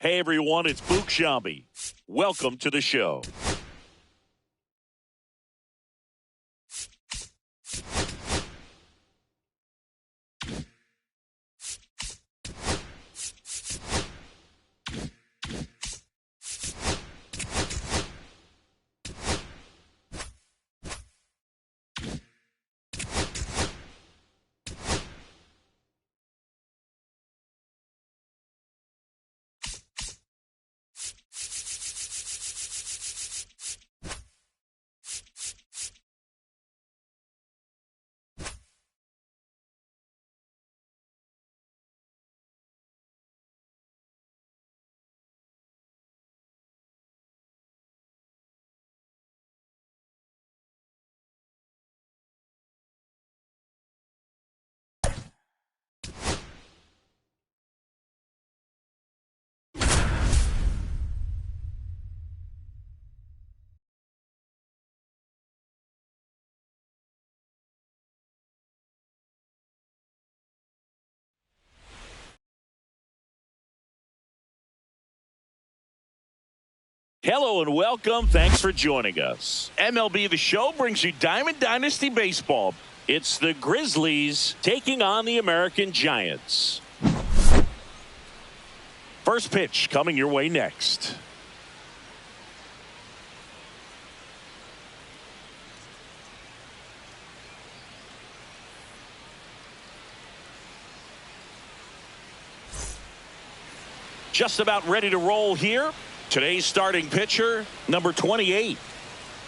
Hey everyone, it's Boog Sciambi. Welcome to the show. Hello and welcome. Thanks for joining us. MLB The Show brings you Diamond Dynasty Baseball. It's the Grizzlies taking on the American Giants. First pitch coming your way next. Just about ready to roll here. Today's starting pitcher, number 28.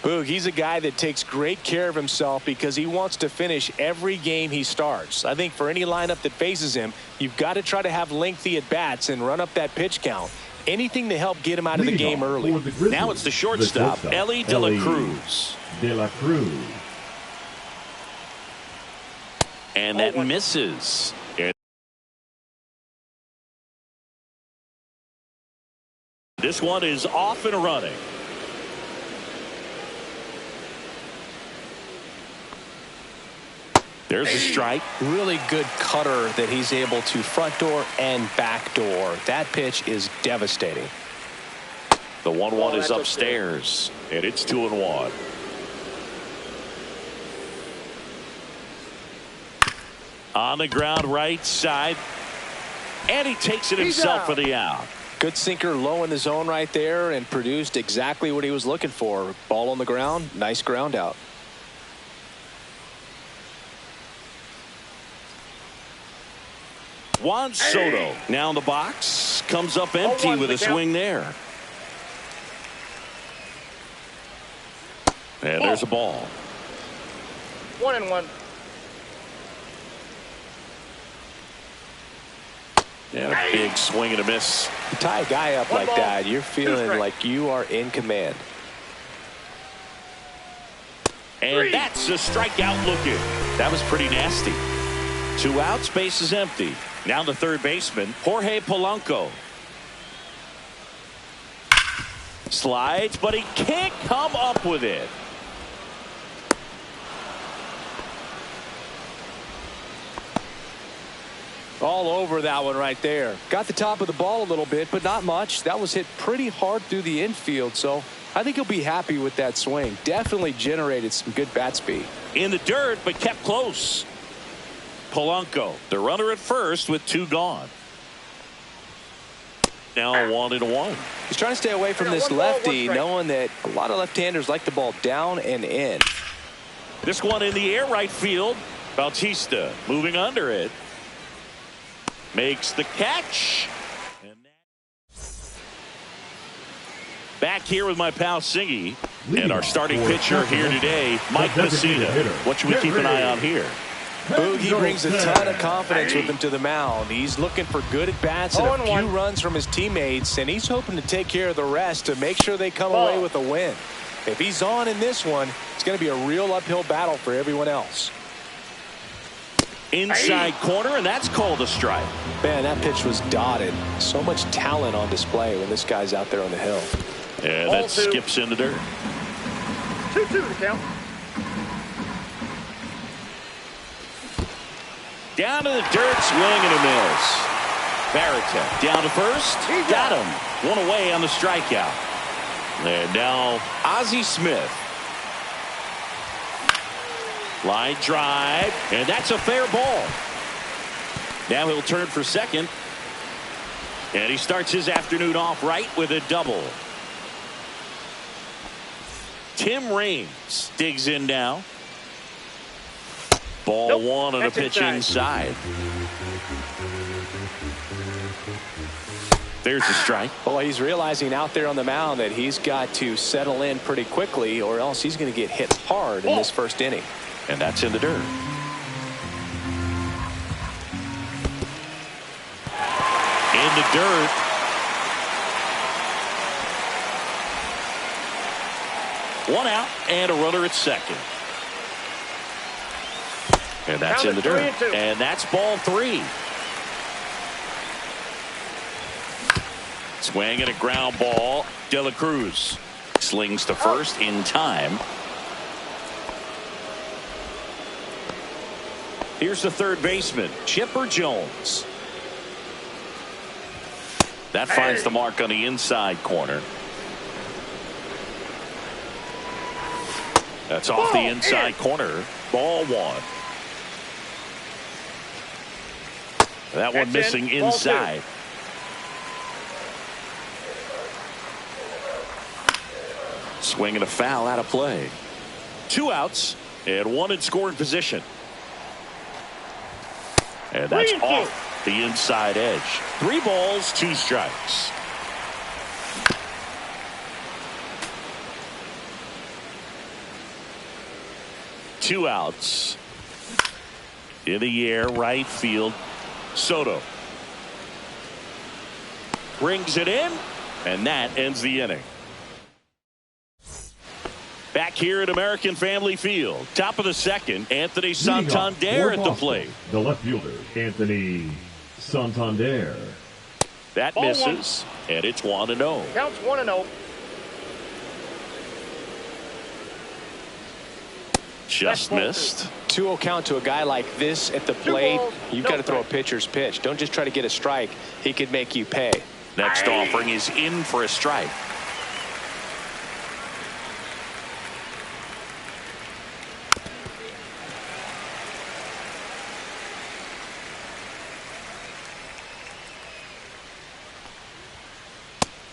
Boog, he's a guy that takes great care of himself because he wants to finish every game he starts. I think for any lineup that faces him, you've got to try to have lengthy at-bats and run up that pitch count. Anything to help get him out of the game early. Now it's the shortstop, Elly De La Cruz. And that misses. This one is off and running. There's a strike. Really good cutter that he's able to front door and back door. That pitch is devastating. The 1-1 is upstairs, and it's 2-1. On the ground right side, and he takes it himself for the out. Good sinker low in the zone right there and produced exactly what he was looking for. Ball on the ground. Nice ground out. Juan Soto now in the box. Comes up empty with a swing there. And there's a ball. 1-1. And a big swing and a miss. You tie a guy up like that, you're feeling like you are in command. And that's a strikeout looking. That was pretty nasty. 2 outs, base is empty. Now the third baseman, Jorge Polanco. Slides, but he can't come up with it. All over that one right there. Got the top of the ball a little bit, but not much. That was hit pretty hard through the infield, so I think he'll be happy with that swing. Definitely generated some good bat speed. In the dirt, but kept close. Polanco, the runner at first with 2 gone. Now 1-1. He's trying to stay away from this lefty, knowing that a lot of left-handers like the ball down and in. This one in the air right field. Bautista moving under it. Makes the catch. Back here with my pal Singy. And our starting pitcher here today, Mike Mussina. What should we keep an eye on here? Boogie brings a ton of confidence with him to the mound. He's looking for good at-bats and a few runs from his teammates, and he's hoping to take care of the rest to make sure they come away with a win. If he's on in this one, it's going to be a real uphill battle for everyone else. Inside corner, and that's called a strike. Man, that pitch was dotted. So much talent on display when this guy's out there on the hill. And that skips in the dirt. 2-2 to count. Down to the dirt, swing and a miss. Varitek down to first. Got him. One away on the strikeout. And now Ozzie Smith. Line drive. And that's a fair ball. Now he'll turn for second. And he starts his afternoon off right with a double. Tim Raines digs in now. Ball one on a pitch inside. There's a strike. Well, he's realizing out there on the mound that he's got to settle in pretty quickly or else he's going to get hit hard in this first inning. And that's in the dirt. In the dirt. One out and a runner at second. And that's in the dirt. And that's ball three. Swing and a ground ball. De La Cruz slings to first in time. Here's the third baseman, Chipper Jones. That finds the mark on the inside corner. That's off the inside corner. Ball one. That one missing inside. Swing and a foul out of play. 2 outs and one in scoring position. And that's off the inside edge. 3 balls, 2 strikes. Two outs. In the air, right field. Soto brings it in, and that ends the inning. Back here at American Family Field, top of the second, Anthony Santander at the plate. The left fielder, Anthony Santander. That misses, and it's 1-0. Counts 1-0. Just missed. 2-0 count to a guy like this at the plate. You've got to throw a pitcher's pitch. Don't just try to get a strike. He could make you pay. Next offering is in for a strike.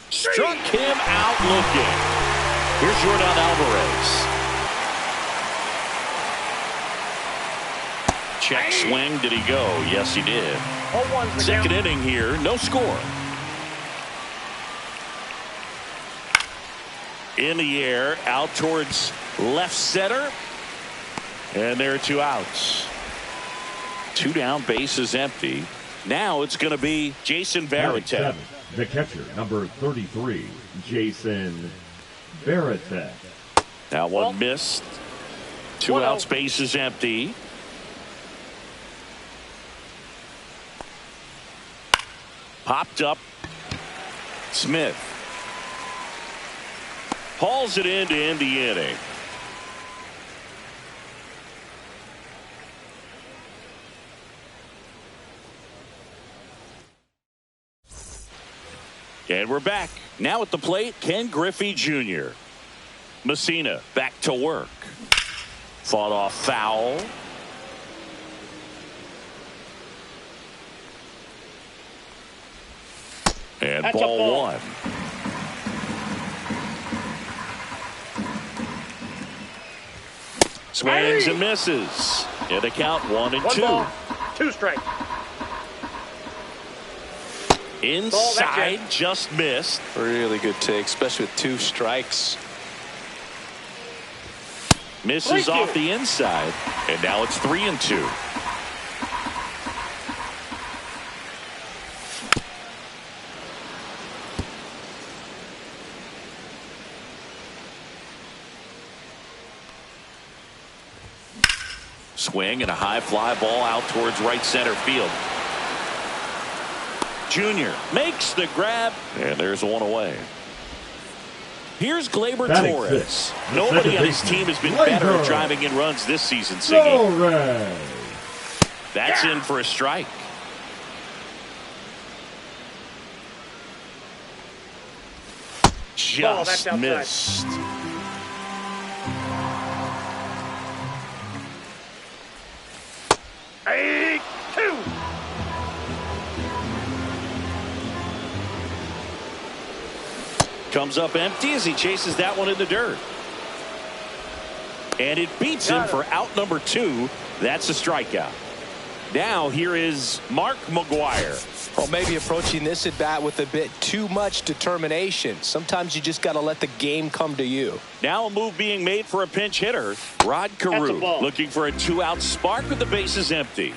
Struck him out looking. Here's Yordan Alvarez. Check swing. Did he go? Yes, he did. Second inning here. No score. In the air. Out towards left center. And there are 2 outs. 2 down. Bases empty. Now it's going to be Jason Varitek. The catcher, number 33, Jason Varitek. Now one missed. 2 outs. Bases empty. Popped up. Smith hauls it in to end the inning. And we're back. Now at the plate, Ken Griffey Jr. Messina back to work. Fought off foul. And that's ball 1. Swings and misses. And the count 1-2. Ball, 2 strikes. Inside, just missed. Really good take, especially with 2 strikes. Misses off the inside. And now it's 3-2. Swing and a high fly ball out towards right center field. Junior makes the grab, and there's 1 away. Here's Gleyber Torres. Nobody on his team has been better at driving in runs this season, Siggy. That's in for a strike. just missed. Hey, 2. Comes up empty as he chases that one in the dirt. And it beats him for out number 2. That's a strikeout. Now here is Mark McGwire. Well, maybe approaching this at bat with a bit too much determination. Sometimes you just got to let the game come to you. Now a move being made for a pinch hitter. Rod Carew looking for a 2-out spark with the bases empty.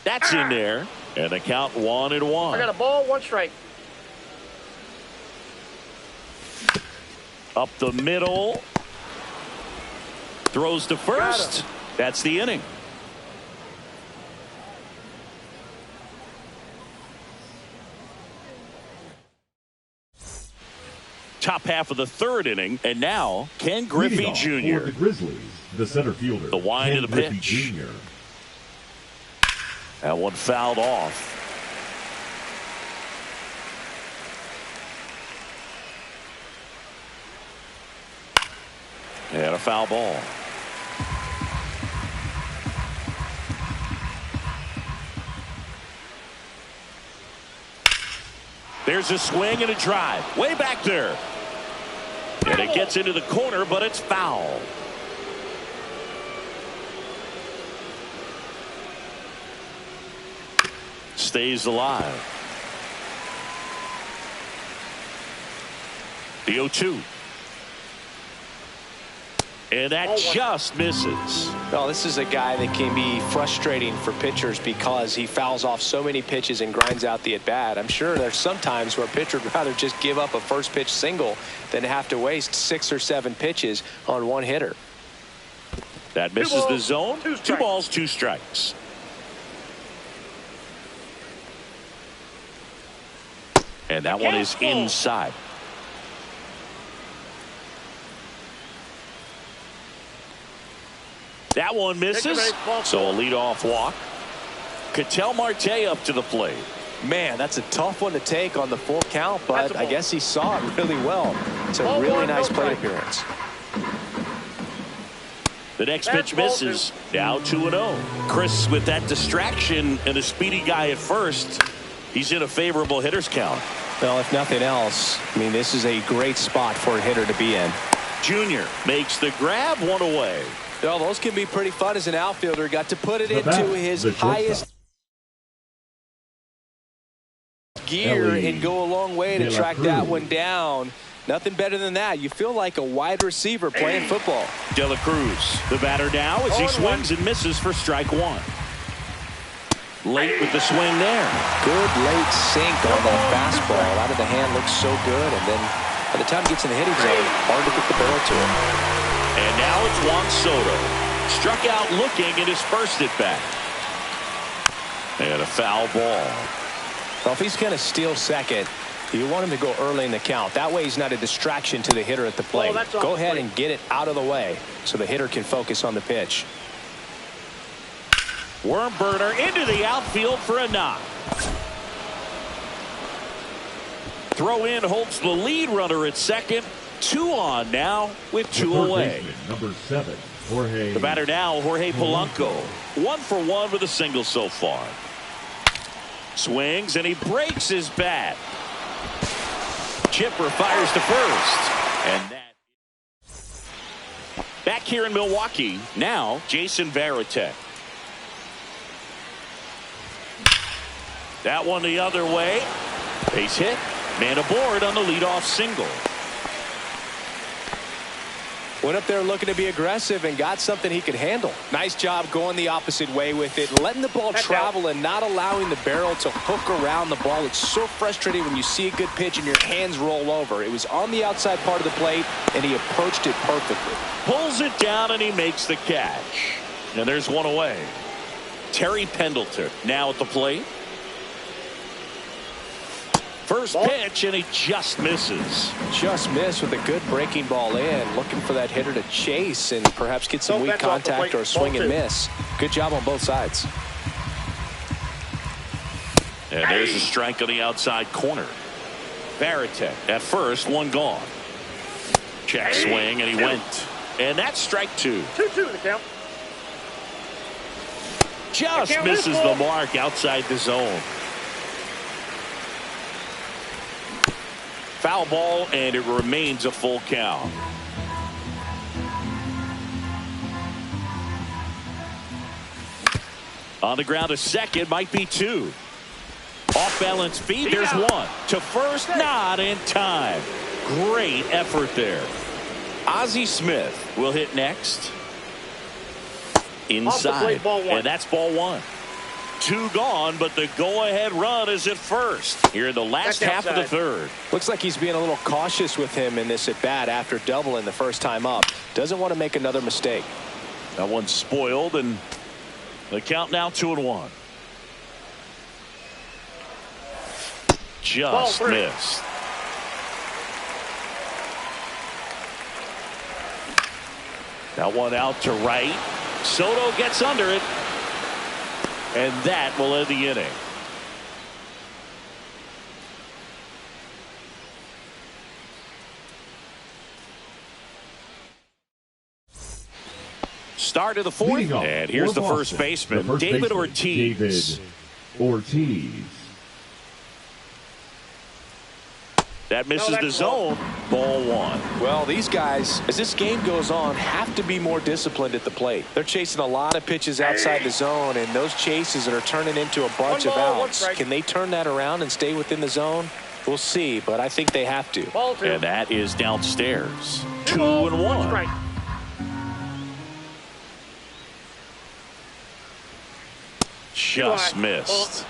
That's in there. And the count 1-1. I got a ball, 1 strike. Up the middle. Throws to first. That's the inning. Top half of the 3rd inning, and now Ken Griffey Jr. For the Grizzlies, the center fielder. The wind of the Griffey pitch. Jr. That one fouled off. And a foul ball. There's a swing and a drive. Way back there. And it gets into the corner, but it's foul. Stays alive. The 0-2. And that just misses. Well, this is a guy that can be frustrating for pitchers because he fouls off so many pitches and grinds out the at-bat. I'm sure there's some times where a pitcher would rather just give up a first pitch single than have to waste 6 or 7 pitches on one hitter. That misses the zone. 2 balls, 2 strikes. And that one is inside. That one misses. So a leadoff walk. Ketel Marte up to the plate. Man, that's a tough one to take on the full count, but I guess he saw it really well. It's a really nice plate appearance. The next pitch misses. Now 2-0. Chris, with that distraction and a speedy guy at first, he's in a favorable hitter's count. Well, if nothing else, I mean, this is a great spot for a hitter to be in. Junior makes the grab, 1 away. Well, those can be pretty fun as an outfielder. Got to put it into his highest gear and go a long way to track that one down. Nothing better than that. You feel like a wide receiver playing football. De La Cruz, the batter now as he swings and misses for strike 1. Late with the swing there. Good late sink on that fastball. Out of the hand looks so good, and then by the time it gets in the hitting zone, hard to get the barrel to it. And now it's Juan Soto. Struck out looking at his first at bat. And a foul ball. Well, if he's going to steal second, you want him to go early in the count. That way he's not a distraction to the hitter at the plate. Go ahead and get it out of the way so the hitter can focus on the pitch. Worm burner into the outfield for a knock. Throw in holds the lead runner at second. 2 on now with 2 away. Number 7, Jorge. The batter now, Jorge Polanco. 1 for 1 with a single so far. Swings and he breaks his bat. Chipper fires to first. And that. Back here in Milwaukee, now Jason Varitek. That one the other way. Base hit. Man aboard on the leadoff single. Went up there looking to be aggressive and got something he could handle. Nice job going the opposite way with it, letting the ball travel and not allowing the barrel to hook around the ball. It's so frustrating when you see a good pitch and your hands roll over. It was on the outside part of the plate, and he approached it perfectly. Pulls it down, and he makes the catch. And there's 1 away. Terry Pendleton now at the plate. First pitch, and he just misses. Just missed with a good breaking ball in. Looking for that hitter to chase and perhaps get some weak contact or a swing and miss. Good job on both sides. And there's a strike on the outside corner. Varitek at first, one gone. Check swing, and he went. And that's strike 2. 2-2 the count. Just misses the mark outside the zone. Foul ball, and it remains a full count. On the ground, a second, might be 2. Off balance feed, there's 1. To first, not in time. Great effort there. Ozzie Smith will hit next. Inside, and that's ball 1. 2 gone, but the go-ahead run is at first here in the last half of the third. Looks like he's being a little cautious with him in this at-bat after doubling the first time up. Doesn't want to make another mistake. That one's spoiled, and the count now 2-1. Just missed. That one out to right. Soto gets under it. And that will end the inning. Start of the fourth. And here's the first baseman, David Ortiz. That misses the zone. Ball 1. Well, these guys, as this game goes on, have to be more disciplined at the plate. They're chasing a lot of pitches outside the zone, and those chases are turning into a bunch of outs. Can they turn that around and stay within the zone? We'll see, but I think they have to. And that is downstairs. 2-1. Just missed.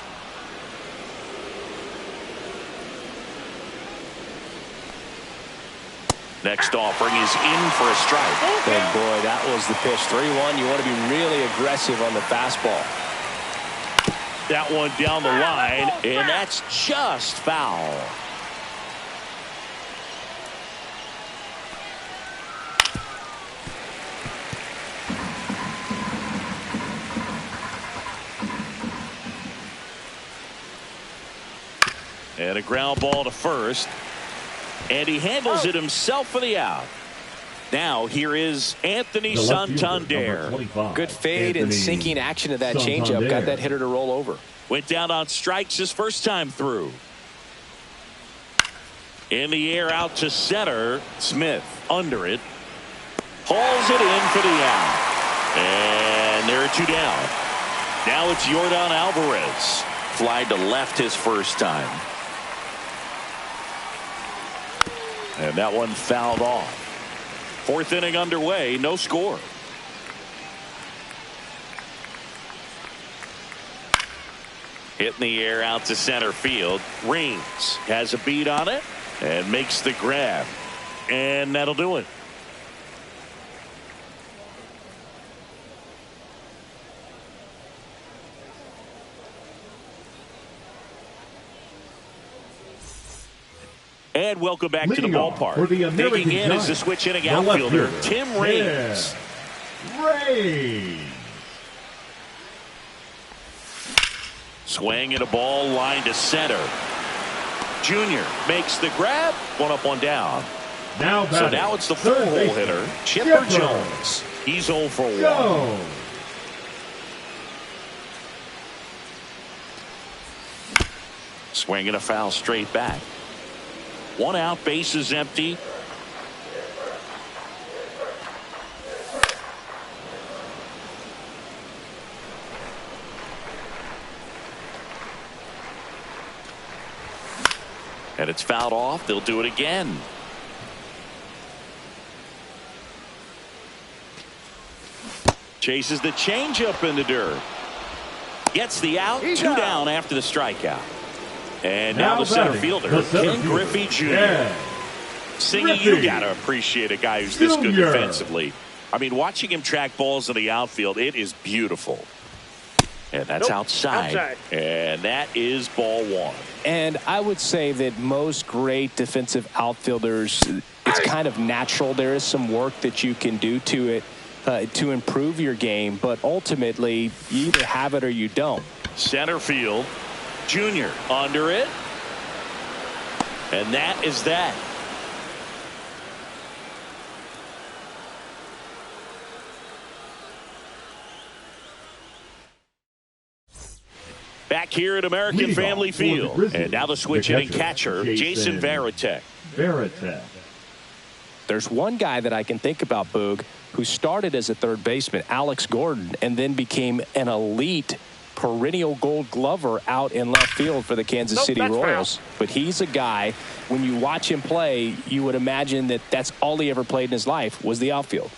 Next offering is in for a strike. And boy, that was the pitch. 3-1. You want to be really aggressive on the fastball. That one down the line, and that's just foul. And a ground ball to first. And he handles it himself for the out. Now here is Anthony Santander. Good fade and sinking action of that changeup. Got that hitter to roll over. Went down on strikes his first time through. In the air out to center. Smith under it. Hauls it in for the out. And there are 2 down. Now it's Yordan Alvarez. Fly to left his first time. And that one fouled off. 4th inning underway, no score. Hit in the air out to center field. Raines has a beat on it and makes the grab. And that'll do it. And welcome back to the ballpark. Digging in is the switch hitting outfielder, Tim Raines. Swing and a ball line to center. Junior makes the grab. 1 up, 1 down. So now it's the 4-hole hitter, Chipper Jones. He's 0 for 1. Swing and a foul straight back. 1 out, bases empty. And it's fouled off. They'll do it again. Chases the changeup in the dirt. Gets the out. 2 down after the strikeout. And now the center fielder, Ken Griffey Jr. Singy, you got to appreciate a guy who's this good defensively. I mean, watching him track balls in the outfield, it is beautiful. And that's outside. And that is ball 1. And I would say that most great defensive outfielders, it's kind of natural. There is some work that you can do to it to improve your game. But ultimately, you either have it or you don't. Center field. Jr. under it. And that is that. Back here at American Family Field. And now the switch hitting catcher, Jason Varitek. There's one guy that I can think about, Boog, who started as a third baseman, Alex Gordon, and then became an elite perennial Gold Glover out in left field for the Kansas City Royals. But he's a guy, when you watch him play, you would imagine that that's all he ever played in his life was the outfield.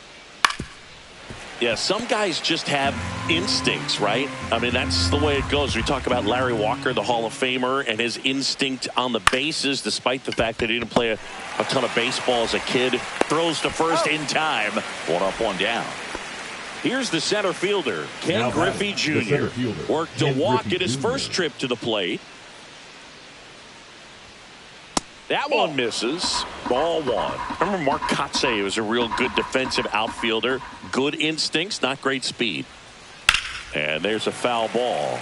Yeah, some guys just have instincts, right? I mean, that's the way it goes. We talk about Larry Walker, the Hall of Famer, and his instinct on the bases, despite the fact that he didn't play a ton of baseball as a kid. Throws to first in time. 1 up, 1 down. Here's the center fielder, Ken Griffey Jr. Worked a walk at his first trip to the plate. That one misses. Ball 1. Remember Mark Kotsay was a real good defensive outfielder. Good instincts, not great speed. And there's a foul ball.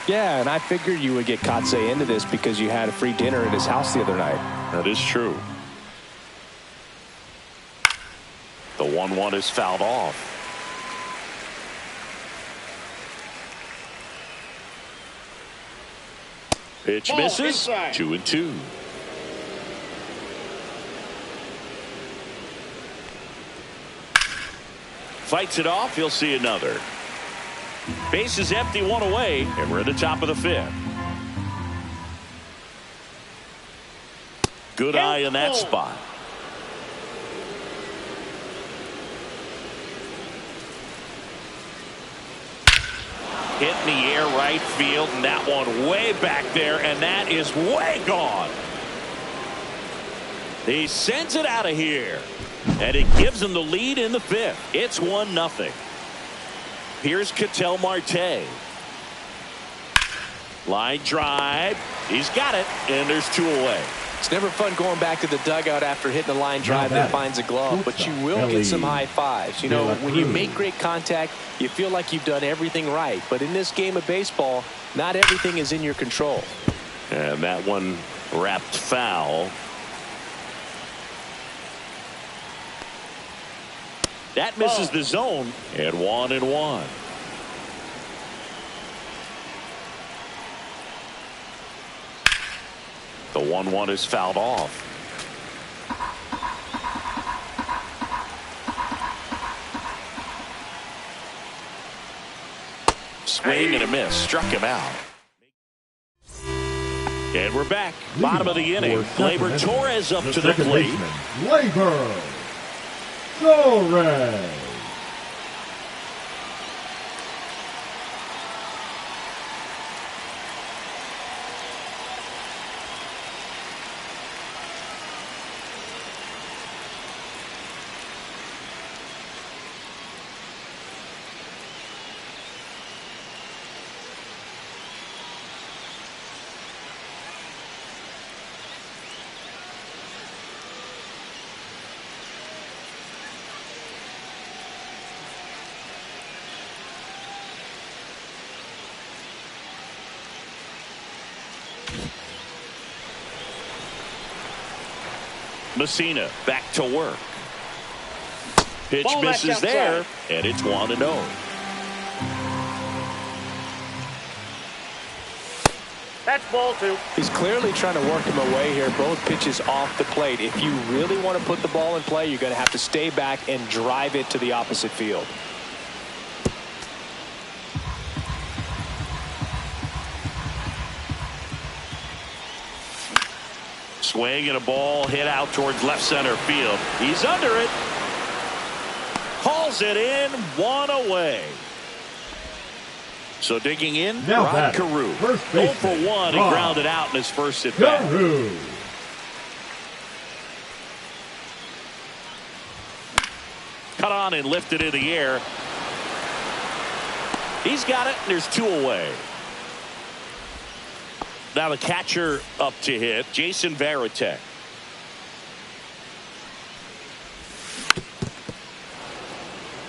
Yeah, and I figured you would get Kotsay into this because you had a free dinner at his house the other night. That is true. The 1-1 is fouled off. Pitch misses. 2-2. Fights it off. He'll see another. Base is empty, 1 away, and we're at the top of the 5th. Good eye in that spot. Hit in the air right field, and that one way back there, and that is way gone. He sends it out of here. And it gives him the lead in the 5th. It's 1-0. Here's Ketel Marte. Line drive. He's got it. And there's 2 away. It's never fun going back to the dugout after hitting a line drive that finds a glove, but you will get some high fives. You know, when you make great contact, you feel like you've done everything right. But in this game of baseball, not everything is in your control. And that one wrapped foul. That misses the zone, and 1-1. The 1-1 is fouled off. Swing and a miss. Struck him out. And we're back. Bottom of the inning. Gleyber Torres up to the plate. Gleyber Torres. Messina back to work. Pitch misses there, and it's 1-0. That's ball 2. He's clearly trying to work him away here. Both pitches off the plate. If you really want to put the ball in play, you're going to have to stay back and drive it to the opposite field. Swing and a ball hit out towards left center field. He's under it. Hauls it in, 1 away. So digging in, now Rod Carew. 0 for 1 and grounded out in his first at bat. Cut on and lifted in the air. He's got it, and there's 2 away. Now the catcher up to hit, Jason Varitek.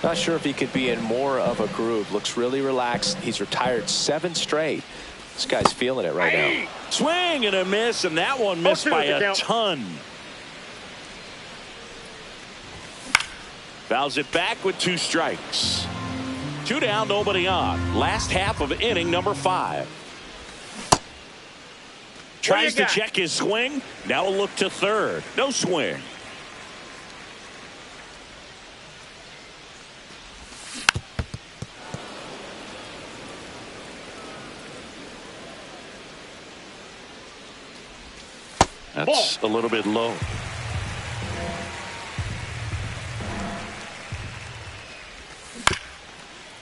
Not sure if he could be in more of a groove. Looks really relaxed. He's retired 7 straight. This guy's feeling it right now. Swing and a miss, and that one missed by a ton. Fouls it back with 2 strikes. 2 down, nobody on. Last half of inning number 5. Tries to check his swing. Now a look to third. No swing. That's a little bit low.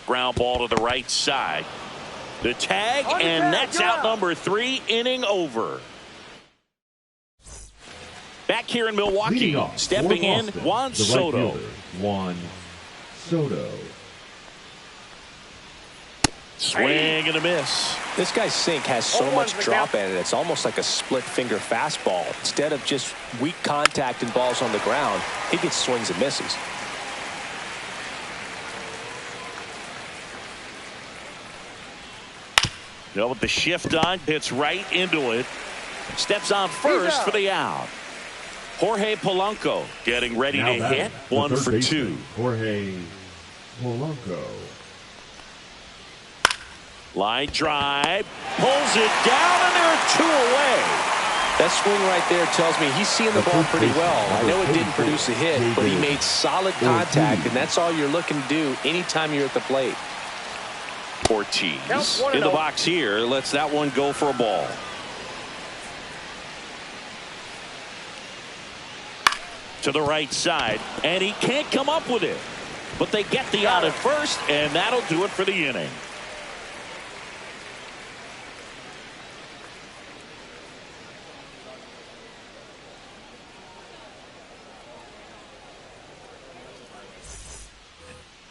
Ground ball to the right side. The tag, and that's out number 3, inning over. Back here in Milwaukee, stepping in, Juan Soto. Juan Soto. Swing and a miss. This guy's sink has so much drop in it. It's almost like a split finger fastball. Instead of just weak contact and balls on the ground, he gets swings and misses. With the shift on, hits right into it. Steps on first for the out. Jorge Polanco getting ready to hit. 1 for 2. Jorge Polanco. Line drive. Pulls it down, and there are 2 away. That swing right there tells me he's seeing the ball pretty well. I know it didn't produce a hit, but he made solid contact, and that's all you're looking to do anytime you're at the plate. Ortiz in the box here. Lets that one go for a ball. To the right side, and he can't come up with it. But they get the out at first, and that'll do it for the inning.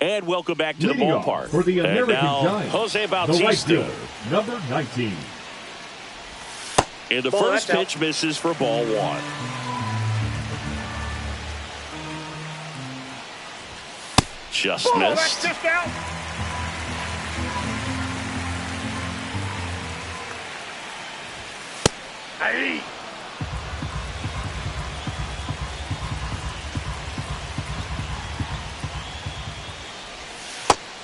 And welcome back to the ballpark. For the American Giants, Jose the Bautista. right fielder, number 19. And the first pitch misses for ball 1. Just missed. That's just out. Hey.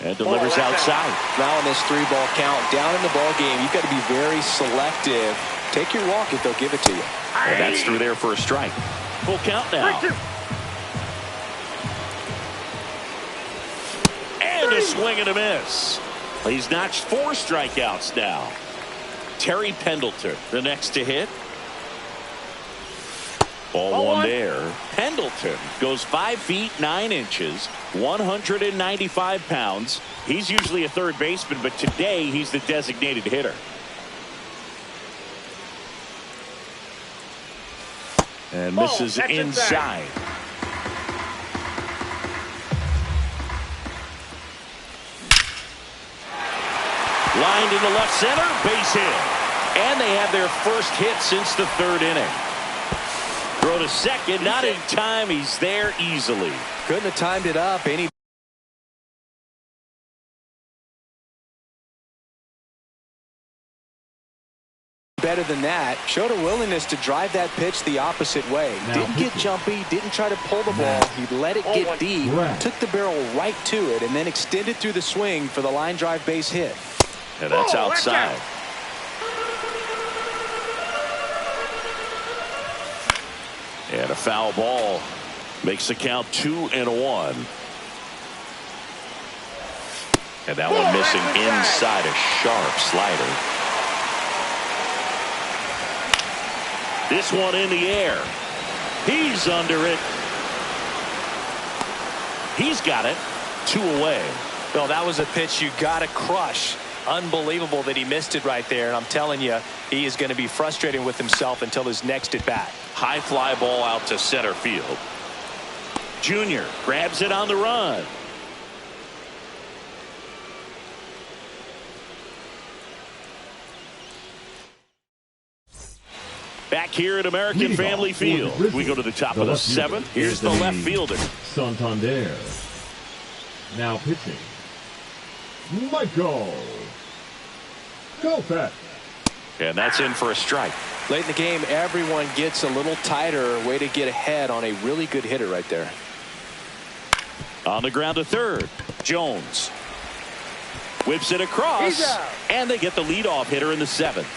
And delivers outside. Now in this 3-ball count, down in the ball game, you've got to be very selective. Take your walk if they'll give it to you. And that's through there for a strike. Full count now. And a swing and a miss. He's notched 4 strikeouts now. Terry Pendleton, the next to hit. Ball 1 there. Pendleton goes 5 feet 9 inches, 195 pounds. He's usually a third baseman, but today he's the designated hitter. And misses inside. Lined into left center, base hit. And they have their first hit since the 3rd inning. Throw to second, not in time. He's there easily. Couldn't have timed it up any better than that. Showed a willingness to drive that pitch the opposite way. Didn't get jumpy, didn't try to pull the ball. He let it get deep, took the barrel right to it, and then extended through the swing for the line drive base hit. And that's outside. And a foul ball makes the count 2-1. And that one missing inside, a sharp slider. This one in the air. He's under it. He's got it. 2 away. Well, that was a pitch you got to crush. Unbelievable that he missed it right there. And I'm telling you, he is going to be frustrated with himself until his next at bat. High fly ball out to center field. Junior grabs it on the run. Back here at American Family Field, we go to the top of the 7th. Here's the left fielder. Santander. Now pitching. Michael Kopech. And that's in for a strike. Late in the game, everyone gets a little tighter. Way to get ahead on a really good hitter right there. On the ground to third. Jones whips it across, and they get the leadoff hitter in the seventh.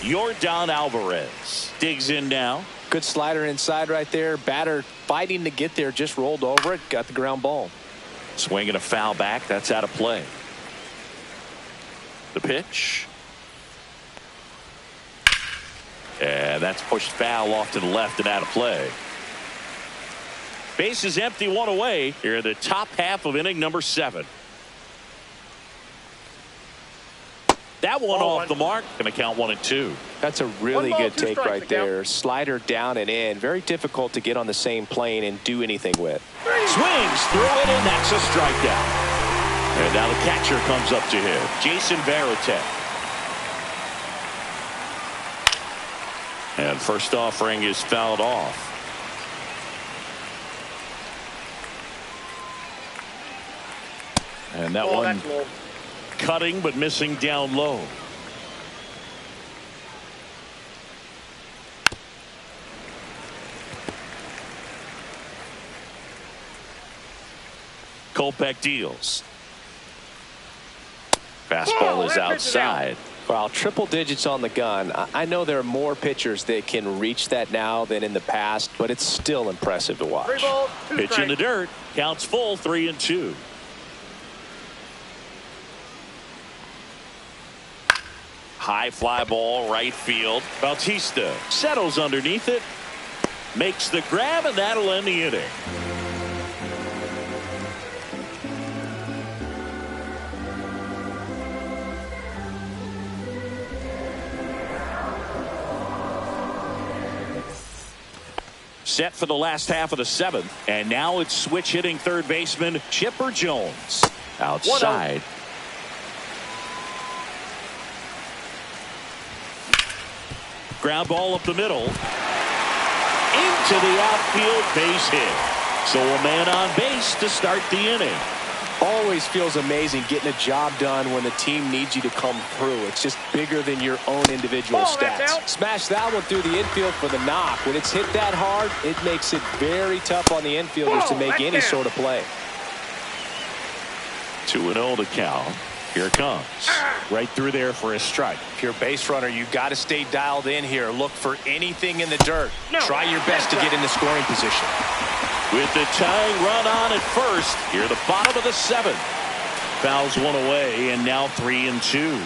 Yordan Alvarez digs in now. Good slider inside right there. Batter fighting to get there, just rolled over it, got the ground ball. Swinging a foul back. That's out of play. The pitch. And that's pushed foul off to the left and out of play. Base is empty, one away here in the top half of inning number 7. That one off the mark. Going to count 1-2. That's a really good take right there. Slider down and in. Very difficult to get on the same plane and do anything with. Swings through it, and that's a strikeout. And now the catcher comes up to him. Jason Varitek. And first offering is fouled off. And that one cutting but missing down low. Kopech deals. Fastball is outside. Well, triple digits on the gun. I know there are more pitchers that can reach that now than in the past, but it's still impressive to watch. Pitch in the dirt. Counts full, 3-2. High fly ball, right field. Bautista settles underneath it. Makes the grab, and that'll end the inning. Set for the last half of the 7th, and now it's switch hitting third baseman Chipper Jones. Outside. Ground ball up the middle. Into the outfield, base hit. So a man on base to start the inning. Always feels amazing getting a job done when the team needs you to come through. It's just bigger than your own individual stats. Smash that one through the infield for the knock. When it's hit that hard, it makes it very tough on the infielders to make any sort of play. 2-0 to count. Here it comes. Right through there for a strike. If you're a base runner, you've got to stay dialed in here. Look for anything in the dirt. Try your best to get in the scoring position. With the tying run on at first, here the bottom of the 7th. Fouls one away, and now 3-2.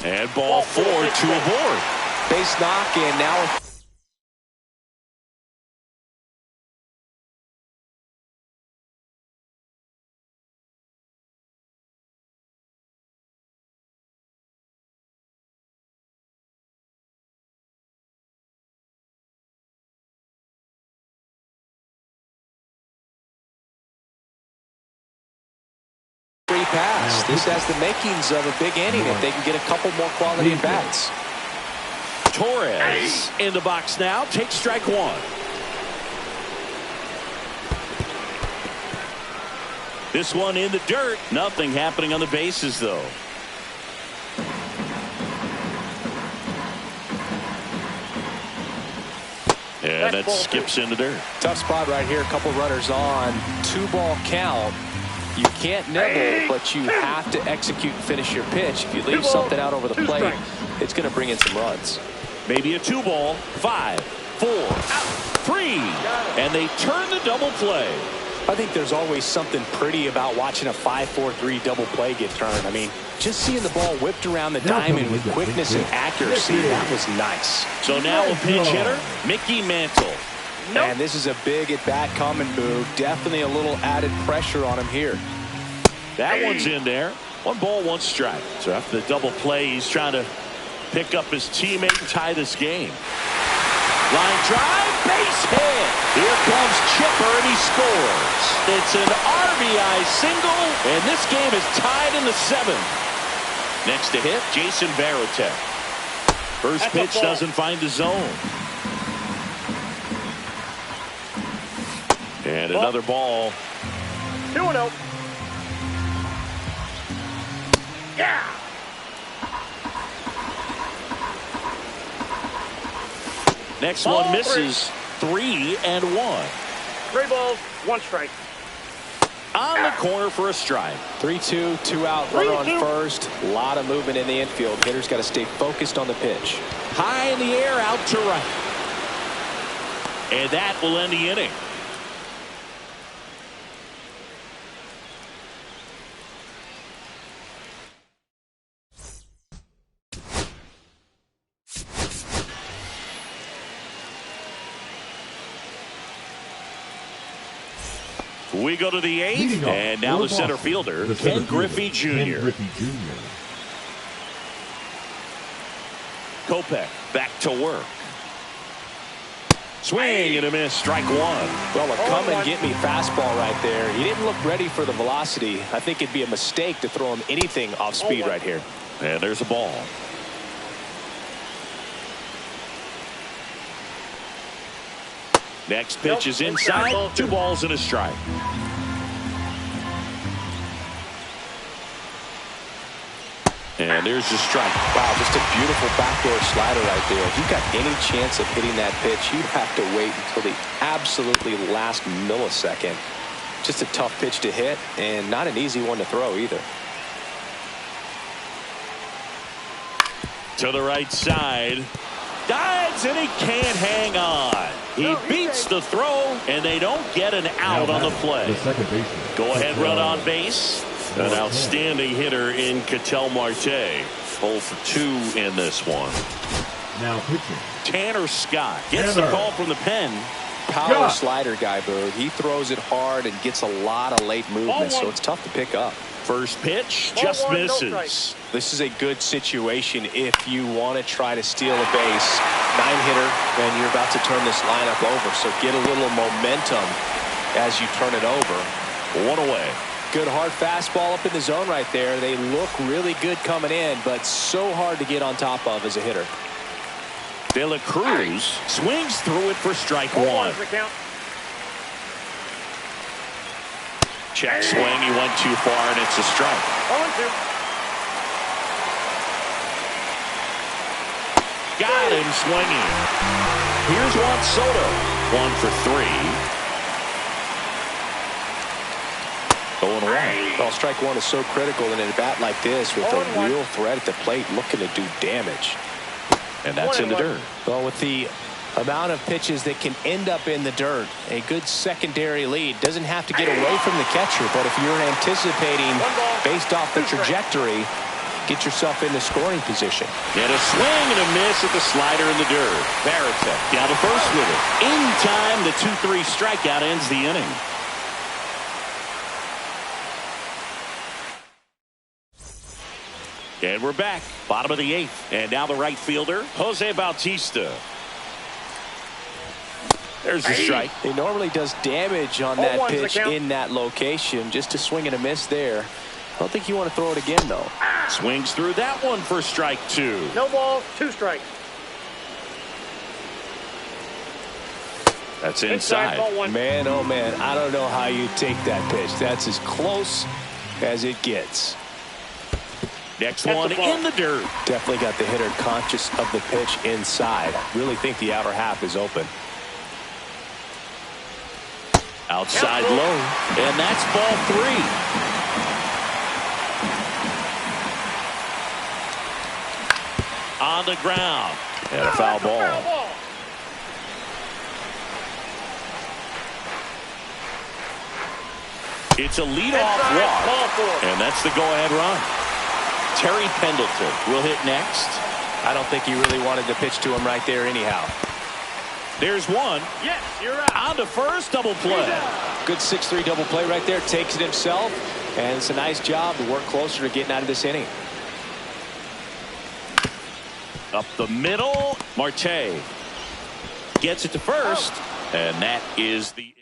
And ball 4, 2 aboard. Base knock, and now pass. This has the makings of a big inning if they can get a couple more quality at bats. Torres in the box now. Takes strike 1. This one in the dirt. Nothing happening on the bases, though. And that skips in the dirt. Tough spot right here. A couple runners on. 2-ball count. You can't nibble, but you have to execute and finish your pitch. If you leave something out over the plate, it's going to bring in some runs. Maybe a 2-ball. 5, 4, 3. And they turn the double play. I think there's always something pretty about watching a 5-4-3 double play get turned. I mean, just seeing the ball whipped around the diamond with quickness and accuracy, that was nice. So now a pinch hitter, Mickey Mantle. And this is a big at-bat coming, Boog. Definitely a little added pressure on him here. That one's in there. 1 ball, 1 strike. So after the double play, he's trying to pick up his teammate and tie this game. Line drive, base hit. Here comes Chipper, and he scores. It's an RBI single, and this game is tied in the 7th. Next to hit, Jason Varitek. First pitch doesn't find the zone. And another ball. 2-0. Yeah. Next Ball one misses. 3-1. 3 balls, 1 strike. On the corner for a strike. 3-2, 2 out, runner on 3-2. first. A lot of movement in the infield. Hitter's got to stay focused on the pitch. High in the air, out to right. And that will end the inning. We go to the 8th, and now the center fielder, Ken Griffey Jr. Kopech back to work. Swing and a miss, strike 1. Well, a come and get me fastball right there. He didn't look ready for the velocity. I think it'd be a mistake to throw him anything off speed right here. And there's a ball. Next pitch is inside. 2 balls and a strike. And there's the strike. Wow, just a beautiful backdoor slider right there. If you've got any chance of hitting that pitch, you have to wait until the absolutely last millisecond. Just a tough pitch to hit, and not an easy one to throw either. To the right side. Dives, and he can't hang on. He beats the throw, and they don't get an out on the play. The second baseman. Go ahead, run on base. An outstanding hitter in Ketel Marte. 0 for 2 in this one. Now pitching. Tanner Scott gets the call from the pen. Power slider guy, Bird. He throws it hard and gets a lot of late movement, so it's tough to pick up. First pitch just misses. This is a good situation if you want to try to steal a base. 9-hitter, and you're about to turn this lineup over, so get a little momentum as you turn it over. 1 away. Good hard fastball up in the zone right there. They look really good coming in, but so hard to get on top of as a hitter. De La Cruz swings through it for strike 1. Check swing. He went too far, and it's a strike. 0-2. Got him swinging. Here's Juan Soto. 1 for 3. 0-1. Well, strike 1 is so critical in a bat like this with a real threat at the plate looking to do damage. And that's in the dirt. Well, with the amount of pitches that can end up in the dirt, a good secondary lead doesn't have to get away from the catcher, but if you're anticipating based off the trajectory, get yourself in the scoring position. And a swing and a miss at the slider in the dirt. Varitek down to first with it. In time, the 2-3 strikeout ends the inning. And we're back. Bottom of the 8th. And now the right fielder, Jose Bautista. There's the strike. He normally does damage on that pitch in that location. Just a swing and a miss there. I don't think you want to throw it again, though. Swings through that one for strike 2. No balls, 2 strikes. That's inside. Man, oh man, I don't know how you take that pitch. That's as close as it gets. Next one in the dirt. Definitely got the hitter conscious of the pitch inside. Really think the outer half is open. Outside low. And that's ball 3. On the ground. And a foul ball. It's a leadoff walk. And that's the go-ahead run. Terry Pendleton will hit next. I don't think he really wanted to pitch to him right there anyhow. There's one. Yes, you're out. On to first, double play. Good 6-3 double play right there. Takes it himself. And it's a nice job to work closer to getting out of this inning. Up the middle. Marte gets it to first. And that is the inning.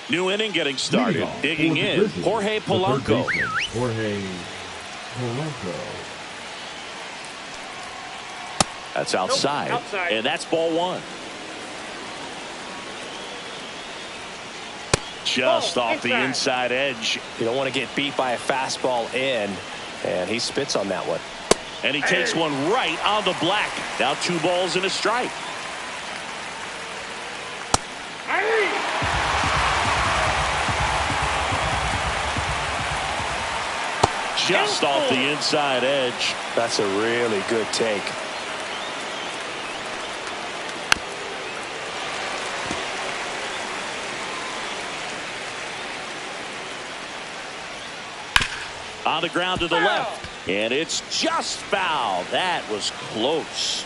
New inning getting started. Digging in. Jorge Polanco. Jorge Polanco. That's outside. And that's ball 1. Just off the inside edge. You don't want to get beat by a fastball in. And he spits on that one. And he takes one right on the black. Now 2 balls and a strike. Just off the inside edge. That's a really good take. On the ground to the left. And it's just foul. That was close.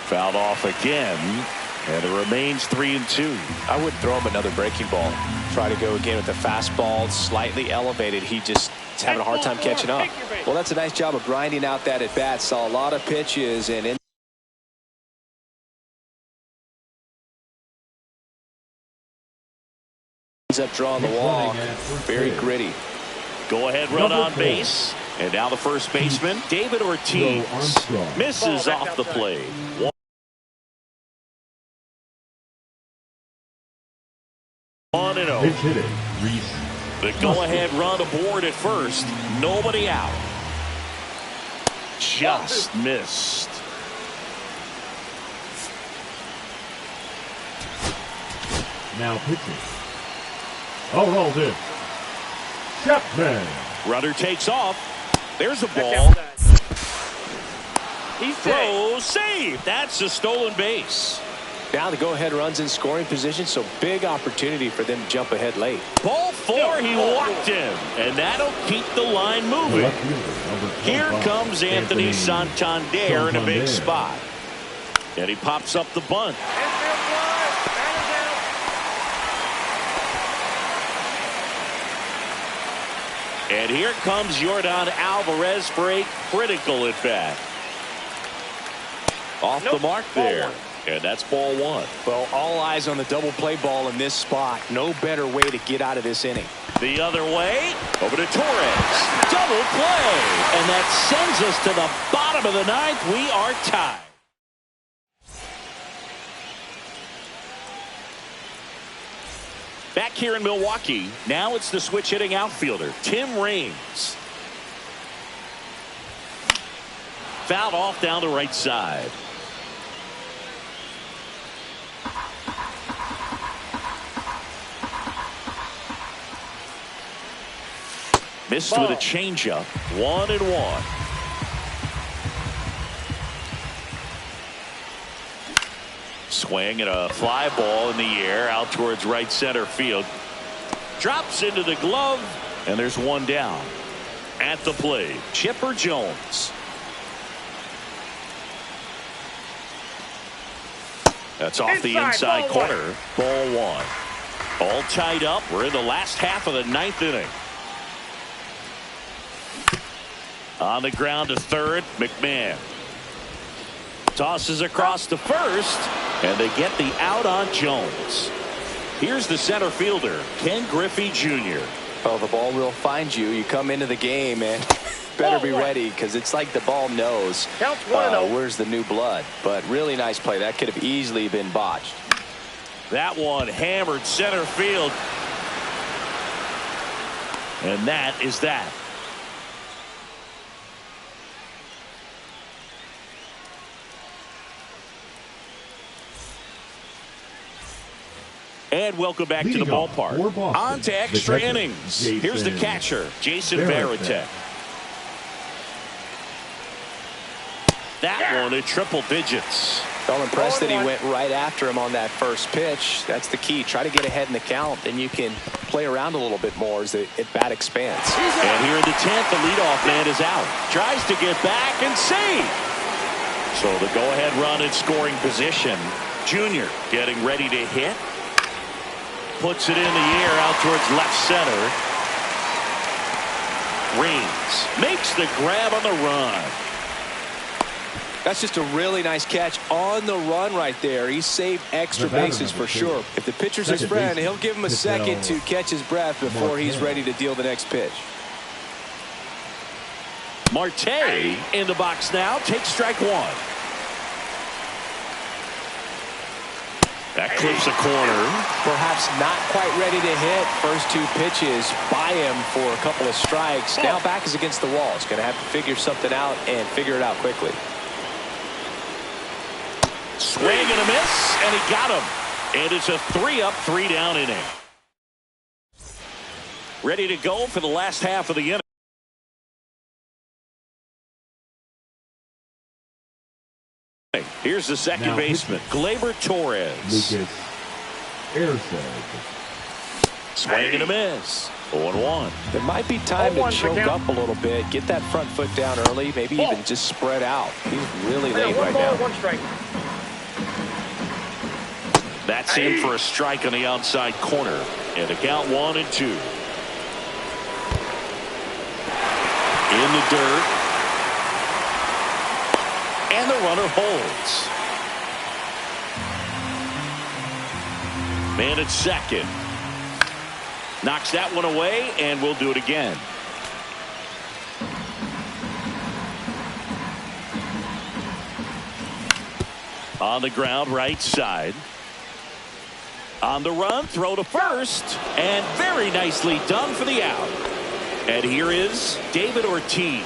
Fouled off again. And it remains 3-2. I would throw him another breaking ball. Try to go again with the fastball slightly elevated. He's having a hard time catching up. Well, that's a nice job of grinding out that at bat. Saw a lot of pitches and ends up drawing the walk. Very gritty. Go ahead run on base. And now the first baseman, David Ortiz, misses off the plate. 1-0. Pitch hitting, Reese. The go-ahead run aboard at first. Nobody out. Just missed. Now pitching. Rolled in. Chapman. Runner takes off. There's a ball. He's Throw, save. That's a stolen base. Now the go-ahead runs in scoring position, so big opportunity for them to jump ahead late. Ball 4, he walked him. And that'll keep the line moving. Here comes Anthony Santander in a big spot. And he pops up the bunt. And here comes Yordan Alvarez for a critical at bat. Off the mark there. And that's ball 1. Well, all eyes on the double play ball in this spot. No better way to get out of this inning. The other way, over to Torres. Double play. And that sends us to the bottom of the 9th. We are tied. Back here in Milwaukee, now it's the switch hitting outfielder, Tim Raines. Fouled off down the right side. Missed with a changeup. 1-1. Swing and a fly ball in the air out towards right center field. Drops into the glove, and there's one down. At the plate, Chipper Jones. That's off the inside corner. Ball 1. All tied up. We're in the last half of the 9th inning. On the ground to third, McMahon. Tosses across to first, and they get the out on Jones. Here's the center fielder, Ken Griffey Jr. Well, the ball will find you. You come into the game and better be ready because it's like the ball knows where's the new blood. But really nice play. That could have easily been botched. That one hammered center field. And that is that. And welcome back to the ballpark. On to extra innings. Here's the catcher, Jason Varitek. That one at triple digits. Well impressed that he went right after him on that first pitch. That's the key. Try to get ahead in the count, then you can play around a little bit more as the at bat expands. And here in the 10th, the leadoff man is out. Tries to get back and save. So the go-ahead run in scoring position. Junior getting ready to hit. Puts it in the air out towards left center. Raines makes the grab on the run. That's just a really nice catch on the run right there. He saved extra bases for sure. If the pitcher's his friend, he'll give him a second to catch his breath before he's ready to deal the next pitch. Marte in the box now. Takes strike 1. That clips a corner. Perhaps not quite ready to hit. First two pitches by him for a couple of strikes. Now back is against the wall. He's going to have to figure something out and figure it out quickly. Swing and a miss, and he got him. And it's a 3-up, 3-down inning. Ready to go for the last half of the inning. Here's the second baseman, Gleyber Torres. Lucas Erceg. Swing and a miss. 0-1. There might be time to choke up a little bit, get that front foot down early, maybe even just spread out. He's really late right now. 1 strike. That's in for a strike on the outside corner. And a count 1-2. In the dirt. And the runner holds. Man at second. Knocks that one away, and we'll do it again. On the ground, right side. On the run, throw to first. And very nicely done for the out. And here is David Ortiz.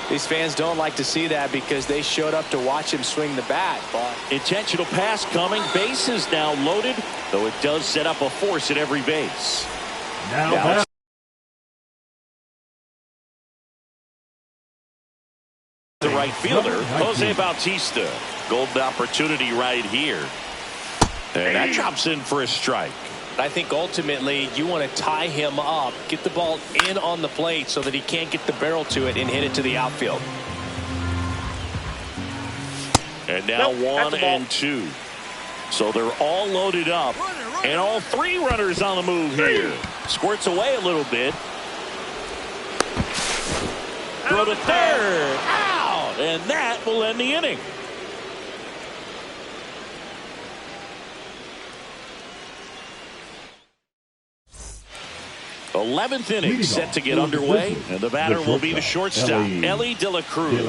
These fans don't like to see that because they showed up to watch him swing the bat. Intentional pass coming. Bases now loaded, though it does set up a force at every base. Now the right fielder, Jose Bautista. Golden opportunity right here. And that drops in for a strike. I think ultimately you want to tie him up, get the ball in on the plate so that he can't get the barrel to it and hit it to the outfield. And now 1-2. So they're all loaded up. And all three runners on the move here. Squirts away a little bit. Throw to third. Out. And that will end the inning. The 11th inning set to get underway, and the batter will be the shortstop, Elly De La Cruz.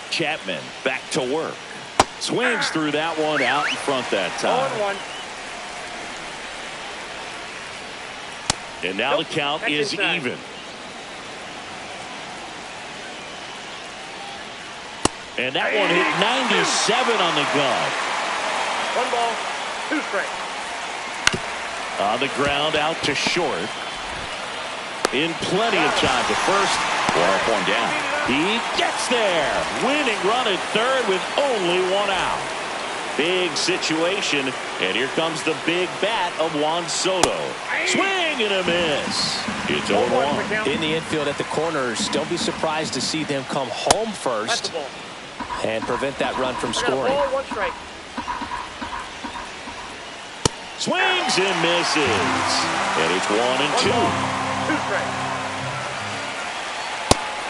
Chapman back to work. Swings through that one out in front that time. 0-1. And now the count is even. And that one hit 97 on the glove. 1 ball, 2 strikes. On the ground out to short. In plenty of time to first. 1 down. He gets there. Winning run at third with only 1 out. Big situation. And here comes the big bat of Juan Soto. Swing and a miss. It's 0-1. In the infield at the corners, don't be surprised to see them come home first and prevent that run from scoring. 1 strike. Swings and misses. And it's 1-2. 2 strikes.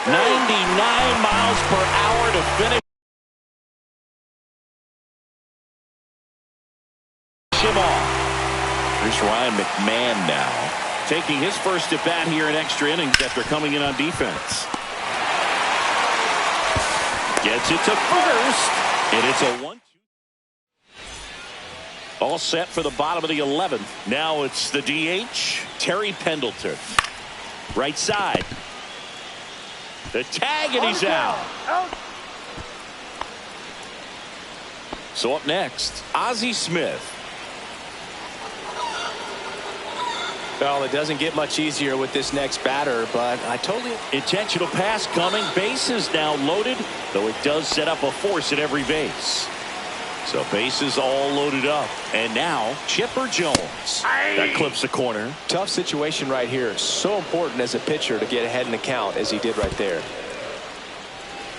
99 miles per hour to finish him off. Here's Ryan McMahon now, taking his first at bat here in extra innings after coming in on defense. Gets it to first, and it's a 1-2. All set for the bottom of the 11th. Now it's the DH, Terry Pendleton. Right side. The tag, and he's out. So up next, Ozzie Smith. Well, it doesn't get much easier with this next batter, but I totally... Intentional pass coming. Bases now loaded, though it does set up a force at every base. So bases all loaded up. And now Chipper Jones. That clips the corner. Tough situation right here. So important as a pitcher to get ahead in the count as he did right there.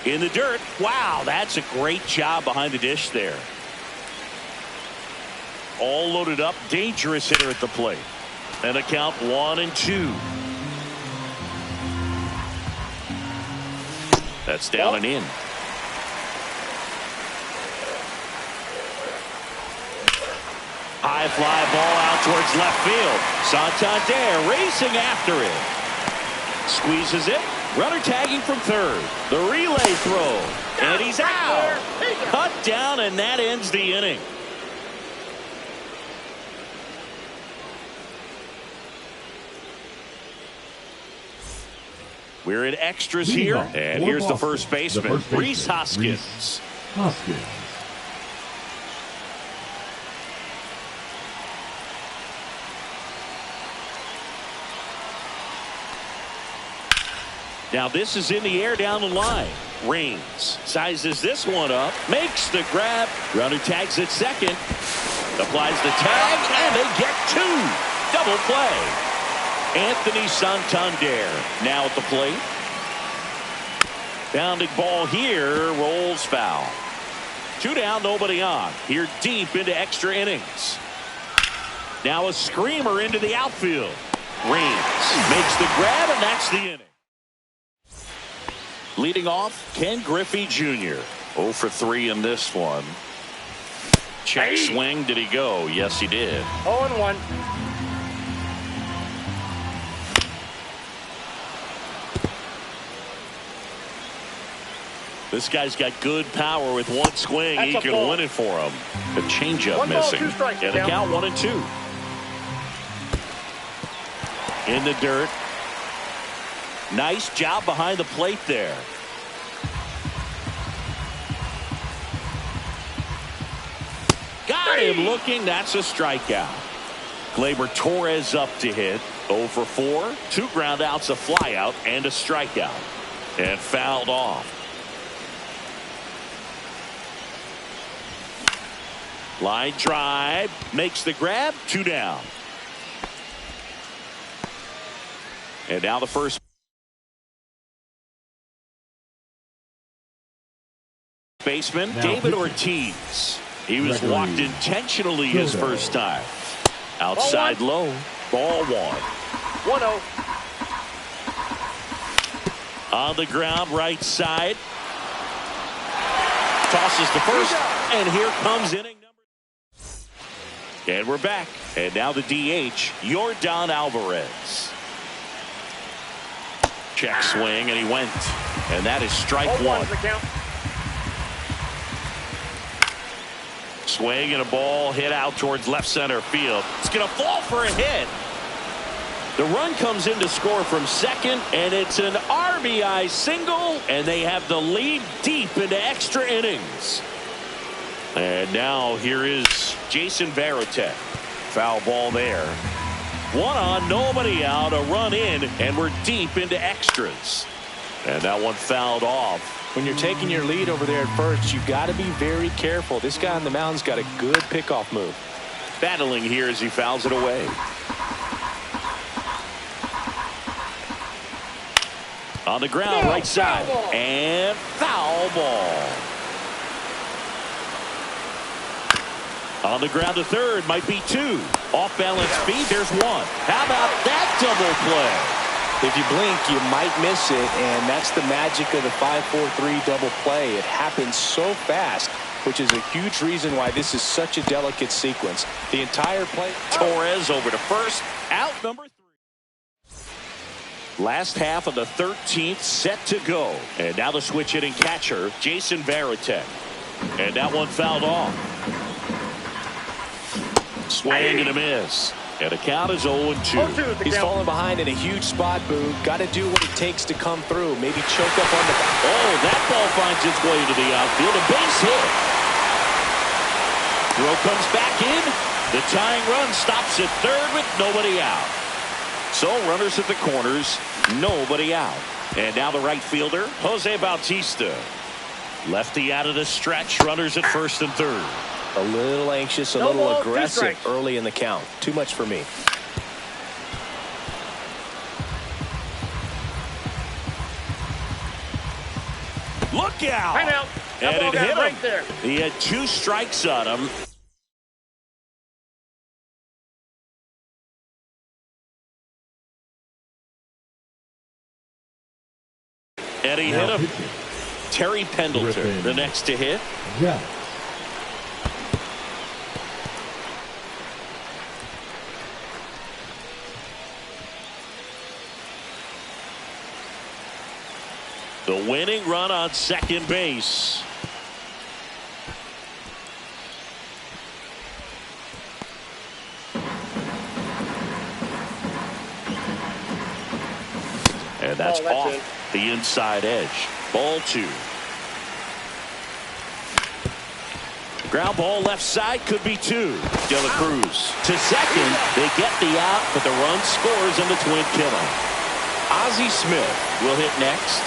In the dirt. Wow, that's a great job behind the dish there. All loaded up. Dangerous hitter at the plate. And a count 1-2. That's down and in. High fly ball out towards left field. Santander racing after it. Squeezes it. Runner tagging from third. The relay throw. And he's out. Cut down, and that ends the inning. We're in extras here, and here's the first baseman, Rhys Hoskins. Now this is in the air down the line. Raines sizes this one up, makes the grab. Runner tags at second, applies the tag, and they get two. Double play. Anthony Santander now at the plate. Bounding ball here, rolls foul. 2 down, nobody on. Here deep into extra innings. Now a screamer into the outfield. Raines makes the grab, and that's the inning. Leading off, Ken Griffey Jr. 0 for 3 in this one. Check swing. Did he go? Yes, he did. 0-1. This guy's got good power with one swing. He can win it for him. The changeup missing. And the count 1-2. In the dirt. Nice job behind the plate there. Got him looking. That's a strikeout. Gleyber Torres up to hit. 0 for 4. 2 ground outs, a flyout, and a strikeout. And fouled off. Line drive. Makes the grab. 2 down. And now the first baseman, David Ortiz. He was walked intentionally his first time. Outside low. Ball 1. 1-0. On the ground, right side. Tosses to first. And here comes inning number. And we're back. And now the DH, Yordan Alvarez. Check swing, and he went. And that is strike 1. Swing and a ball hit out towards left center field. It's going to fall for a hit. The run comes in to score from second, and it's an RBI single, and they have the lead deep into extra innings. And now here is Jason Varitek. Foul ball there. 1 on, nobody out, a run in, and we're deep into extras. And that one fouled off. When you're taking your lead over there at first, you've got to be very careful. This guy on the mound's got a good pickoff move. Battling here as he fouls it away. On the ground, right side. And foul ball. On the ground to third, might be 2. Off balance speed, there's 1. How about that double play? If you blink, you might miss it, and that's the magic of the 5-4-3 double play. It happens so fast, which is a huge reason why this is such a delicate sequence. The entire play. Torres over to first, out number 3. Last half of the 13th set to go. And now the switch hitting catcher, Jason Varitek. And that one fouled off. Swing and a miss. And the count is 0-2. He's falling behind in a huge spot, Boo. Got to do what it takes to come through. Maybe choke up on the... Oh, that ball finds its way to the outfield. A base hit. Throw comes back in. The tying run stops at third with nobody out. So runners at the corners, nobody out. And now the right fielder, Jose Bautista. Lefty out of the stretch, runners at first and third. A little anxious, a No little ball, aggressive early in the count. Too much for me. Look out! Timeout. That And ball it got hit right him. there. He had 2 strikes on him. And he hit him. Terry Pendleton, the next to hit. Yeah. The winning run on second base. And that's off the inside edge. Ball 2. Ground ball left side, could be 2. De La Cruz to second. They get the out, but the run scores in the twin killer. Ozzie Smith will hit next.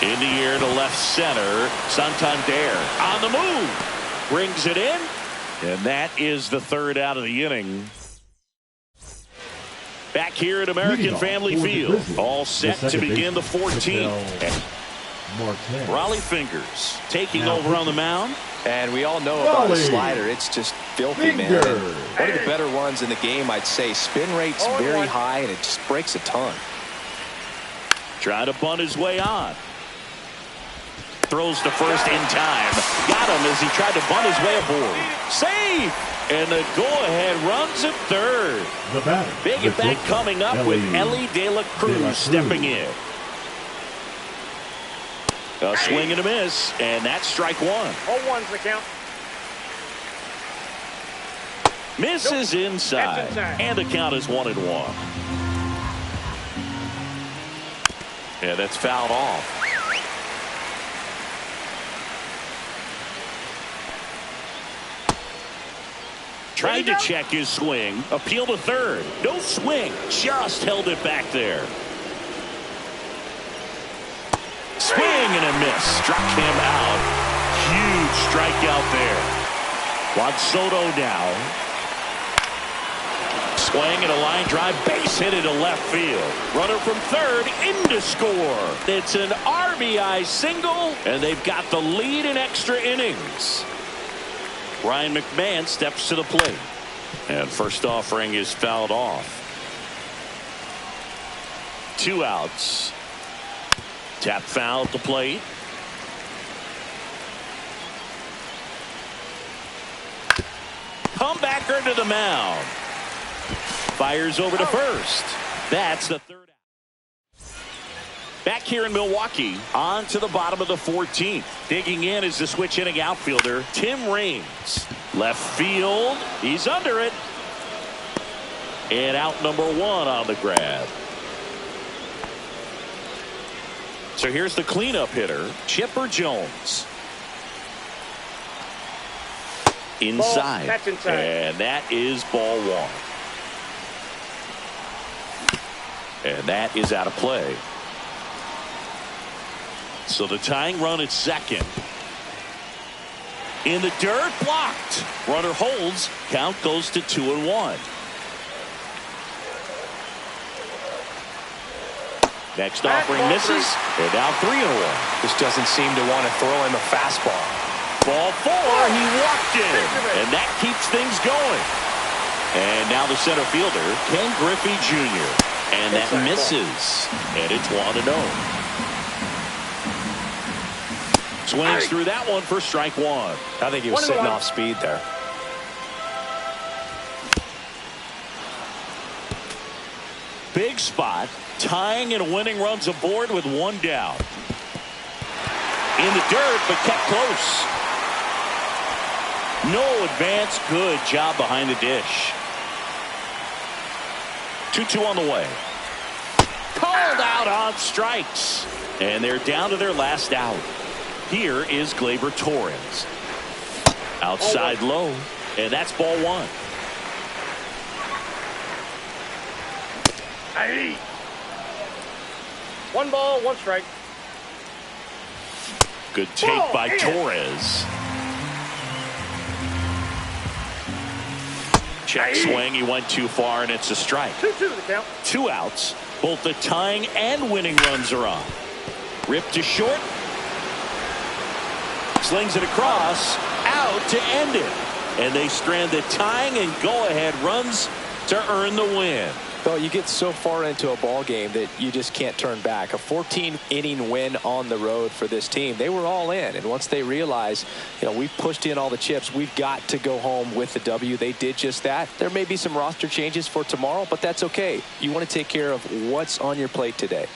In the air to left center. Santander on the move. Brings it in. And that is the third out of the inning. Back here at American Family Field. All set to begin the 14th. Raleigh Fingers taking over on the mound. And we all know about his slider. It's just filthy, man. And one of the better ones in the game, I'd say. Spin rate's very high, and it just breaks a ton. Trying to bunt his way on. Throws to first in time. Got him as he tried to bunt his way aboard. Save! And the go-ahead runs at third. Big at bat coming up with Elly De La Cruz stepping in. A swing and a miss, and that's strike 1. 0-1's the count. Misses inside, and the count is 1-1. And that's fouled off. Tried to check his swing. Appeal to third. No swing. Just held it back there. Swing and a miss. Struck him out. Huge strikeout there. Juan Soto now. Swing and a line drive. Base hit into left field. Runner from third in to score. It's an RBI single, and they've got the lead in extra innings. Ryan McMahon steps to the plate. And first offering is fouled off. 2 outs. Tap foul at the plate. Comebacker to the mound. Fires over to first. That's the third out. Back here in Milwaukee, on to the bottom of the 14th. Digging in is the switch inning outfielder, Tim Raines. Left field, he's under it. And out number 1 on the grab. So here's the cleanup hitter, Chipper Jones. Inside. That's inside. And that is ball 1. And that is out of play. So the tying run at second. In the dirt, blocked. Runner holds. Count goes to 2-1. Next offering misses. And now 3-1. Just doesn't seem to want to throw him a fastball. Ball 4. He walked in. And that keeps things going. And now the center fielder, Ken Griffey Jr. And that misses. And it's 1-0. Swings through that one for strike 1. I think he was sitting off speed there. Big spot. Tying and winning runs aboard with 1 down. In the dirt, but kept close. No advance. Good job behind the dish. 2-2 on the way. Called out on strikes. And they're down to their last out. Here is Gleyber Torres. Outside low. And that's ball 1. Aye. 1 ball, 1 strike. Good take by Torres. Check swing. He went too far, and it's a strike. 2-2 the count. 2 outs. Both the tying and winning runs are on. Ripped to short. Slings it across. Out to end it. And they strand the tying and go-ahead runs to earn the win. Well, you get so far into a ball game that you just can't turn back. A 14-inning win on the road for this team. They were all in, and once they realized, we've pushed in all the chips, we've got to go home with the W. They did just that. There may be some roster changes for tomorrow, but that's okay. You want to take care of what's on your plate today.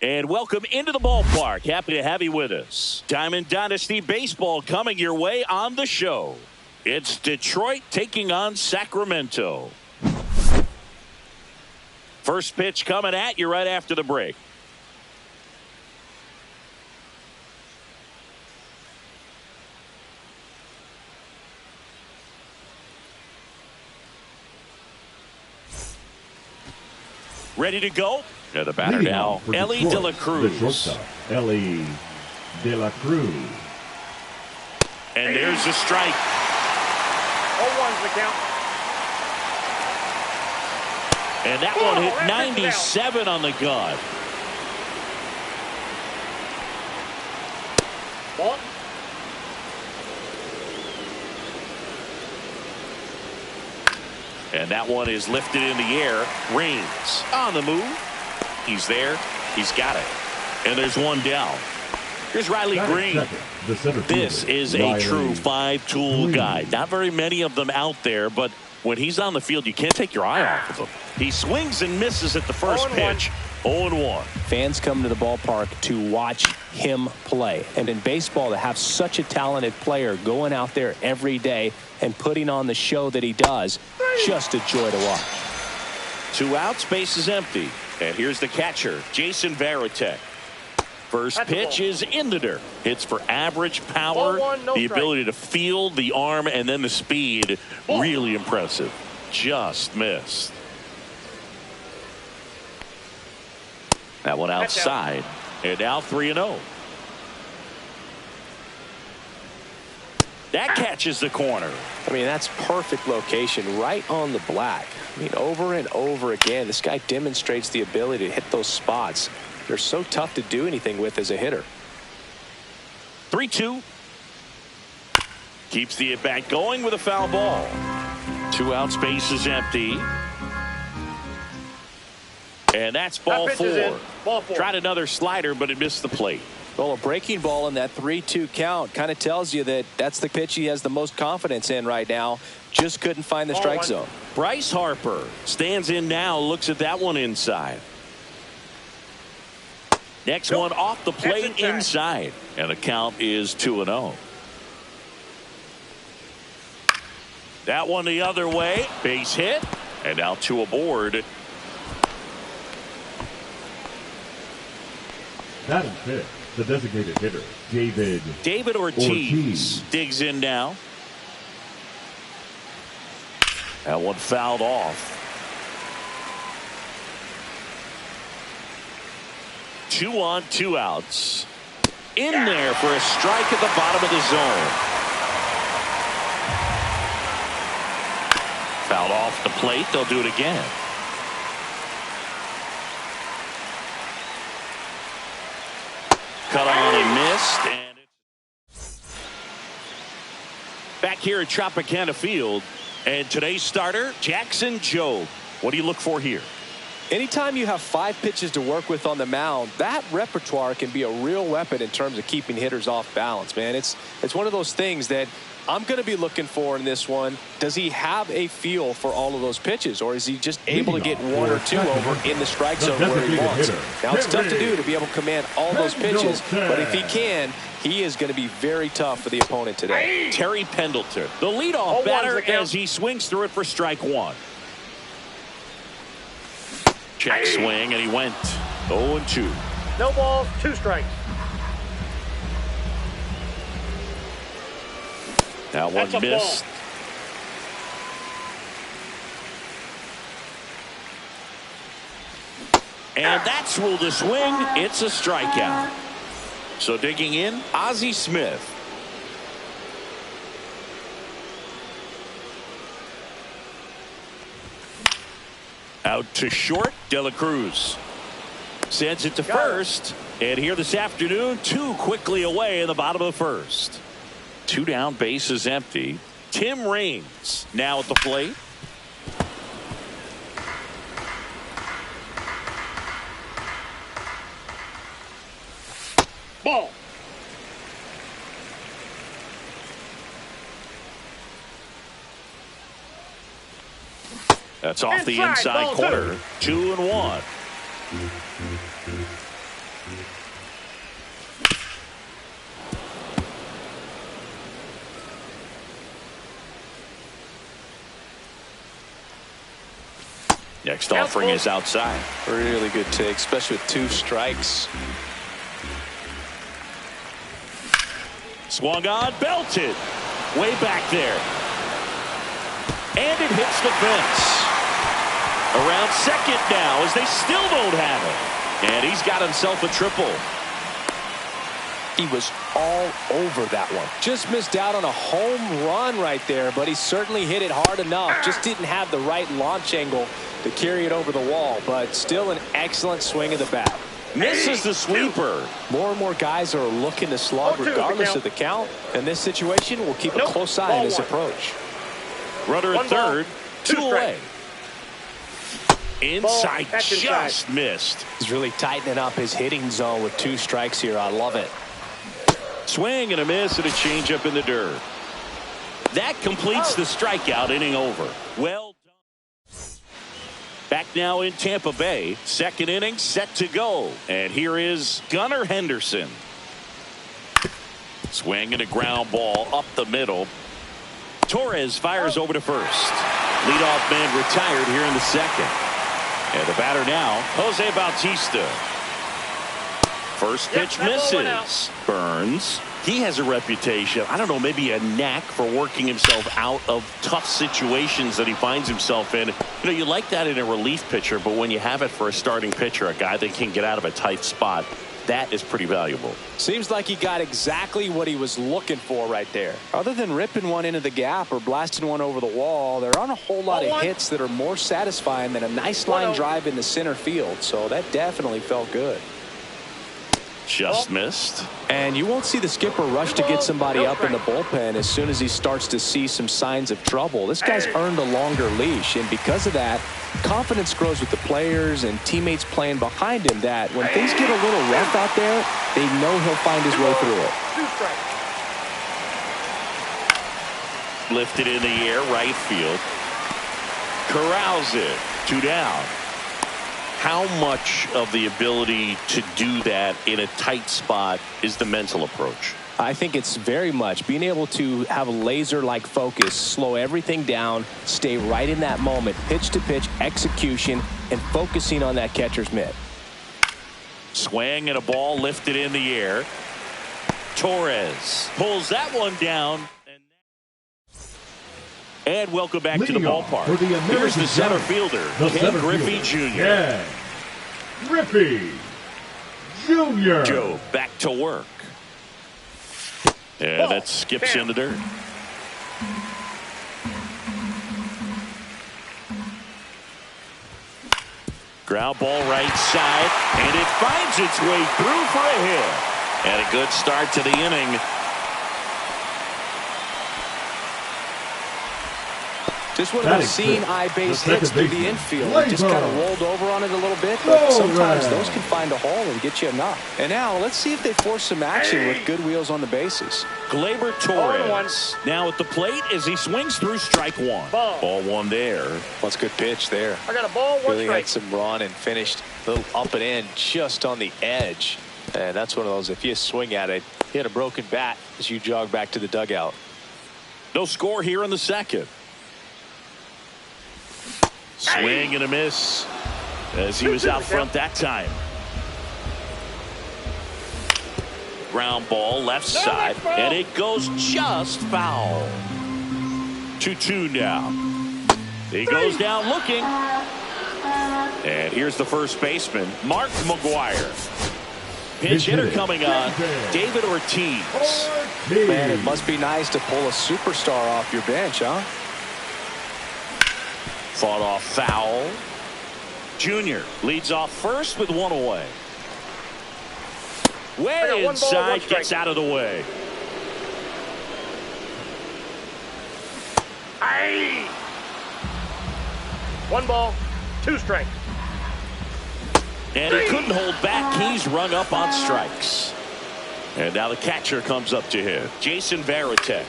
And welcome into the ballpark. Happy to have you with us. Diamond Dynasty Baseball coming your way on the show. It's Detroit taking on Sacramento. First pitch coming at you right after the break. Ready to go? Now the batter now, Elly De La Cruz. The shortstop, Elly De La Cruz. And there's a strike. 0-1's the count. And that one hit 97 on the gun. Ball. And that one is lifted in the air. Raines on the move. He's there. He's got it. And there's one down. Here's Riley Green. This is a true five-tool guy. Not very many of them out there, but when he's on the field, you can't take your eye off of him. He swings and misses at the first pitch. 0-1. Fans come to the ballpark to watch him play. And in baseball, to have such a talented player going out there every day and putting on the show that he does, just a joy to watch. 2 outs, base is empty. And here's the catcher, Jason Varitek. First pitch is in the dirt. Hits for average power, the ability to field, the arm, and then the speed. Really impressive. Just missed. That one outside. And now 3-0. That catches the corner. I mean, that's perfect location, right on the black. I mean, over and over again, this guy demonstrates the ability to hit those spots. They're so tough to do anything with as a hitter. 3-2. Keeps the at-bat going with a foul ball. 2 outs, base is empty. And that's ball 4. Ball 4. Tried another slider, but it missed the plate. Well, a breaking ball in that 3-2 count kind of tells you that that's the pitch he has the most confidence in right now. Just couldn't find the strike zone. Bryce Harper stands in now, looks at that one inside. Next one off the plate inside. And the count is 2-0. That one the other way. Base hit. And now 2 aboard. Batting fifth, the designated hitter, David Ortiz digs in now. That one fouled off. 2 on, 2 outs. In there for a strike at the bottom of the zone. Fouled off the plate. They'll do it again. Cut on and missed. And back here at Tropicana Field. And today's starter, Jackson Jobe. What do you look for here? Anytime you have 5 pitches to work with on the mound, that repertoire can be a real weapon in terms of keeping hitters off balance, man. It's one of those things that I'm going to be looking for in this one. Does he have a feel for all of those pitches, or is he just able to get 1 or 2 over in the strike zone where he wants? Now, it's tough to do to be able to command all those pitches, but if he can, he is going to be very tough for the opponent today. Terry Pendleton, the leadoff batter, as he swings through it for strike 1. Check swing, and he went 0-2. No balls, 2 strikes. That one missed. And that's ruled a swing. It's a strikeout. So digging in, Ozzie Smith. Out to short, De La Cruz sends it to first. And here this afternoon, 2 quickly away in the bottom of the first. 2 down, base is empty. Tim Raines now at the plate. Ball. That's off the inside corner. 2-1. Next offering is outside. Really good take, especially with 2 strikes. Swung on, belted. Way back there. And it hits the fence. Around second now as they still don't have it. And he's got himself a triple. He was all over that one. Just missed out on a home run right there, but he certainly hit it hard enough. Just didn't have the right launch angle to carry it over the wall, but still an excellent swing of the bat. Misses the sweeper. More and more guys are looking to slug regardless of the count. In this situation, we'll keep a close eye on his approach. Runner at third, 2 away. Inside, Just missed. He's really tightening up his hitting zone with 2 strikes here. I love it. Swing and a miss and a changeup in the dirt. That completes the strikeout inning over. Well done. Back now in Tampa Bay. Second inning set to go. And here is Gunnar Henderson. Swing and a ground ball up the middle. Torres fires over to first. Leadoff man retired here in the second. And the batter now, Jose Bautista. First pitch misses. Burns. He has a reputation, I don't know, maybe a knack for working himself out of tough situations that he finds himself in. You know, you like that in a relief pitcher, but when you have it for a starting pitcher, a guy that can get out of a tight spot, that is pretty valuable. Seems like he got exactly what he was looking for right there. Other than ripping one into the gap or blasting one over the wall, there aren't a whole lot of hits that are more satisfying than a nice line drive in the center field. So that definitely felt good. Just missed. And you won't see the skipper rush to get somebody up in the bullpen as soon as he starts to see some signs of trouble. This guy's earned a longer leash, and because of that, confidence grows with the players and teammates playing behind him that when things get a little rough out there, they know he'll find his way through it. Lifted in the air, right field. Corrals it. 2 down. How much of the ability to do that in a tight spot is the mental approach? I think it's very much being able to have a laser-like focus, slow everything down, stay right in that moment, pitch-to-pitch execution, and focusing on that catcher's mitt. Swing and a ball lifted in the air. Torres pulls that one down. And welcome back to the ballpark. Here's the center fielder, Ken Griffey Jr. Ken Griffey Jr. Joe back to work. And that skips in the dirt. Ground ball right side, and it finds its way through for a hit. And a good start to the inning. Just one of those seeing eye base hits through the infield. Just kind of rolled over on it a little bit, but sometimes those can find a hole and get you enough. And now let's see if they force some action with good wheels on the bases. Gleyber Torres now at the plate as he swings through strike one. Ball one there. Well, that's a good pitch there. I got a ball, one really strike. had some run and finished a little up and in just on the edge. And that's one of those, if you swing at it, you had a broken bat as you jog back to the dugout. No score here in the second. Swing and a miss as he was out front that time. Ground ball left side, and it goes just foul. 2-2 now. He goes down looking. And here's the first baseman, Mark McGwire. Pinch hitter coming on, David Ortiz. Man, it must be nice to pull a superstar off your bench, huh? Fought off foul. Junior leads off first with one away. Way inside, gets out of the way. Aye. 1 ball, 2 strikes. And he couldn't hold back. He's rung up on strikes. And now the catcher comes up to him, Jason Varitek.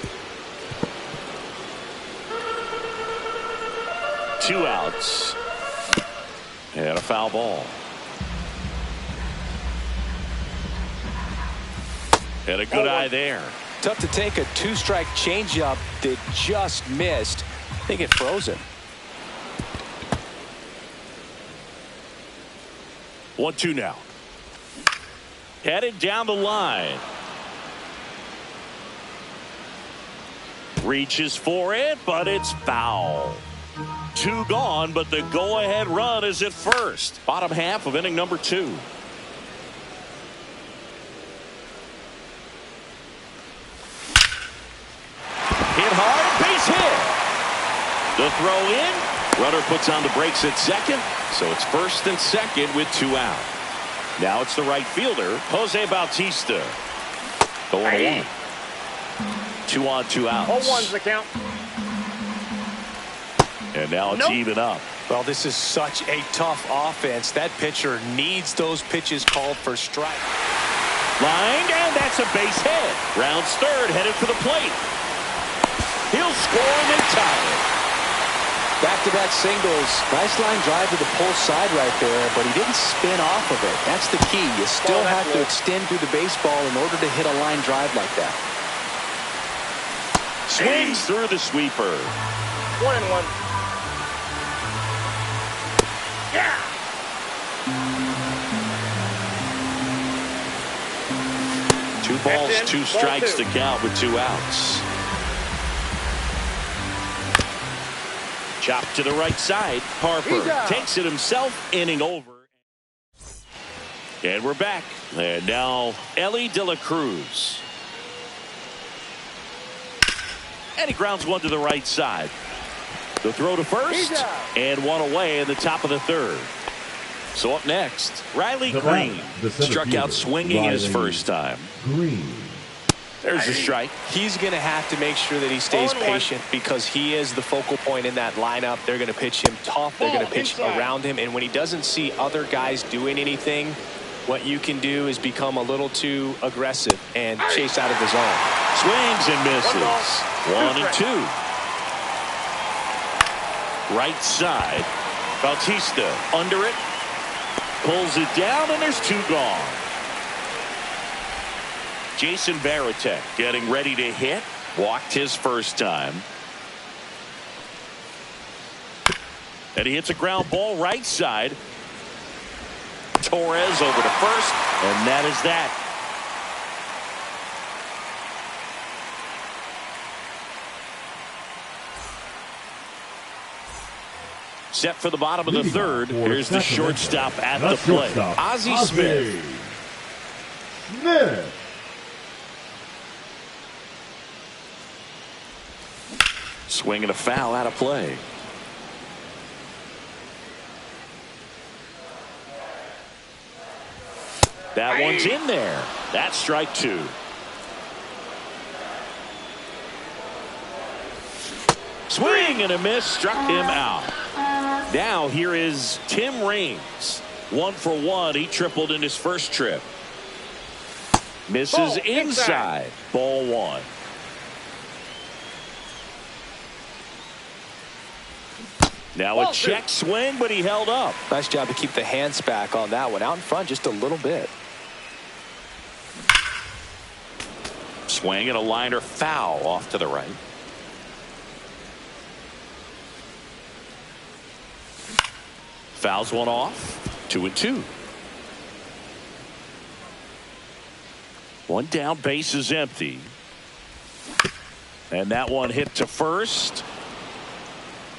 2 outs. And a foul ball. And a good eye there. Tough to take a two-strike changeup that just missed. I think it froze him. 1-2 now. Headed down the line. Reaches for it, but it's foul. 2 gone, but the go-ahead run is at first. Bottom half of inning number 2. Hit hard, base hit. The throw in. Runner puts on the brakes at second, so it's first and second with 2 out. Now it's the right fielder, Jose Bautista. Going 1. 2 on, 2 outs. 0-1's the count. And now it's even up. Well, this is such a tough offense. That pitcher needs those pitches called for strike. Lined, and that's a base hit. Rounds third, headed for the plate. He'll score and they tie it. Back-to-back singles. Nice line drive to the pull side right there, but he didn't spin off of it. That's the key. You still have to extend through the baseball in order to hit a line drive like that. Swings through the sweeper. 1-1. Yeah. Two balls, 2 strikes to count with 2 outs. Chop to the right side. Harper takes it himself. Inning over. And we're back. And now Elly De La Cruz. And he grounds 1 to the right side. The throw to first. And 1 away in the top of the 3rd. So up next, Riley Green. Struck out swinging his first time. Green. There's a strike. He's going to have to make sure that he stays patient because he is the focal point in that lineup. They're going to pitch him tough. They're going to pitch around him. And when he doesn't see other guys doing anything, what you can do is become a little too aggressive and chase out of the zone. Swings and misses. 1 and 2. Right side. Bautista under it. Pulls it down, and there's 2 gone. Jason Varitek getting ready to hit. Walked his first time. And he hits a ground ball right side. Torres over to first, and that is that. Set for the bottom of the 3rd. Here's the shortstop at the plate. Ozzie Smith. Swinging a foul out of play. That one's in there. That's strike 2. Swing and a miss. Struck him out. Now here is Tim Raines. 1 for 1. He tripled in his first trip. Misses inside. Ball 1. Now a check swing, but he held up. Nice job to keep the hands back on that one. Out in front just a little bit. Swing and a liner foul off to the right. Fouls 1 off. 2 and 2. 1 down, base is empty. And that one hit to first.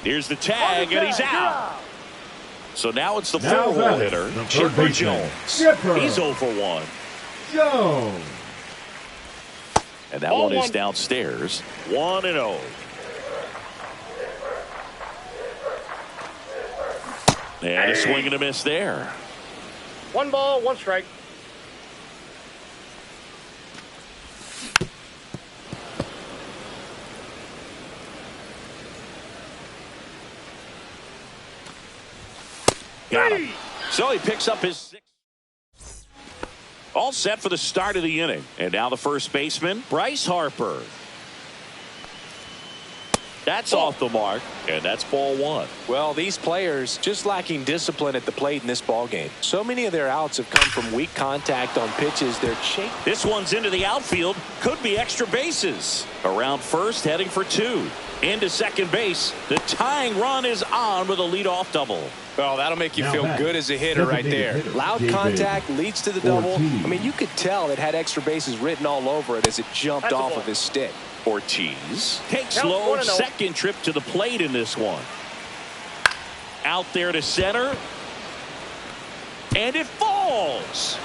Here's the tag, and he's out. So now it's the 4-hole hitter, Chipper Jones. He's 0 for 1. Jones. And that one is downstairs. 1-0. And a swing and a miss there. 1 ball, 1 strike. Got him. So he picks up his 6th. All set for the start of the inning. And now the first baseman, Bryce Harper. That's off the mark, and that's ball one. Well, these players just lacking discipline at the plate in this ball game. So many of their outs have come from weak contact on pitches they're chasing. This one's into the outfield. Could be extra bases. Around first, heading for two. Into second base. The tying run is on with a leadoff double. Well, that'll make you feel good as a hitter right there. Loud contact leads to the double. I mean, you could tell it had extra bases written all over it as it jumped off of his stick. Ortiz takes low, second trip to the plate in this one. Out there to center. And it falls.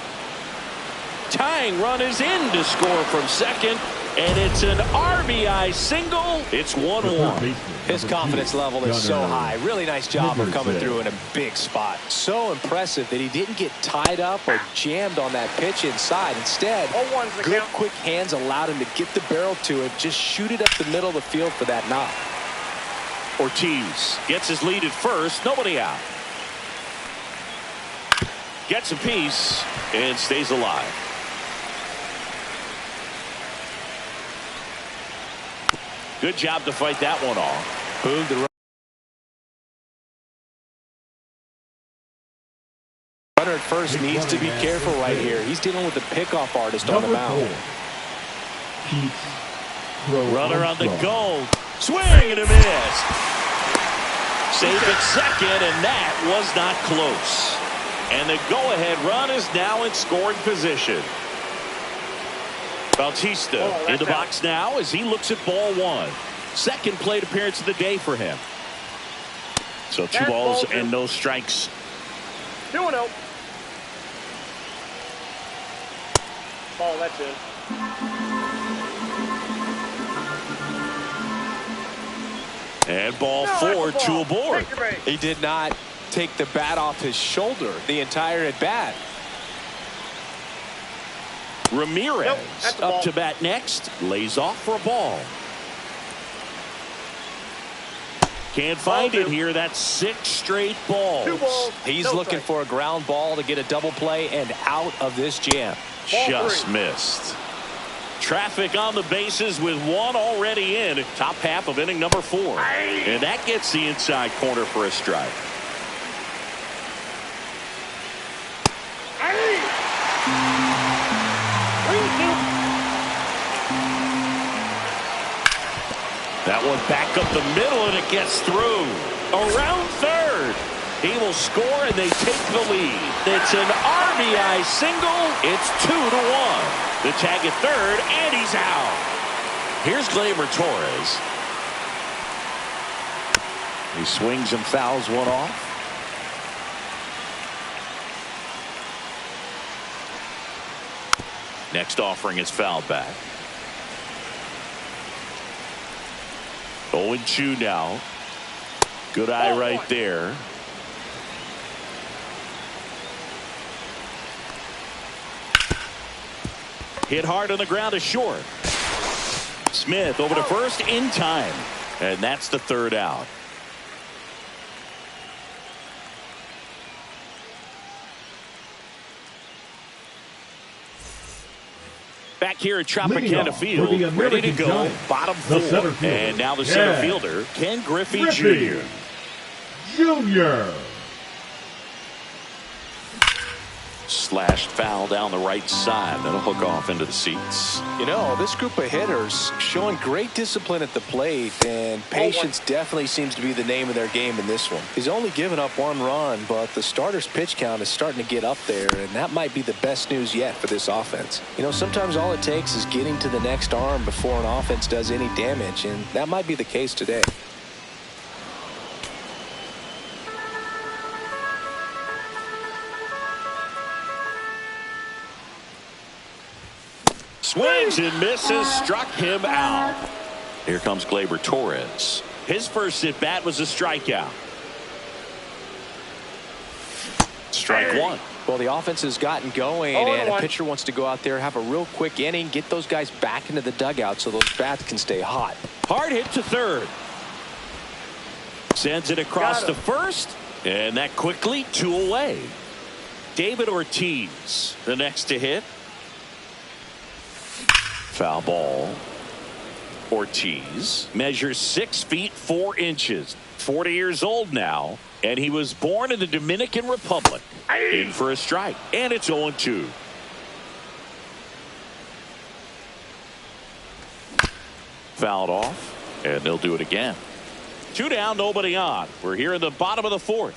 Tying run is in to score from second. And it's an RBI single. It's 1-1. His confidence level is so high. Really nice job of coming through in a big spot. So impressive that he didn't get tied up or jammed on that pitch inside. Instead, good quick hands allowed him to get the barrel to it, just shoot it up the middle of the field for that knock. Ortiz gets his lead at first. Nobody out. Gets a piece and stays alive. Good job to fight that one off. Boog the runner at first needs to be careful right here. He's dealing with the pickoff artist on the mound. Runner on the go. Swing and a miss. Safe at second, and that was not close. And the go-ahead run is now in scoring position. Bautista in the box now as he looks at ball one. Second plate appearance of the day for him. So two balls and no strikes. 2-0. Ball, that's it. And ball four, two aboard. He did not take the bat off his shoulder the entire at bat. Ramirez up to bat next. Lays off for a ball. Can't find it here. That's 6 straight balls. He's looking for a ground ball to get a double play and out of this jam. Just missed. Traffic on the bases with one already in. Top half of inning number 4. And that gets the inside corner for a strike. That one back up the middle, and it gets through. Around third. He will score, and they take the lead. It's an RBI single. It's 2-1. The tag at third, and he's out. Here's Gleyber Torres. He swings and fouls one off. Next offering is fouled back. 0-2 now. Good eye right there. Hit hard on the ground to short. Smith over to first in time. And that's the third out. Back here at Tropicana Field, ready to go, bottom 4. And now the center fielder, Ken Griffey Jr. Slashed foul down the right side. That'll hook off into the seats. You know, this group of hitters showing great discipline at the plate, and patience definitely seems to be the name of their game in this one. He's only given up 1 run, but the starter's pitch count is starting to get up there, and that might be the best news yet for this offense. You know, sometimes all it takes is getting to the next arm before an offense does any damage, and that might be the case today. Swings and misses, struck him out. Here comes Gleyber Torres. His first at bat was a strikeout. Strike one. Well, the offense has gotten going, and a pitcher wants to go out there, have a real quick inning, get those guys back into the dugout so those bats can stay hot. Hard hit to third. Sends it across to first, and that quickly 2 away. David Ortiz, the next to hit. Foul ball. Ortiz measures 6 feet 4 inches, 40 years old now, and he was born in the Dominican Republic. In for a strike, and it's 0-2. Fouled off, and they'll do it again. 2 down, nobody on. We're here in the bottom of the 4th.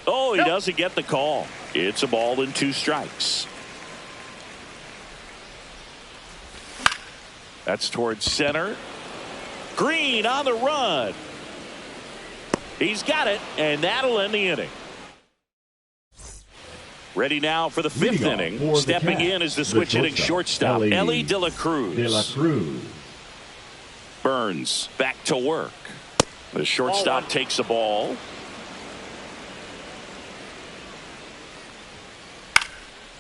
Oh, he doesn't get the call. It's a ball and 2 strikes. That's towards center. Green on the run. He's got it, and that'll end the inning. Ready now for the 5th inning. Stepping in is the switch hitting shortstop, Elly De La Cruz. Burns back to work. The shortstop takes the ball.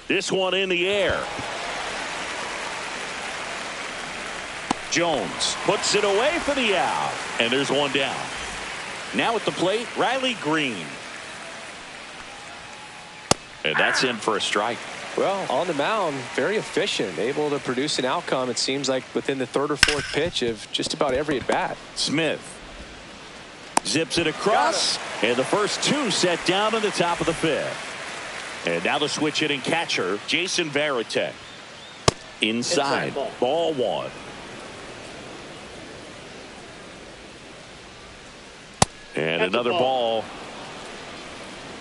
This one in the air. Jones puts it away for the out, and there's 1 down. Now at the plate, Riley Green. And that's in for a strike. Well, on the mound, very efficient, able to produce an outcome, it seems like, within the 3rd or 4th pitch of just about every at-bat. Smith zips it across, and the first 2 set down in the top of the 5th. And now the switch hitting catcher, Jason Varitek. Inside, ball 1. And that's another ball.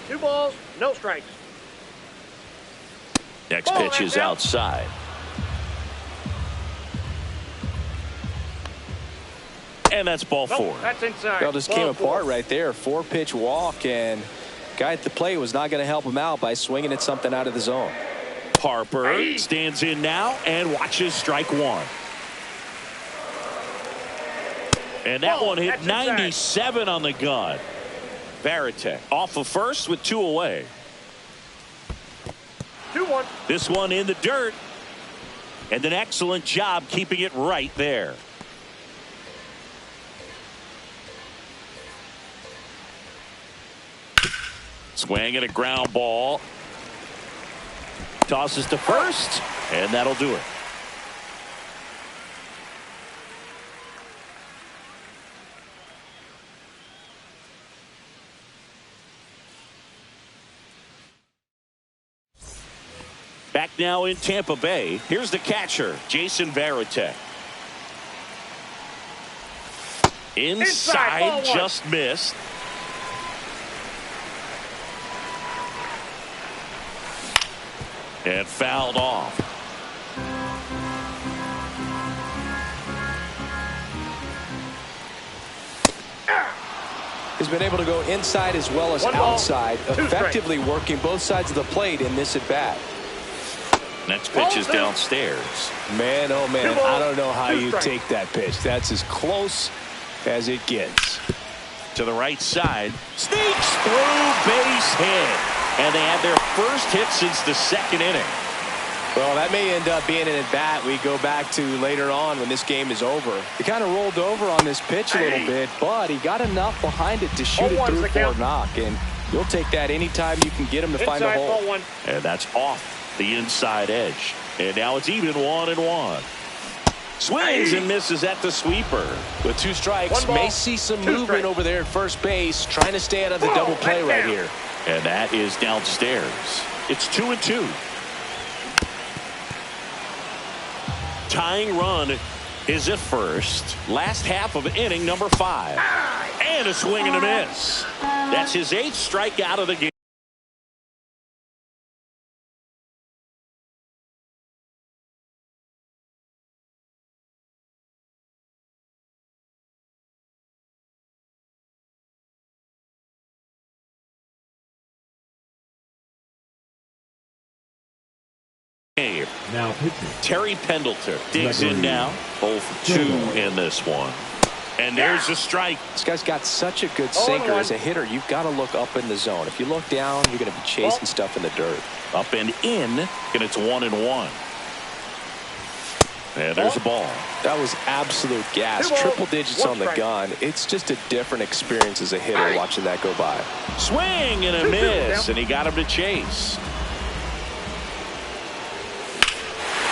2 balls, no strikes. Next pitch is outside. And that's ball 4. That's inside. Well, just came apart right there. 4-pitch walk, and guy at the plate was not going to help him out by swinging at something out of the zone. Harper stands in now and watches strike 1. And that one hit 97 on the gun. Varitek off of first with 2 away. 2-1. This one in the dirt. And an excellent job keeping it right there. Swing and a ground ball. Tosses to first, and that'll do it. Back now in Tampa Bay. Here's the catcher, Jason Varitek. Inside, just missed. And fouled off. He's been able to go inside as well as outside, effectively working both sides of the plate in this at bat. Next pitch is downstairs. Man, oh man, I don't know how you take that pitch. That's as close as it gets. To the right side, sneaks through, base hit. And they had their first hit since the 2nd inning. Well, that may end up being an at-bat we go back to later on when this game is over. He kind of rolled over on this pitch a little bit, but he got enough behind it to shoot it through for a knock. And you'll take that anytime you can get him to find a hole. And that's off the inside edge. And now it's even 1-1. Swings and misses at the sweeper. With 2 strikes, may see some movement over there at first base, trying to stay out of the double play right here. And that is downstairs. It's 2-2. Tying run is at first. Last half of inning number 5. And a swing and a miss. That's his 8th strikeout of the game. Now pitching. Terry Pendleton digs in now. 0 for 2 in this one. And there's a strike. This guy's got such a good sinker. As a hitter, you've got to look up in the zone. If you look down, you're going to be chasing stuff in the dirt. Up and in, and it's 1-1. And there's a ball. That was absolute gas. Triple digits on the gun. It's just a different experience as a hitter watching that go by. Swing and a miss, and he got him to chase.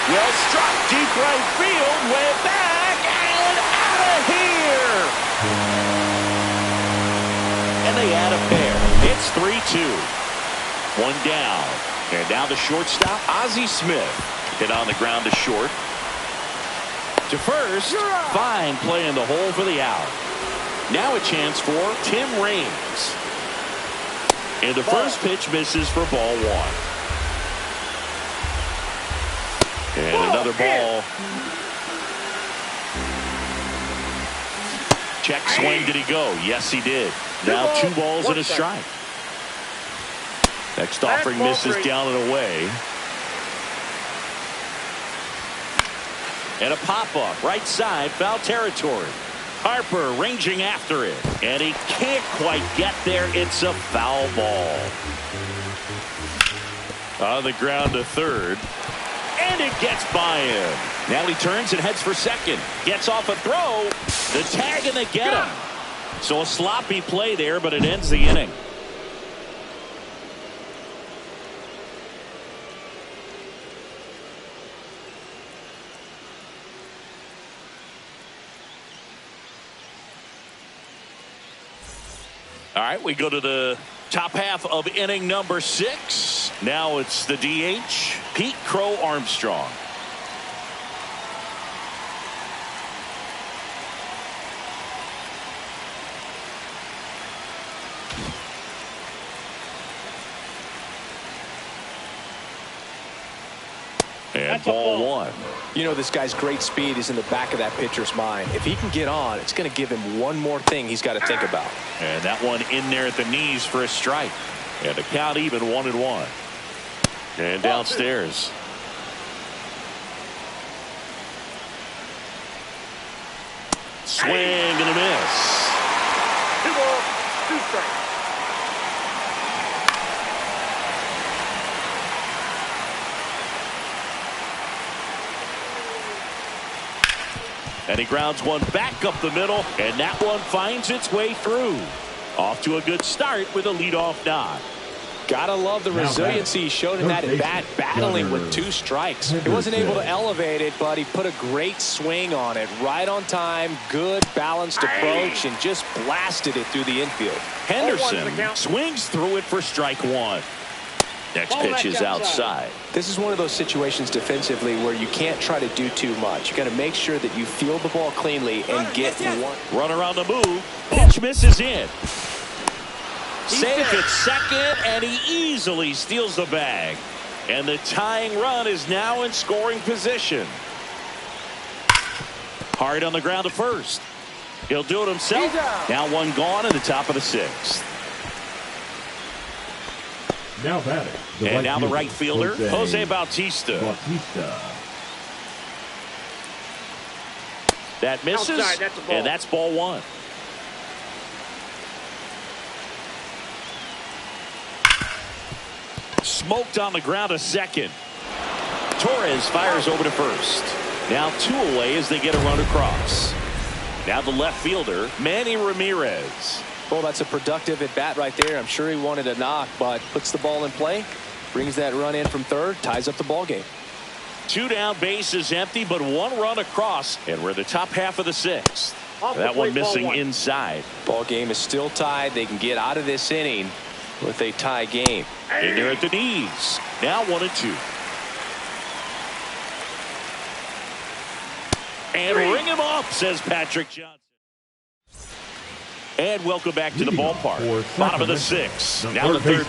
Well struck, deep right field, way back, and out of here. And they add a pair. It's 3-2. One down. And now the shortstop, Ozzie Smith. Hit on the ground to short. To first, fine play in the hole for the out. Now a chance for Tim Raines. And the first pitch misses for ball one. And another ball. Check swing, did he go? Yes, he did. Now 2 balls and a strike. Next offering misses down and away. And a pop-up, right side, foul territory. Harper ranging after it. And he can't quite get there. It's a foul ball. On the ground to third. And it gets by him. Now he turns and heads for second. Gets off a throw. The tag and they get him. So a sloppy play there, but it ends the inning. All right, we go to the top half of inning number 6. Now it's the DH, Pete Crow Armstrong. And ball one. You know, this guy's great speed is in the back of that pitcher's mind. If he can get on, it's going to give him one more thing he's got to think about. And that one in there at the knees for a strike. And the count even 1-1. And downstairs. Swing and a miss. 2 balls, 2 strikes. And he grounds one back up the middle, and that one finds its way through. Off to a good start with a leadoff knock. Gotta love the resiliency he showed in that at bat, battling with 2 strikes. He wasn't able to elevate it, but he put a great swing on it. Right on time, good balanced approach, and just blasted it through the infield. Henderson swings through it for strike 1. Next pitch is outside. This is one of those situations defensively where you can't try to do too much. You got to make sure that you field the ball cleanly and get one. Runner on the move. Pitch misses in. Safe at second, and he easily steals the bag. And the tying run is now in scoring position. Hard on the ground to first. He'll do it himself. Now one gone in the top of the 6th. Now batting. And now the right fielder, Jose Bautista. That misses, outside, and that's ball 1. Smoked on the ground to second. Torres fires over to first. Now 2 away as they get a run across. Now the left fielder, Manny Ramirez. Well, that's a productive at bat right there. I'm sure he wanted a knock, but puts the ball in play, brings that run in from third, ties up the ball game. 2 down, bases empty, but 1 run across, and we're in the top half of the 6th. That one missing inside. Ball game is still tied. They can get out of this inning with a tie game. In there at the knees. Now 1-2. And ring him up, says Patrick Johnson. And welcome back to the ballpark. Bottom of the 6th. Now the third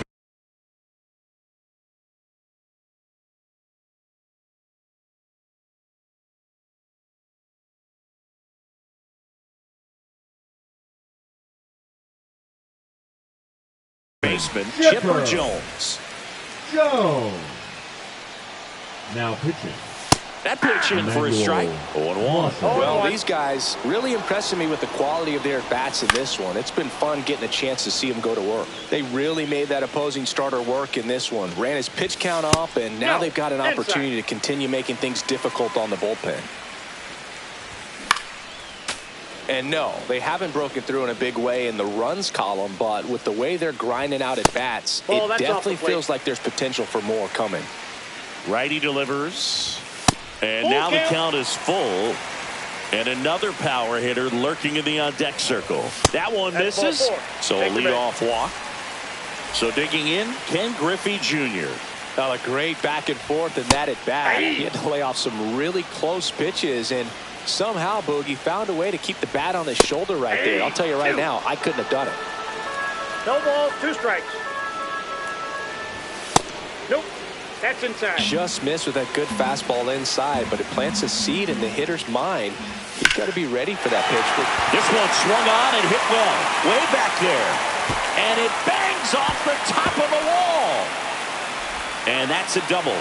baseman, Chipper Jones. Now pitching. That pitch in for a strike. 0-1. Well, these guys really impressing me with the quality of their at-bats in this one. It's been fun getting a chance to see them go to work. They really made that opposing starter work in this one. Ran his pitch count up, and now they've got an opportunity to continue making things difficult on the bullpen. And no, they haven't broken through in a big way in the runs column, but with the way they're grinding out at bats, it definitely feels like there's potential for more coming. Righty delivers. And now the count is full. And another power hitter lurking in the on-deck circle. That one misses. So a leadoff walk. So digging in, Ken Griffey Jr. Now a great back and forth in that at bat. He had to lay off some really close pitches, and somehow Boogie found a way to keep the bat on his shoulder right there. I'll tell you right now, I couldn't have done it. No balls, 2 strikes. Nope. That's inside. Just missed with that good fastball inside, but it plants a seed in the hitter's mind. He's got to be ready for that pitch. This one swung on and hit well. Way back there. And it bangs off the top of the wall. And that's a double.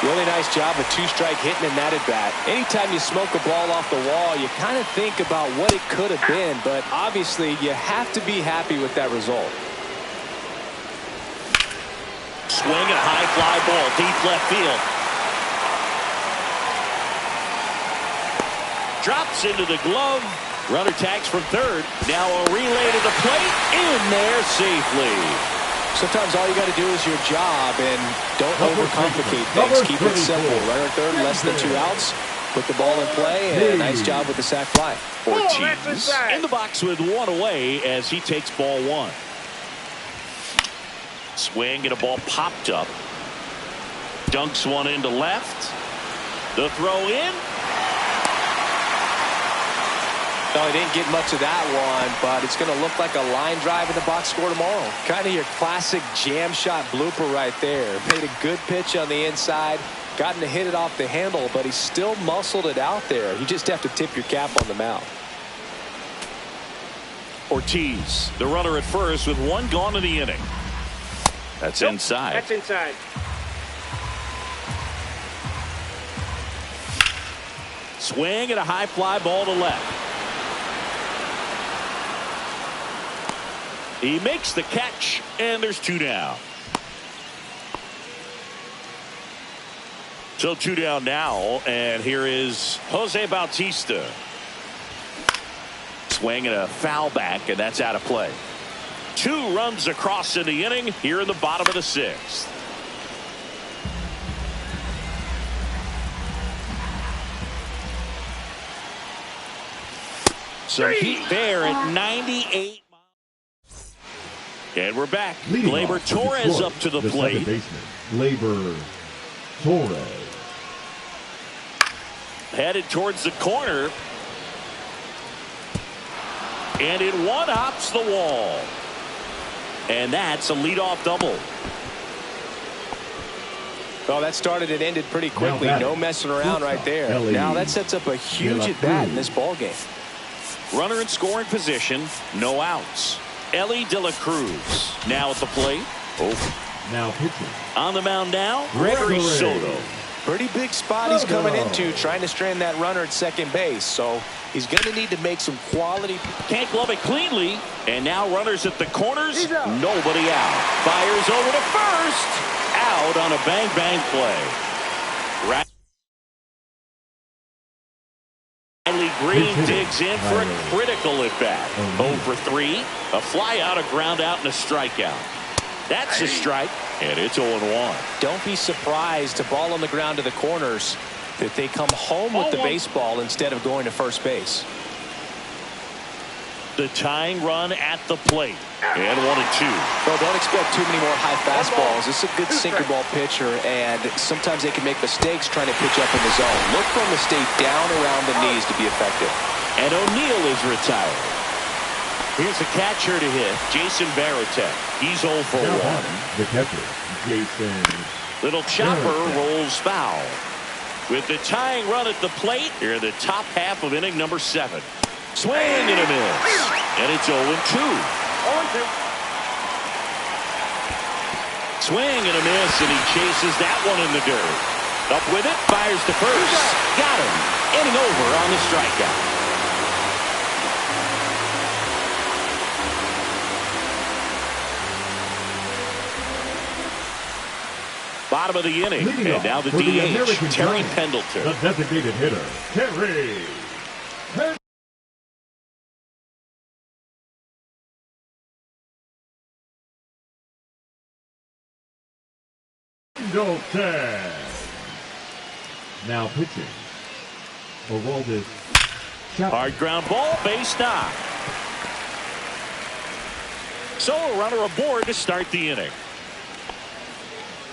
Really nice job of 2-strike hitting in that at bat. Anytime you smoke a ball off the wall, you kind of think about what it could have been, but obviously you have to be happy with that result. Swing and a high fly ball deep left field. Drops into the glove. Runner tags from third. Now a relay to the plate. In there safely. Sometimes all you got to do is your job and don't overcomplicate things. Keep it simple. Runner third, less than 2 outs. Put the ball in play, and a nice job with the sac fly. Ortiz in the box with 1 away as he takes ball 1. Swing and a ball popped up. Dunks one into left. The throw in. No, he didn't get much of that one, but it's going to look like a line drive in the box score tomorrow. Kind of your classic jam shot blooper right there. Made a good pitch on the inside. Gotten to hit it off the handle, but he still muscled it out there. You just have to tip your cap on the mound. Ortiz, the runner at first with 1 gone in the inning. That's inside. That's inside. Swing and a high fly ball to left. He makes the catch, and there's 2 down. So 2 down now, and here is Jose Bautista. Swing and a foul back, and that's out of play. 2 runs across in the inning here in the bottom of the 6th. So heat there at 98. And we're back. Gleyber Torres up to the plate. Gleyber Torres. Headed towards the corner. And it one-hops the wall. And that's a leadoff double. Well, that started and ended pretty quickly. No messing around right there. Now that sets up a huge at-bat in this ballgame. Runner in scoring position. No outs. Elly De La Cruz now at the plate. Now pitching. On the mound now, Gregory Soto. Pretty big spot he's coming into, trying to strand that runner at second base. So he's going to need to make some quality. Can't glove it cleanly. And now runners at the corners. Nobody out. Fires over to first. Out on a bang-bang play. Riley Green digs in for a critical at-bat. 0 for 3. A fly out, a ground out, and a strikeout. That's a strike, and it's 0-1. Don't be surprised to ball on the ground to the corners that they come home with the baseball instead of going to first base. The tying run at the plate. And 1-2. Well, don't expect too many more high fastballs. This is a good sinker ball pitcher, and sometimes they can make mistakes trying to pitch up in the zone. Look for him to stay down around the knees to be effective. And O'Neill is retired. Here's the catcher to hit, Jason Varitek. He's 0 for 1. The catcher, Jason. Little chopper rolls foul. With the tying run at the plate, here in the top half of inning number 7. Swing and a miss. And it's 0-2. 0-2. swing and a miss, and he chases that one in the dirt. Up with it, fires to first. Got him. Inning over on the strikeout. Bottom of the inning, and now the DH, Terry Pendleton. The designated hitter, Terry Pendleton. Now pitching, Aroldis Chapman. Hard ground ball, base knock. So a runner aboard to start the inning.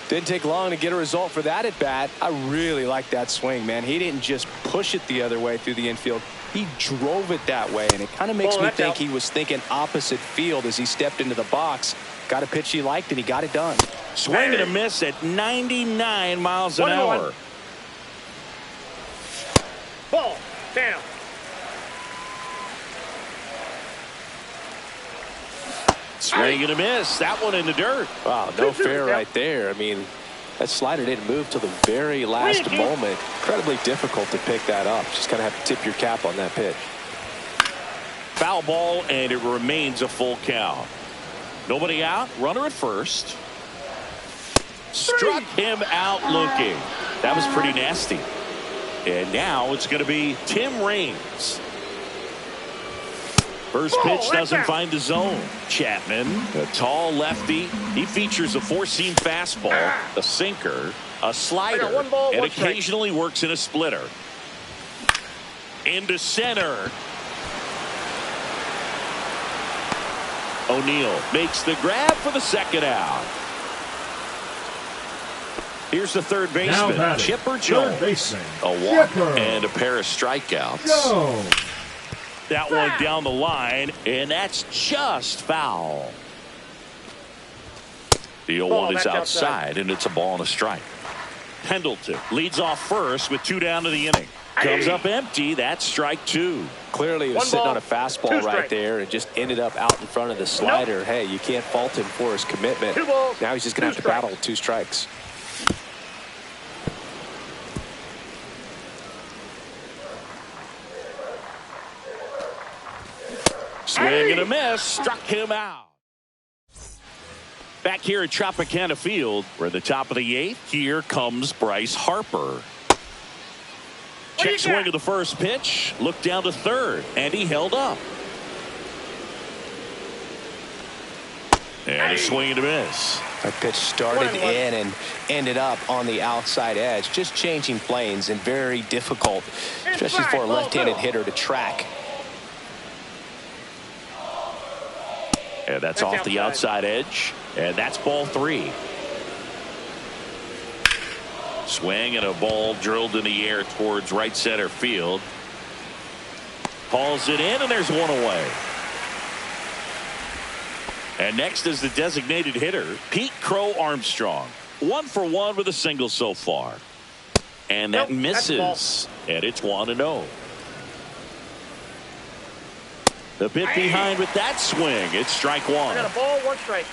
Didn't take long to get a result for that at bat. I really like that swing, man. He didn't just push it the other way through the infield. He drove it that way, and it kind of makes me think he was thinking opposite field as he stepped into the box. Got a pitch he liked, and he got it done. Swing and a miss at 99 miles an hour. Ball down. Swing and a miss. That one in the dirt. Wow, no fair right there. I mean, that slider didn't move till the very last moment. Incredibly difficult to pick that up. Just kind of have to tip your cap on that pitch. Foul ball, and it remains a full count. Nobody out. Runner at first. Struck him out looking. That was pretty nasty. And now it's going to be Tim Raines. First pitch doesn't find the zone. Chapman, a tall lefty. He features a four-seam fastball, a sinker, a slider, and occasionally works in a splitter. Into center. O'Neill makes the grab for the second out. Here's the third baseman, Chipper Jones. A walk and a pair of strikeouts. That one down the line, and that's just foul. The 0-1 is outside, and it's a ball and a strike. Pendleton leads off first with 2 down to the inning. Comes up empty. That's strike 2. Clearly, he was sitting on a fastball right there and just ended up out in front of the slider. Hey, you can't fault him for his commitment. Now he's just going to have to battle 2 strikes. Swing and a miss. Struck him out. Back here at Tropicana Field, we're at the top of the 8th. Here comes Bryce Harper. Check swing of the first pitch. Looked down to third, and he held up. And a swing and a miss. That pitch started in and ended up on the outside edge. Just changing planes and very difficult, especially for a left-handed hitter to track. And that's off the outside edge. And that's ball 3. Swing and a ball drilled in the air towards right center field. Hauls it in, and there's one away. And next is the designated hitter, Pete Crow Armstrong. 1 for 1 with a single so far. And that misses. And it's 1-0. The bit behind with that swing. It's strike 1. Got a ball, 1 strike.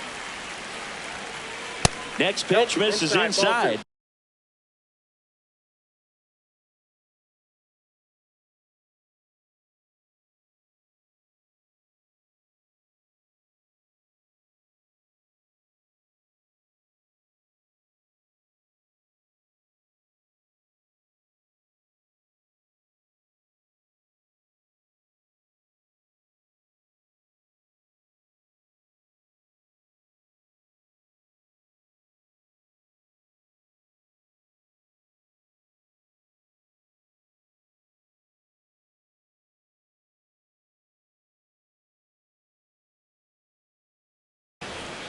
Next pitch misses inside.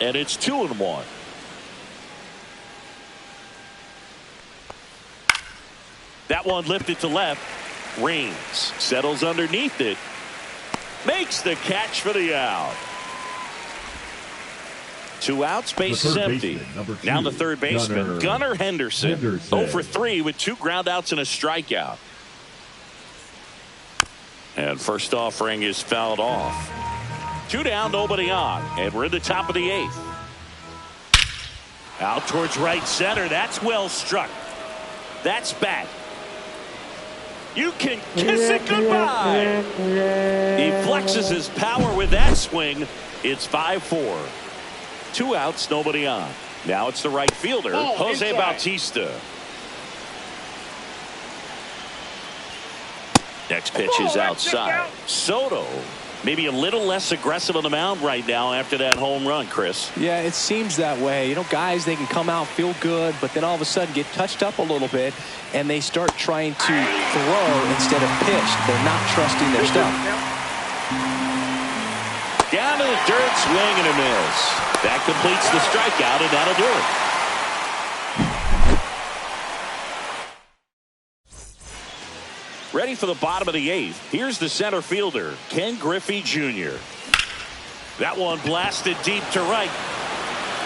And it's 2-1. That one lifted to left. Raines settles underneath it. Makes the catch for the out. 2 outs, base is empty. Now the third baseman, Gunnar Henderson. 0 for 3 with 2 groundouts and a strikeout. And first offering is fouled off. 2 down, nobody on, and we're in the top of the 8th. Out towards right center. That's well struck. That's bad. You can kiss it goodbye. He flexes his power with that swing. It's 5-4. 2 outs, nobody on. Now it's the right fielder, Jose Bautista. Next pitch is outside. Soto maybe a little less aggressive on the mound right now after that home run, Chris. Yeah, it seems that way. You know, guys, they can come out, feel good, but then all of a sudden get touched up a little bit, and they start trying to throw instead of pitch. They're not trusting their stuff. Down to the dirt, swing and a miss. That completes the strikeout, and that'll do it. Ready for the bottom of the 8th. Here's the center fielder, Ken Griffey Jr. That one blasted deep to right.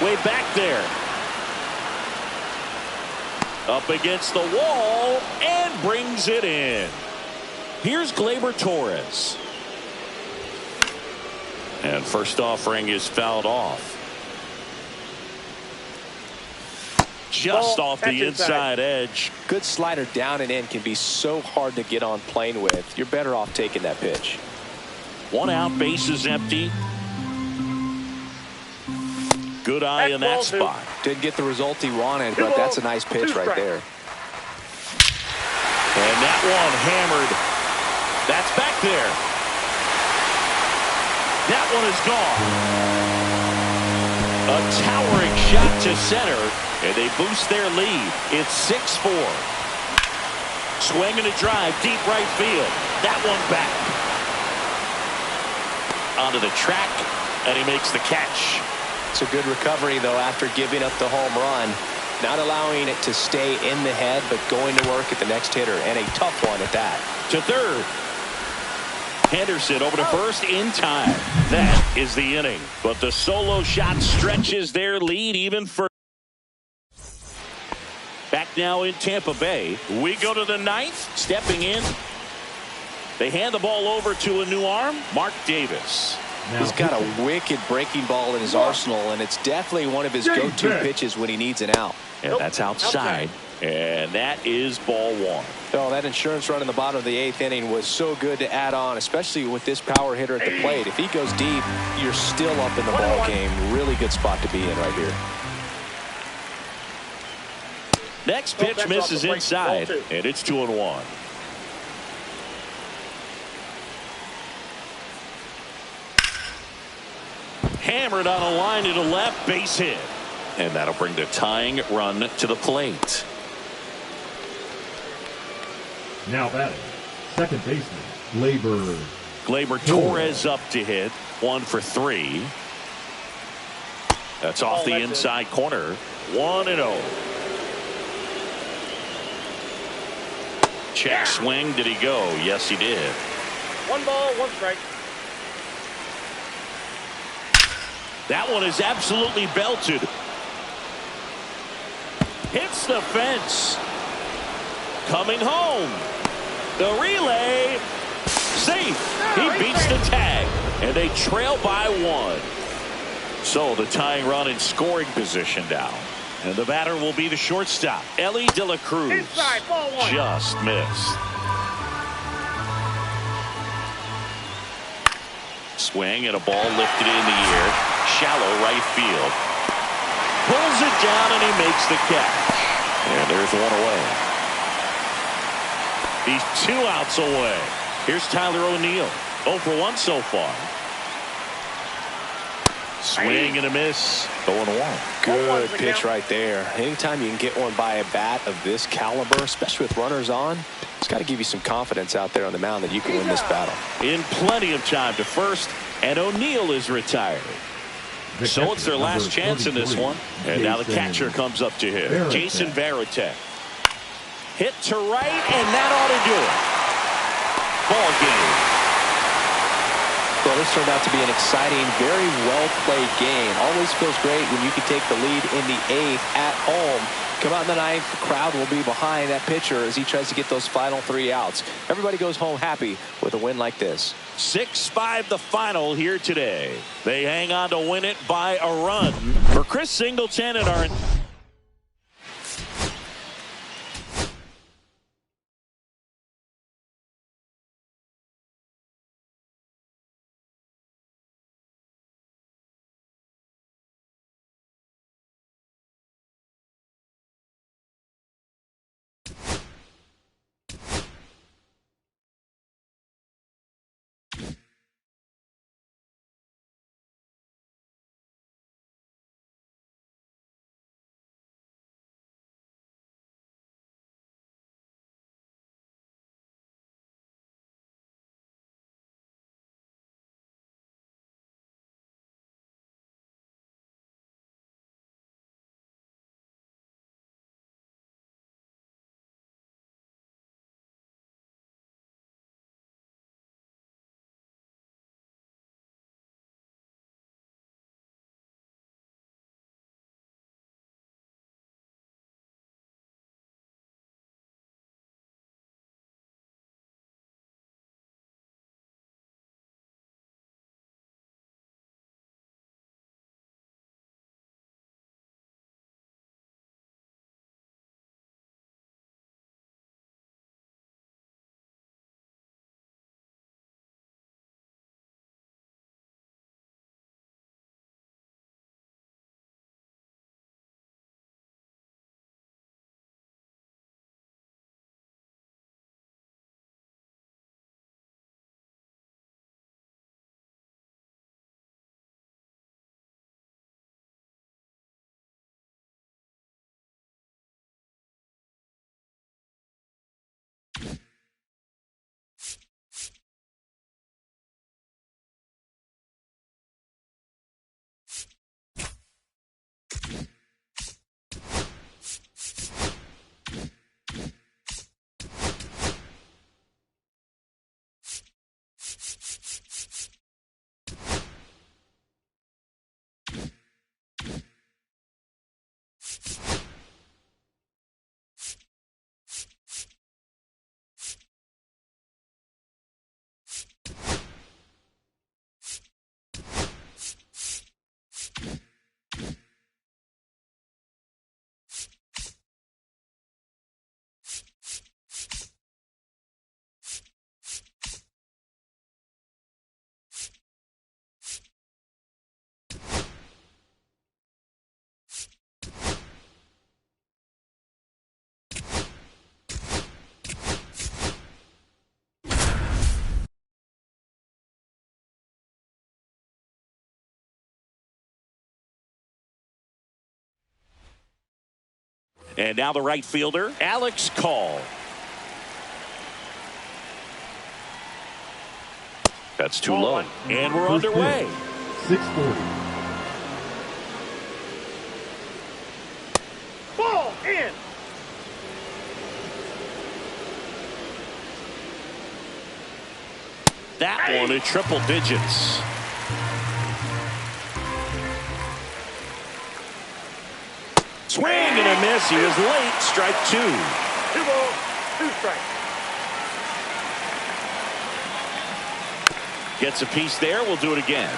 Way back there. Up against the wall and brings it in. Here's Gleyber Torres. And first offering is fouled off. Just off the inside edge. Good slider down and in can be so hard to get on plane with. You're better off taking that pitch. 1 out, base is empty. Good eye in that spot. Didn't get the result he wanted, but that's a nice pitch right there. And that one hammered. That's back there. That one is gone. A towering shot to center, and they boost their lead. It's 6-4. Swing and a drive, deep right field. That one back. Onto the track, and he makes the catch. It's a good recovery, though, after giving up the home run. Not allowing it to stay in the head, but going to work at the next hitter, and a tough one at that. To third. Henderson over to first in time. That is the inning. But the solo shot stretches their lead even further. Back now in Tampa Bay. We go to the 9th. Stepping in. They hand the ball over to a new arm, Mark Davis. He's got a wicked breaking ball in his arsenal, and it's definitely one of his go-to pitches when he needs an out. And that's outside. And that is ball 1. Oh, that insurance run in the bottom of the 8th inning was so good to add on, especially with this power hitter at the plate. If he goes deep, you're still up in the ball game. Really good spot to be in right here. Next pitch misses inside, and it's 2-1. Hammered on a line to the left, base hit. And that'll bring the tying run to the plate. Now batting, second baseman, Gleyber Torres up to hit. 1 for 3. That's off the inside corner. 1-0. Check swing. Did he go? Yes, he did. 1 ball, 1 strike. That one is absolutely belted. Hits the fence. Coming home. The relay. Safe. He beats the tag. And they trail by 1. So the tying run in scoring position now. And the batter will be the shortstop, Elly De La Cruz. Inside, ball 1. Just missed. Swing and a ball lifted in the air. Shallow right field. Pulls it down and he makes the catch. And there's 1 away. He's 2 outs away. Here's Tyler O'Neill. 0 for 1 so far. Swing and a miss. 0-1. Good pitch right there. Anytime you can get one by a bat of this caliber, especially with runners on, it's got to give you some confidence out there on the mound that you can win this battle. In plenty of time to first, and O'Neill is retired. So it's their last chance in this one. And now the catcher comes up to hit. Jason Varitek. Hit to right, and that ought to do it. Ball game. Well, this turned out to be an exciting, very well-played game. Always feels great when you can take the lead in the 8th at home. Come out in the 9th, the crowd will be behind that pitcher as he tries to get those final 3 outs. Everybody goes home happy with a win like this. 6-5 the final here today. They hang on to win it by a run. For Chris Singleton and our And now the right fielder, Alex Call. That's too low. And we're First underway. pitch, 640. Ball in. That one at triple digits. Swing and a miss. He was late. Strike 2. 2 balls, 2 strikes. Gets a piece there. We'll do it again.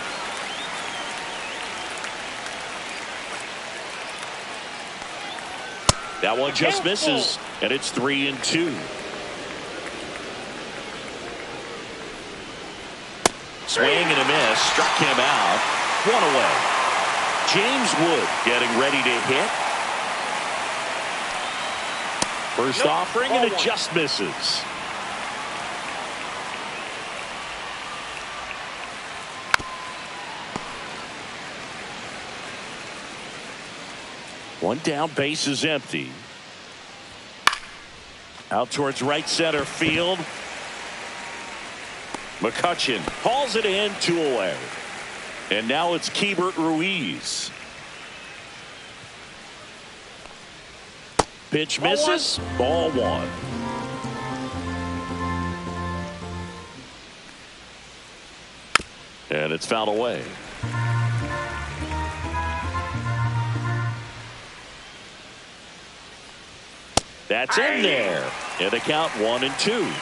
That one just misses, and it's 3-2. Swing and a miss. Struck him out. 1 away. James Wood getting ready to hit. First offering, and it just misses. One down, base is empty. Out towards right center field. McCutchen hauls it in, 2 away. And now it's Keibert Ruiz. Pitch misses. Ball 1. And it's fouled away. That's in there. And the count 1-2.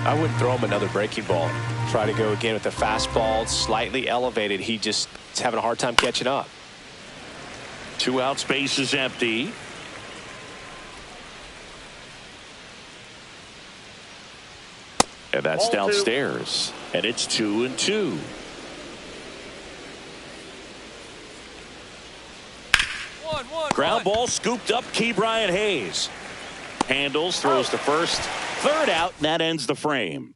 I wouldn't throw him another breaking ball. Try to go again with the fastball slightly elevated. He just is having a hard time catching up. 2 outs, base is empty. And that's Ball 2. downstairs. And it's 2-2. Ground ball scooped up. Ke'Bryan Hayes handles, throws to first. 3rd out, and that ends the frame.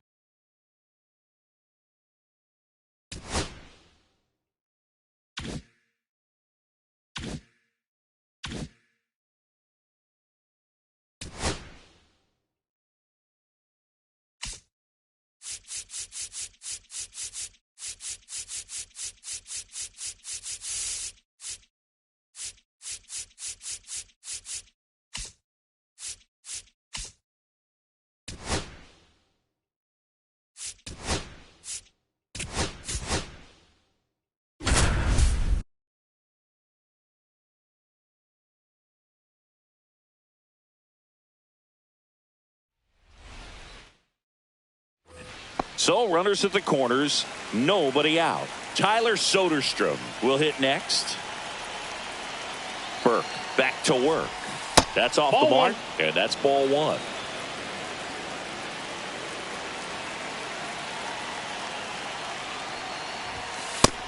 So runners at the corners, nobody out. Tyler Soderstrom will hit next. Burke back to work. That's off the mark, and that's ball 1.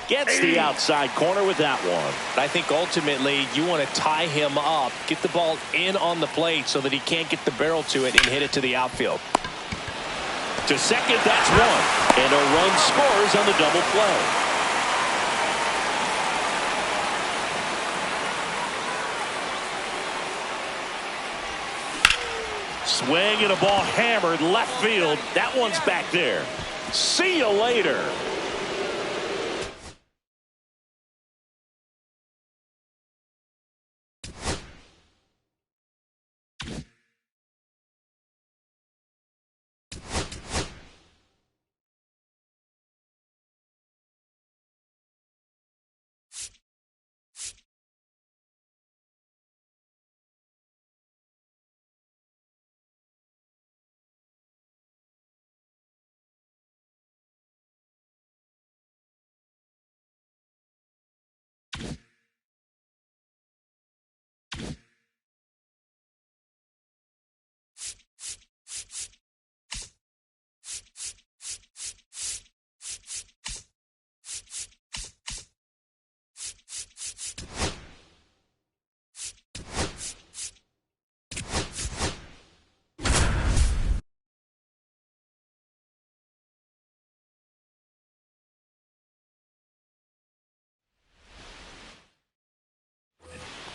Gets the outside corner with that one. I think ultimately you want to tie him up, get the ball in on the plate so that he can't get the barrel to it and hit it to the outfield. To second, that's 1. And a run scores on the double play. Swing and a ball hammered left field. That one's back there. See you later.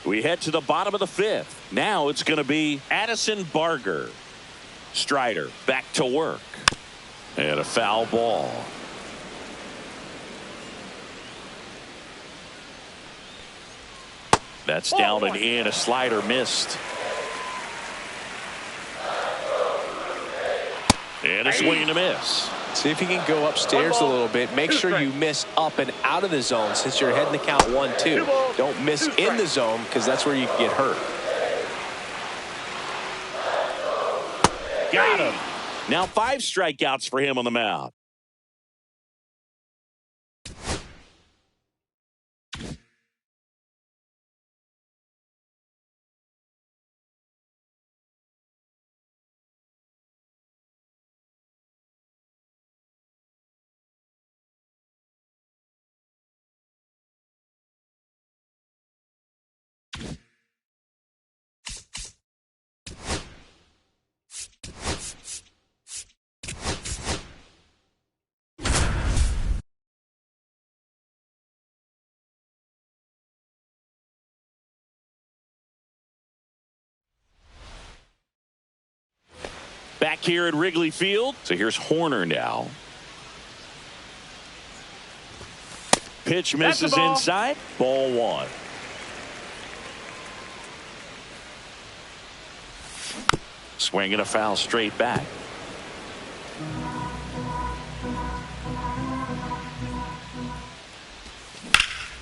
We head to the bottom of the fifth. Now it's going to be Addison Barger. Strider back to work. And a foul ball. That's down and in. A slider missed. And a swing and a miss. See if you can go upstairs a little bit. Make sure you miss up and out of the zone since you're heading to count 1-2. Don't miss in the zone because that's where you can get hurt. Got him. Now 5 strikeouts for him on the mound. Back here at Wrigley Field. So here's Horner now. Pitch misses inside. Ball 1. Swing and a foul straight back.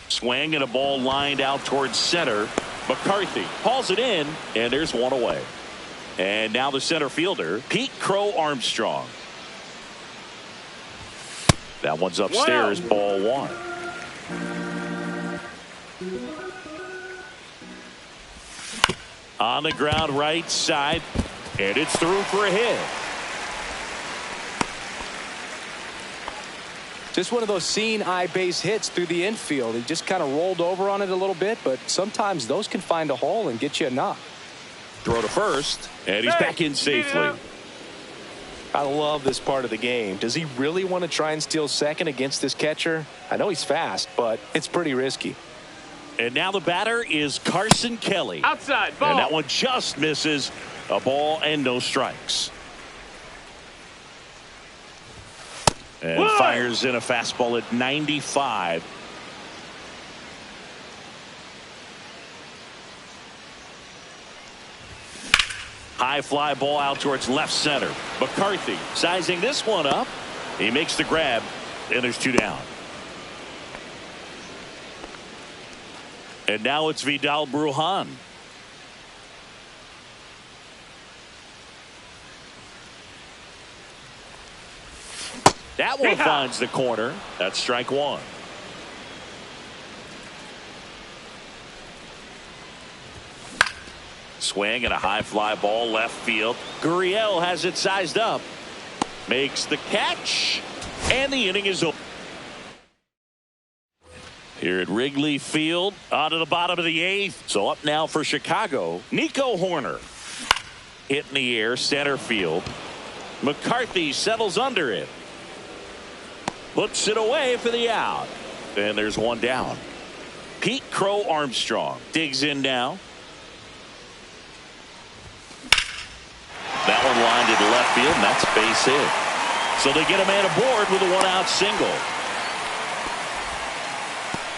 Swing and a ball lined out towards center. McCarthy hauls it in, and there's one away. And now the center fielder, Pete Crow Armstrong. That one's upstairs, ball 1. On the ground right side, and it's through for a hit. Just one of those seeing eye base hits through the infield. He just kind of rolled over on it a little bit, but sometimes those can find a hole and get you a knock. Throw to first, and he's back in safely. I love this part of the game. Does he really want to try and steal second against this catcher? I know he's fast, but it's pretty risky. And now the batter is Carson Kelly. Outside ball. And that one just misses. A ball and no strikes. And fires in a fastball at 95. High fly ball out towards left center. McCarthy sizing this one up. He makes the grab, and there's 2 down. And now it's Vidal Brujan. That one finds the corner. That's strike 1. Swing and a high fly ball left field. Gurriel has it sized up. Makes the catch. And the inning is over. Here at Wrigley Field, on to the bottom of the 8th. So up now for Chicago, Nico Horner. Hit in the air, center field. McCarthy settles under it. Puts it away for the out. And there's 1 down. Pete Crow Armstrong digs in now. That one lined to the left field, and that's base hit. So they get a man aboard with a 1-out single.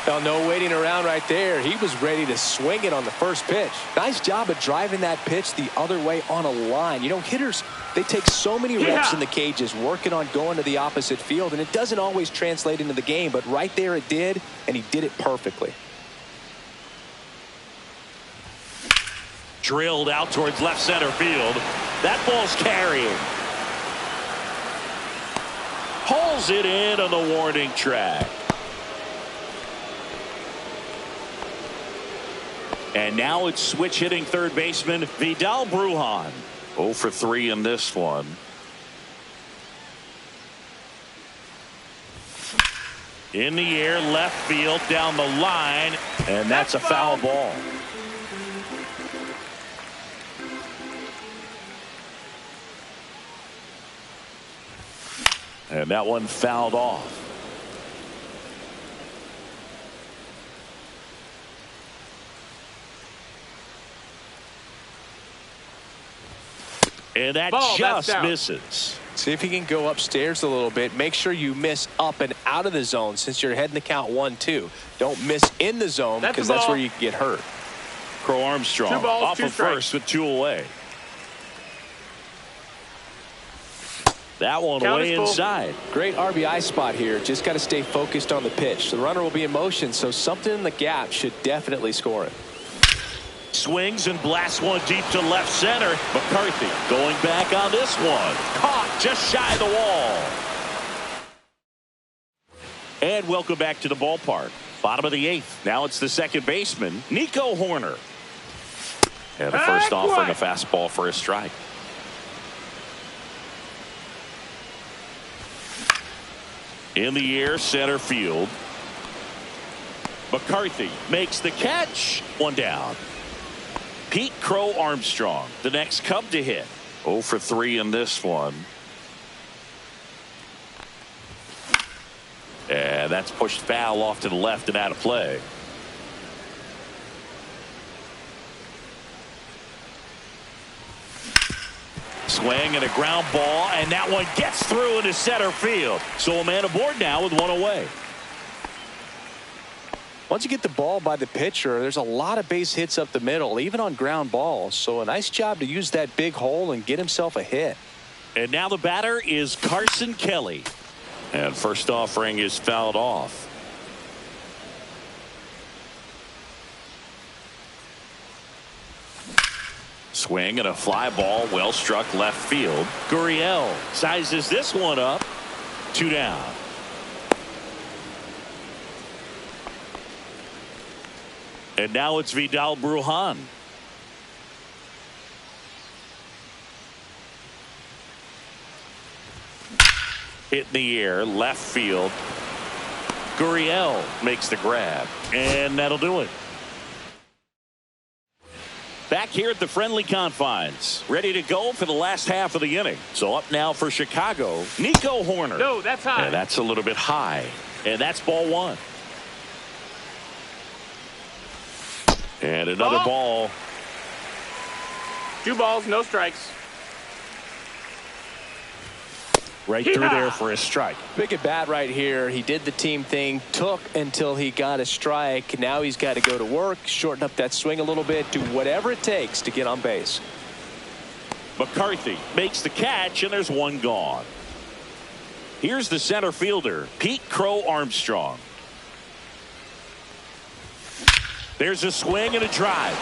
Well, no waiting around right there. He was ready to swing it on the first pitch. Nice job of driving that pitch the other way on a line. You know, hitters, they take so many reps in the cages working on going to the opposite field, and it doesn't always translate into the game, but right there it did, and he did it perfectly. Drilled out towards left center field. That ball's carrying. Hauls it in on the warning track. And now it's switch hitting third baseman Vidal Brujan. 0 for 3 in this one. In the air, left field, down the line, and that's a foul ball. And that one fouled off. And that Ball, that's just down. misses. See if he can go upstairs a little bit. Make sure you miss up and out of the zone since you're heading to count 1-2. Don't miss in the zone because that's where you can get hurt. Crow Armstrong 2 balls, off 2 of strikes. first with 2 away. That one Count away is full. inside. Great RBI spot here. Just got to stay focused on the pitch. The runner will be in motion, so something in the gap should definitely score it. Swings and blasts one deep to left center. McCarthy going back on this one. Caught just shy of the wall. And welcome back to the ballpark. Bottom of the 8th. Now it's the second baseman, Nico Horner. And the first offering a fastball for a strike. In the air, center field. McCarthy makes the catch. 1 down. Pete Crow Armstrong, the next Cub to hit. 0 for 3 in this one. And that's pushed foul off to the left and out of play. Swing and a ground ball, and that one gets through into center field. So a man aboard now with 1 away. Once you get the ball by the pitcher, there's a lot of base hits up the middle, even on ground balls. So a nice job to use that big hole and get himself a hit. And now the batter is Carson Kelly. And first offering is fouled off. Swing and a fly ball, well struck left field. Gurriel sizes this one up. 2 down. And now it's Vidal Brujan. Hit in the air, left field. Gurriel makes the grab, and that'll do it. Back here at the friendly confines, ready to go for the last half of the inning. So up now for Chicago, Nico Horner. No, that's high. And that's a little bit high, and that's ball 1. And another ball. 2 balls, no strikes. Right through there for a strike. Big at bat right here. He did the team thing, took until he got a strike. Now he's got to go to work, shorten up that swing a little bit, do whatever it takes to get on base. McCarthy makes the catch, and there's 1 gone. Here's the center fielder, Pete Crow Armstrong. There's a swing and a drive.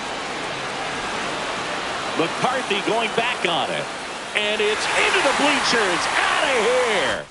McCarthy going back on it. And it's into the bleachers. Out of here.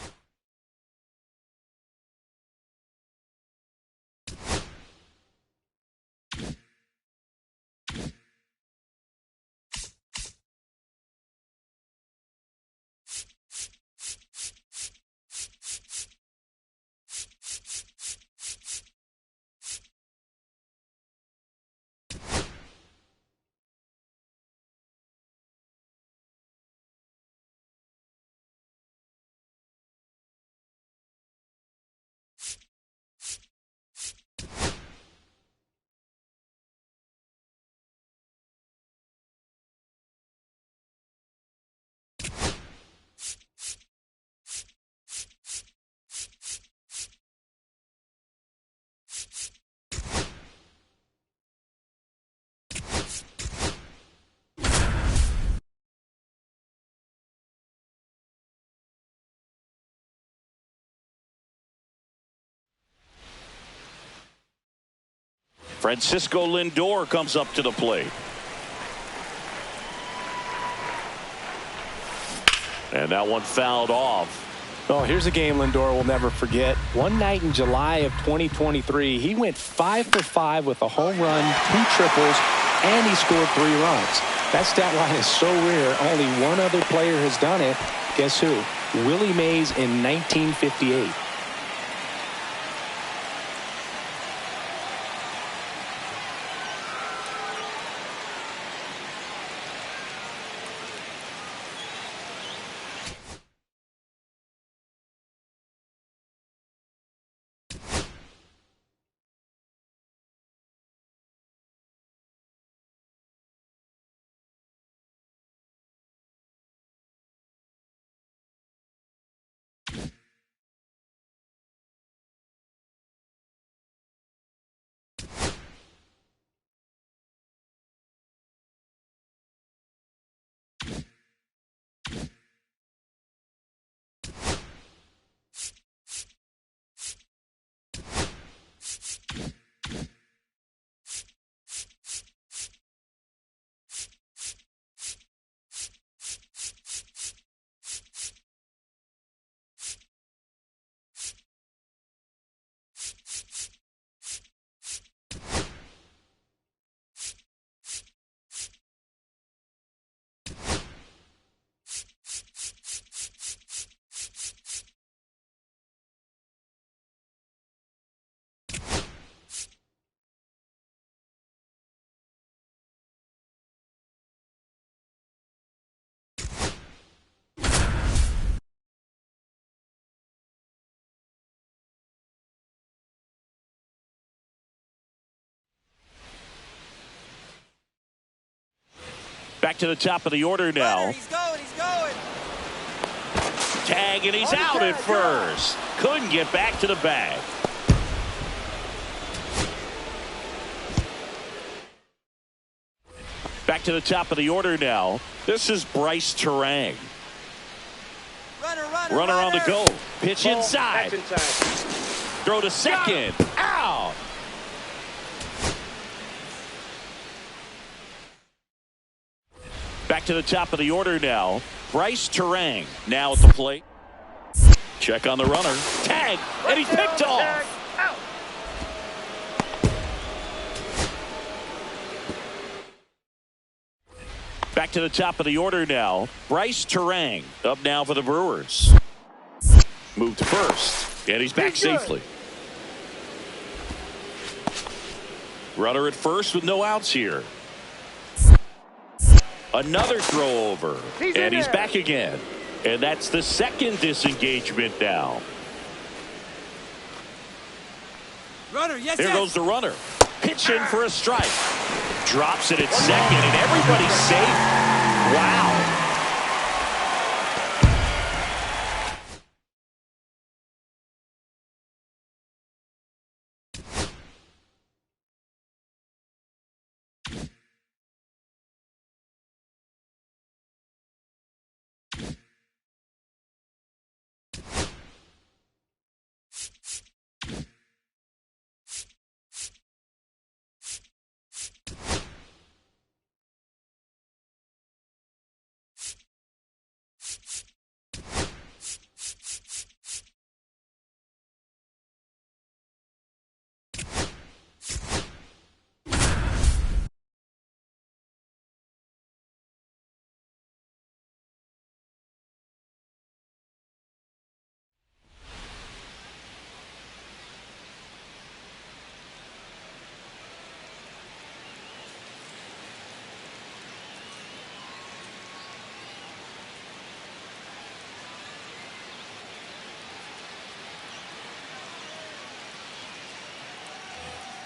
Francisco Lindor comes up to the plate. And that one fouled off. Oh, here's a game Lindor will never forget. One night in July of 2023, he went 5 for 5 with a home run, 2 triples, and he scored 3 runs. That stat line is so rare, only one other player has done it. Guess who? Willie Mays in 1958. Back to the top of the order now. He's going. Tag, and he's out at first. Couldn't get back to the bag. Back to the top of the order now. This is Bryce Turang. Runner on the go. Pitch inside. Throw to second. Out. Back to the top of the order now. Bryce Turang now at the plate. Check on the runner. Tag. And he picked off. Back to the top of the order now. Bryce Turang up now for the Brewers. Moved to first. And he's back safely. Runner at first with no outs here. Another throw over. And he's back again. And that's the second disengagement now. There goes the runner. Pitching for a strike. Drops it at second, and everybody's safe. Wow.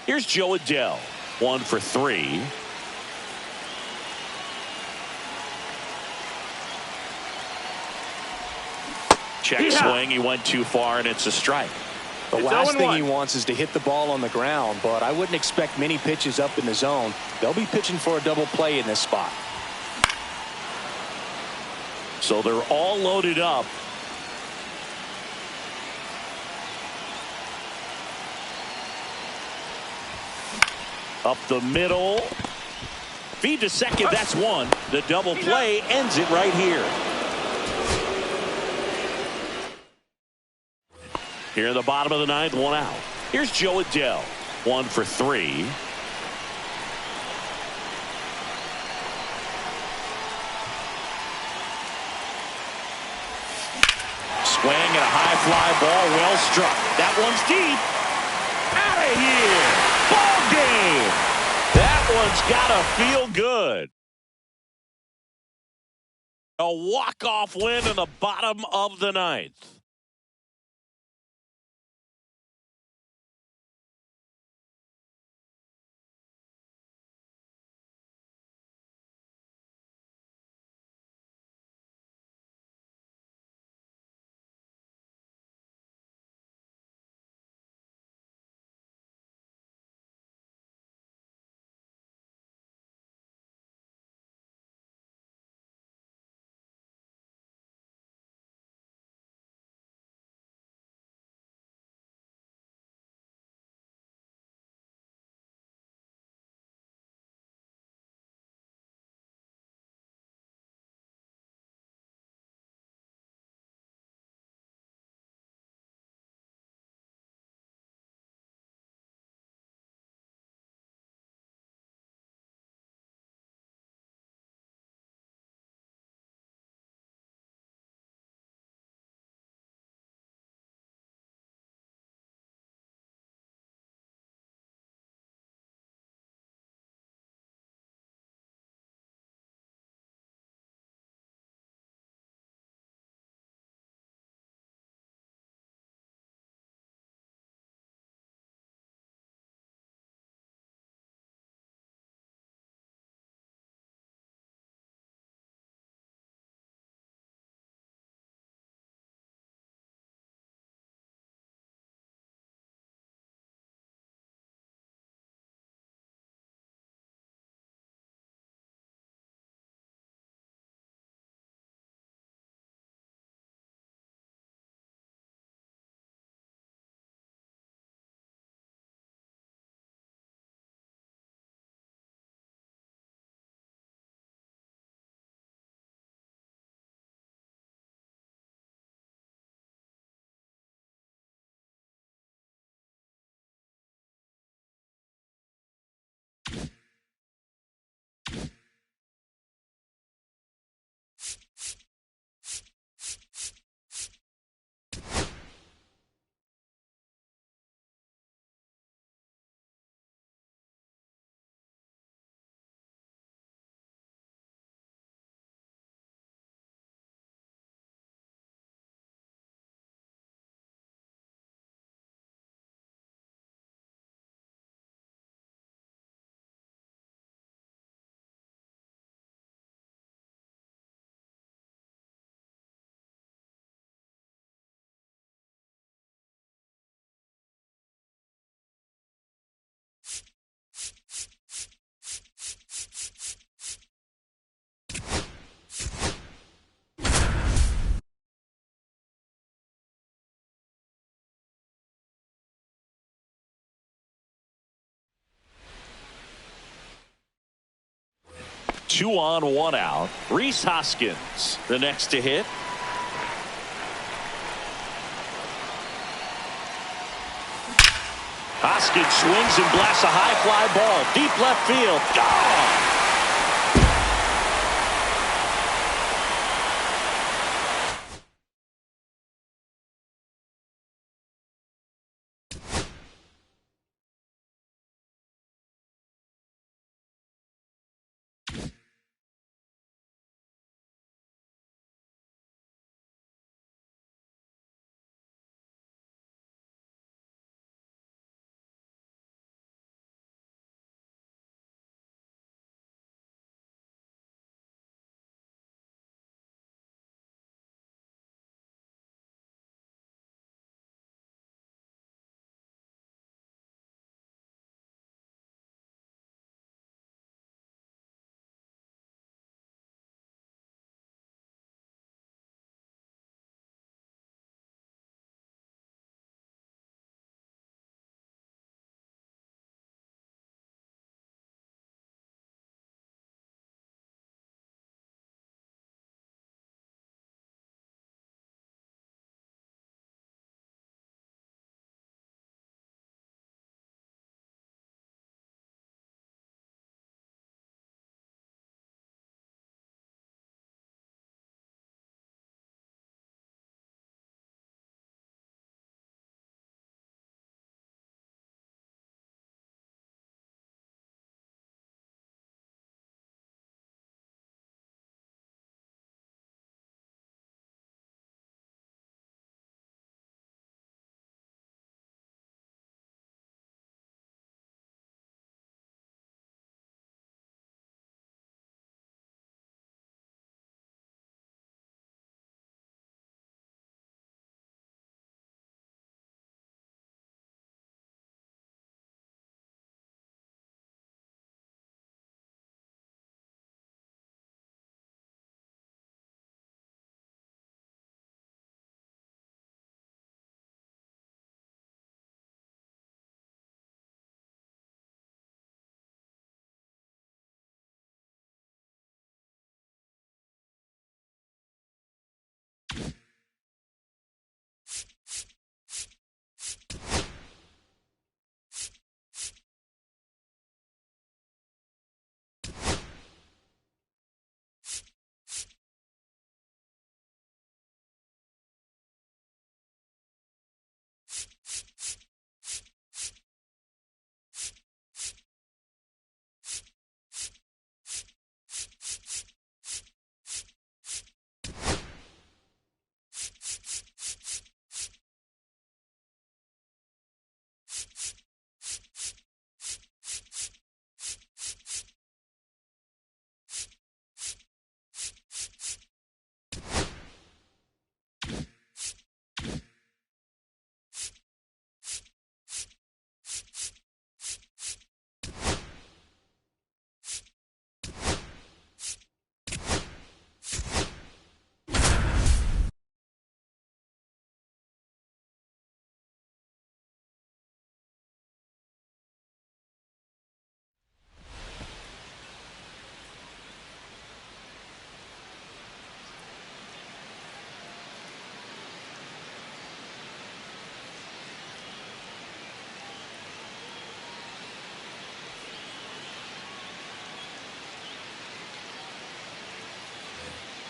Here's Joe Adell. 1 for 3. Check swing. He went too far, and it's a strike. The last thing he wants is to hit the ball on the ground, but I wouldn't expect many pitches up in the zone. They'll be pitching for a double play in this spot. So they're all loaded up. Up the middle. Feed to second. That's one. The double play ends it right here. Here in the bottom of the ninth, 1 out. Here's Joe Adell. 1 for 3. Swing and a high fly ball, well struck. That one's deep. Out of here. Ball game. That one's got to feel good. A walk-off win in the bottom of the ninth. 2 on, 1 out. Rhys Hoskins, the next to hit. Hoskins swings and blasts a high fly ball. Deep left field. Gone!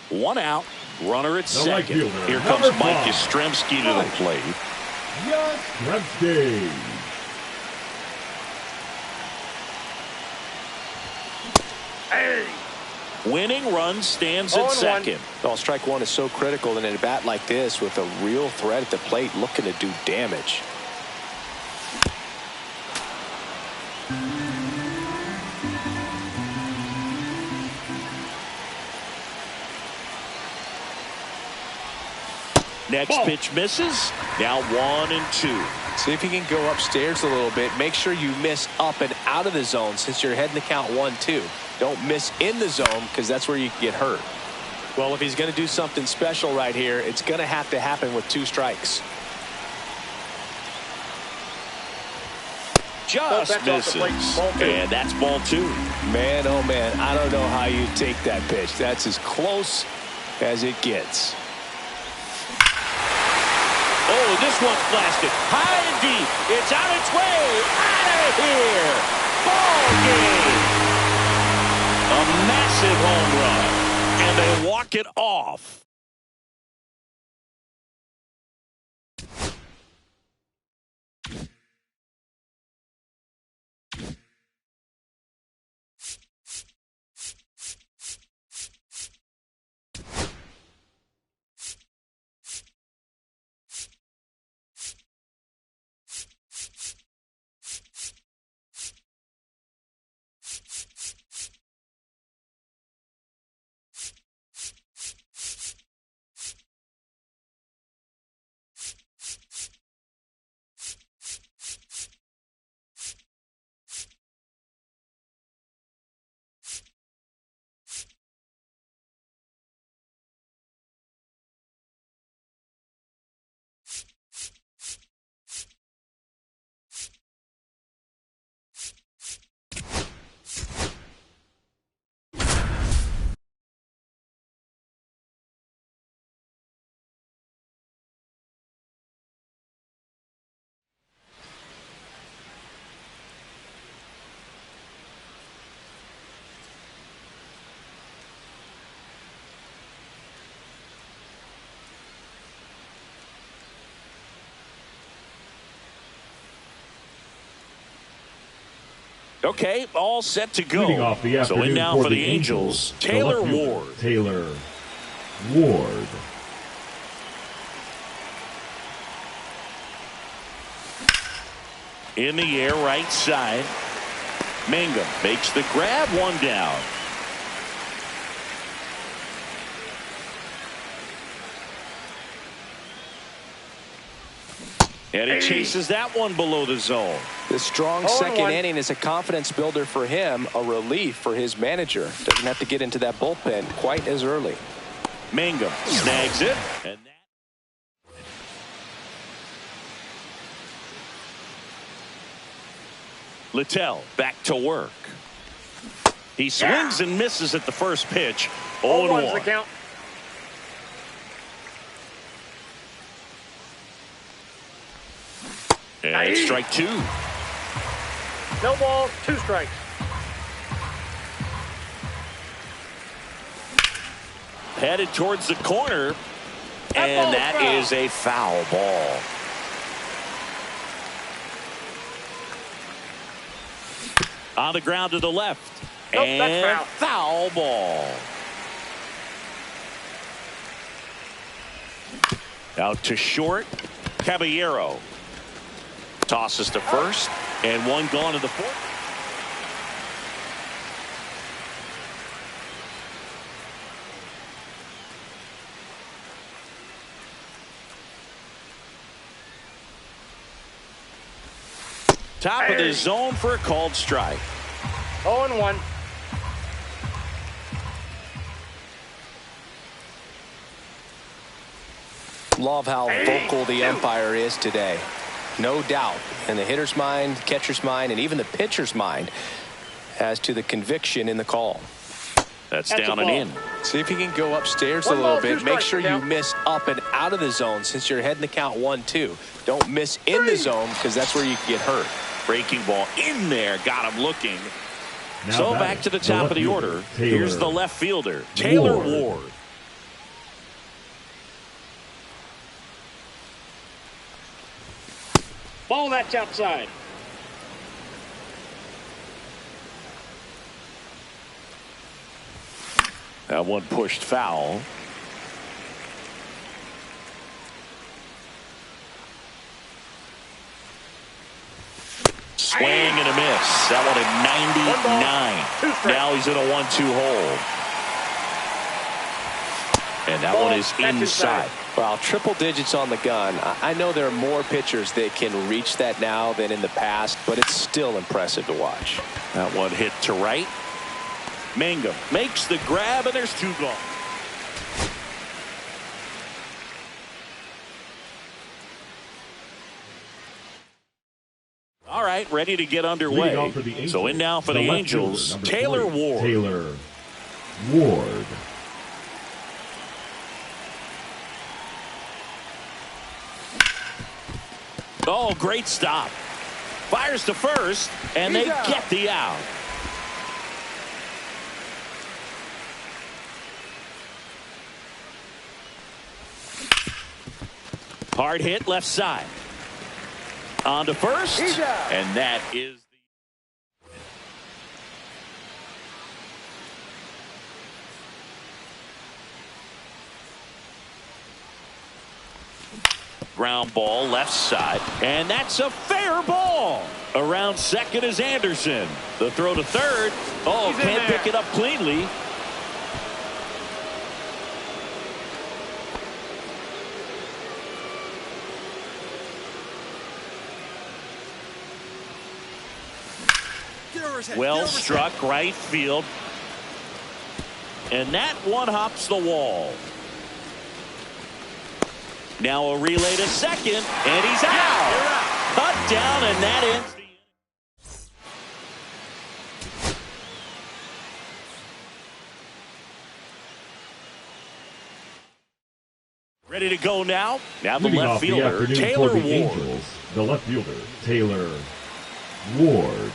One out, runner at second. Here comes Mike Yastrzemski to the plate. Yastrzemski. Hey! Winning run stands at second. Well, strike one is so critical in a bat like this with a real threat at the plate looking to do damage. Next pitch misses. Now 1-2. See if you can go upstairs a little bit. Make sure you miss up and out of the zone since you're heading to count 1-2. Don't miss in the zone because that's where you can get hurt. Well, if he's going to do something special right here, it's going to have to happen with 2 strikes. just misses. And that's ball 2. Man, oh man, I don't know how you take that pitch. That's as close as it gets. Oh, this one's blasted high and deep. It's on its way out of here. Ball game. A massive home run, and they walk it off. Okay, all set to go. Leading off the So in now for the Angels, Taylor Ward. Taylor Ward. In the air, right side. Mangum makes the grab, one down. And he chases that one below the zone. The strong second inning is a confidence builder for him, a relief for his manager. Doesn't have to get into that bullpen quite as early. Mangum snags it. And Littell back to work. He swings and misses at the first pitch. 0-1. The count. And strike 2. No balls, 2 strikes. Headed towards the corner. And that is a foul ball. On the ground to the left. Nope, and that's foul ball. Out to short. Caballero tosses to first, and one gone to the fourth. Top of the zone for a called strike. 0-1. Love how vocal the umpire is today. No doubt in the hitter's mind, catcher's mind, and even the pitcher's mind as to the conviction in the call. That's down and in. See if you can go upstairs a little bit. Make sure you miss up and out of the zone since you're heading the count 1-2. Don't miss in the zone because that's where you can get hurt. Breaking ball in there. Got him looking. Now So back to the top of the order. Here's the left fielder, Taylor Ward. Ball that's outside. That one pushed foul. Swing and a miss. That one at 99. Now he's in a 1-2 hole. And that one is inside. Well, triple digits on the gun. I know there are more pitchers that can reach that now than in the past, but it's still impressive to watch. That one hit to right. Mangum makes the grab, and there's 2 gone. All right. right, ready to get underway. So in now for the Angels, Taylor Ward. Taylor Ward. Oh, great stop. Fires to first, and they get the out. Hard hit left side. On to first, and that is ground ball left side, and that's a fair ball. Around second is Anderson. The throw to third. Oh, can't pick it up cleanly. Well struck right field. And that one hops the wall. Now a relay to second, and he's out. Cut down, and that ends the ready to go now. Now the left fielder, Taylor Ward. Angels, the left fielder, Taylor Ward.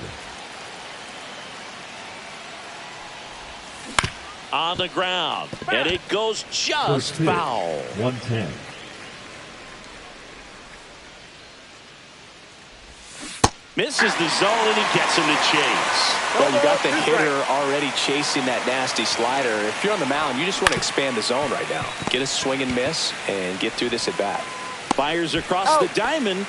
On the ground, and it goes just foul. 110. Misses the zone, and he gets him to chase. Well, you got the hitter already chasing that nasty slider. If you're on the mound, you just want to expand the zone right now. Get a swing and miss and get through this at bat. Fires across the diamond.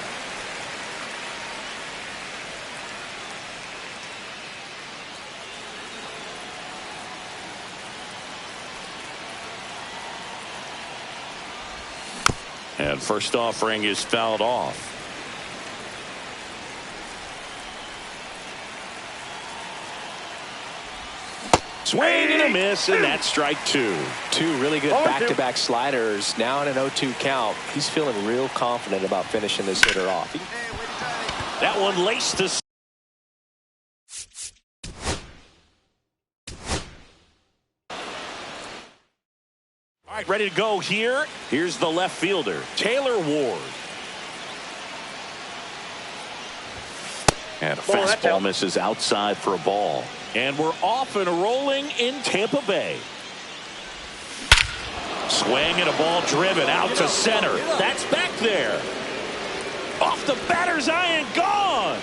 And first offering is fouled off. Swing and a miss, and that's strike two. Two really good back-to-back sliders. Now in an 0-2 count. He's feeling real confident about finishing this hitter off. That one laced to all right, ready to go here. Here's the left fielder, Taylor Ward. And a fastball misses outside for a ball. And we're off and rolling in Tampa Bay. Swing and a ball driven out to center. That's back there. Off the batter's eye and gone.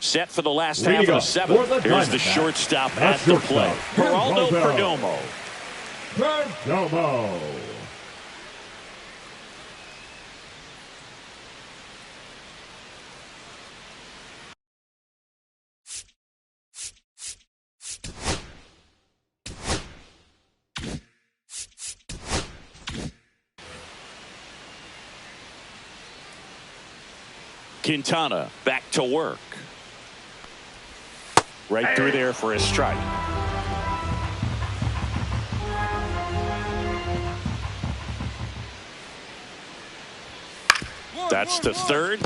Set for the last half of the seventh. Here's the shortstop at the plate, Geraldo Perdomo. Perdomo. Quintana back to work. Right through there for a strike. That's to third.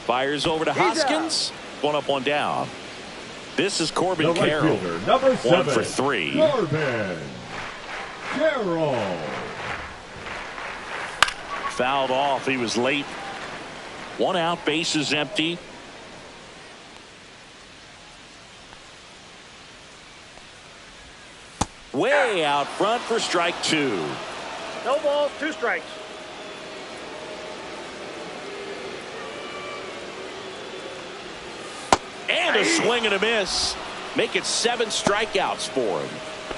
Fires over to Hoskins. One up, one down. This is Corbin Carroll. Number 7, 1 for 3. Corbin Carroll. Fouled off. He was late. 1 out, bases empty. Way out front for strike 2. No balls, 2 strikes. And a swing and a miss. Make it 7 strikeouts for him.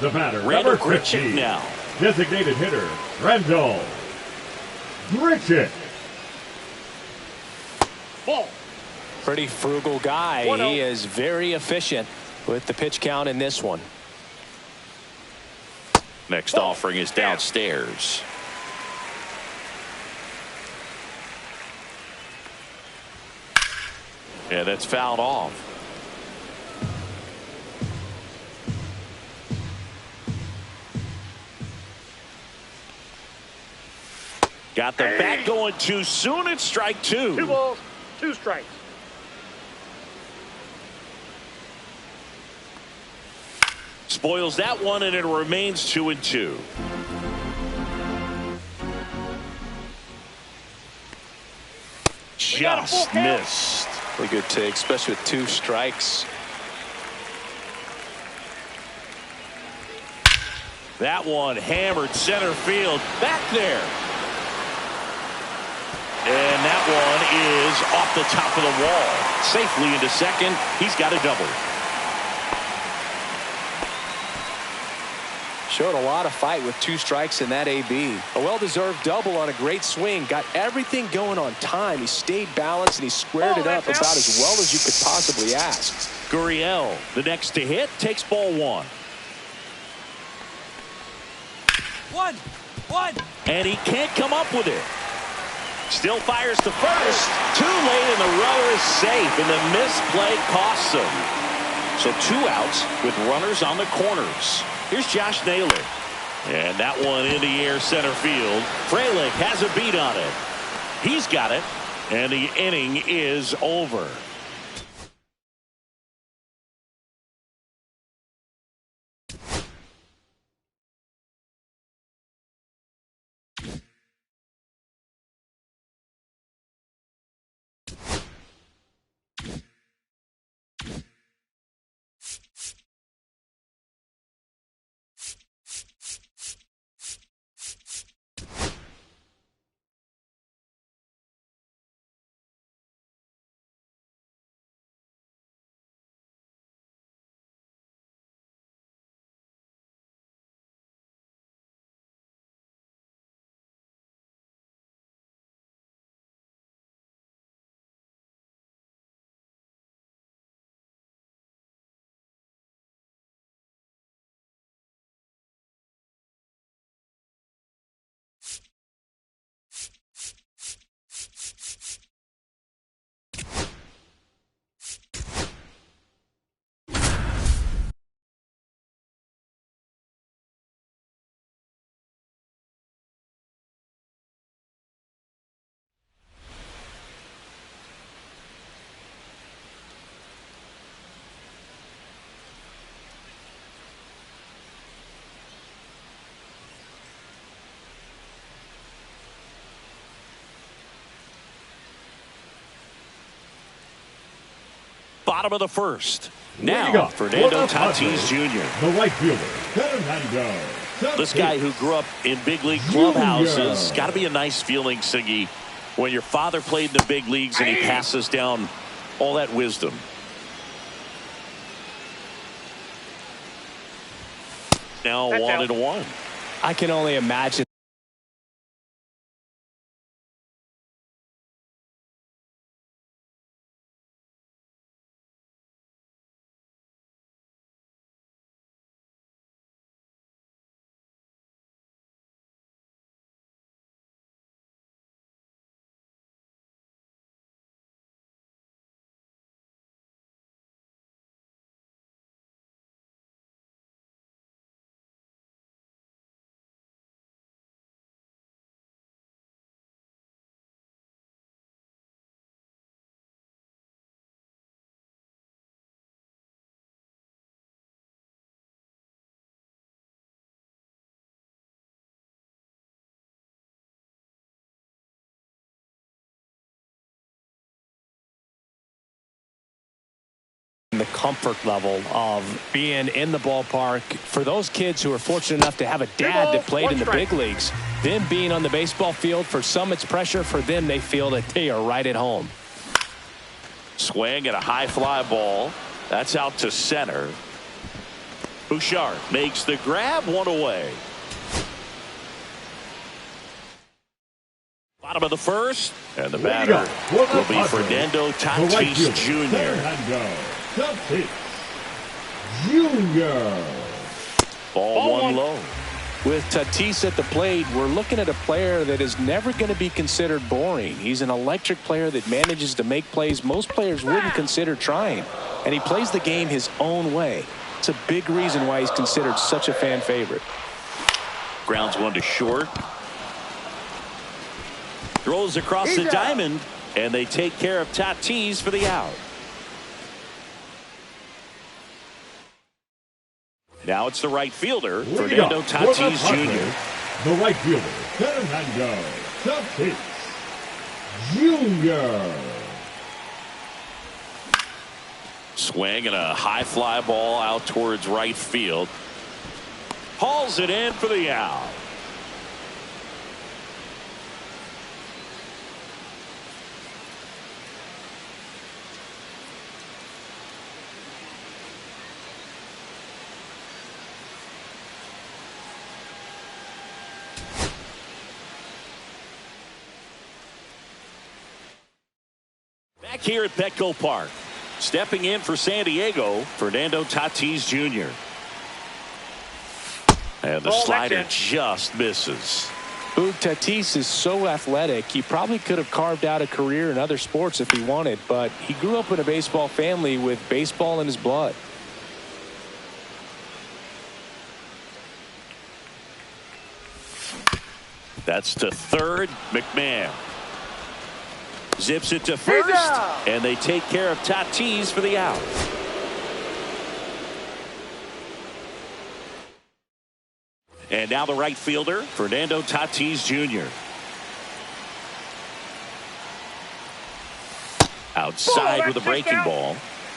The batter, Randall number 50, Grichuk now. Designated hitter, Randall Grichuk. Ball. Pretty frugal guy. 1-0. He is very efficient with the pitch count in this one. Next offering is downstairs. Yeah, that's fouled off. Got the bat going too soon. It's strike 2. 2 balls, 2 strikes. Spoils that one, and it remains 2-2. Just missed. Really good take, especially with 2 strikes. That one hammered center field. Back there. And that one is off the top of the wall. Safely into second. He's got a double. Showed a lot of fight with 2 strikes in that AB. A well-deserved double on a great swing. Got everything going on time. He stayed balanced and he squared it up about as well as you could possibly ask. Gurriel, the next to hit, takes ball 1. 1. And he can't come up with it. Still fires to first. Too late, and the runner is safe, and the misplay costs him. So 2 outs with runners on the corners. Here's Josh Naylor. And that one in the air center field. Frelick has a beat on it. He's got it. And the inning is over. Bottom of the first. Now, Fernando Tatis Jr. The right fielder, Fernando Tatis. This guy who grew up in big league clubhouses. Got to be a nice feeling, Siggy, when your father played in the big leagues and he passes down all that wisdom. Now 1-1. I can only imagine the comfort level of being in the ballpark. For those kids who are fortunate enough to have a dad that played in the big leagues, them being on the baseball field, for some it's pressure. For them, they feel that they are right at home. Swing and a high fly ball. That's out to center. Bouchard makes the grab, one away. Bottom of the first, and the batter will be Fernando Tatis Jr. Tatis Jr. Ball one low. With Tatis at the plate, we're looking at a player that is never going to be considered boring. He's an electric player that manages to make plays most players wouldn't consider trying. And he plays the game his own way. It's a big reason why he's considered such a fan favorite. Grounds one to short. Throws across the diamond, and they take care of Tatis for the out. Now it's the right fielder, Fernando Tatis Jr. The right fielder, Fernando Tatis Jr. Swing and a high fly ball out towards right field. Hauls it in for the out. Back here at Petco Park, stepping in for San Diego, Fernando Tatis Jr. And the slider just misses. Boog, Tatis is so athletic, he probably could have carved out a career in other sports if he wanted, but he grew up in a baseball family with baseball in his blood. That's to third. McMahon zips it to first, and they take care of Tatis for the out. And now the right fielder, Fernando Tatis Jr. Outside with a breaking ball.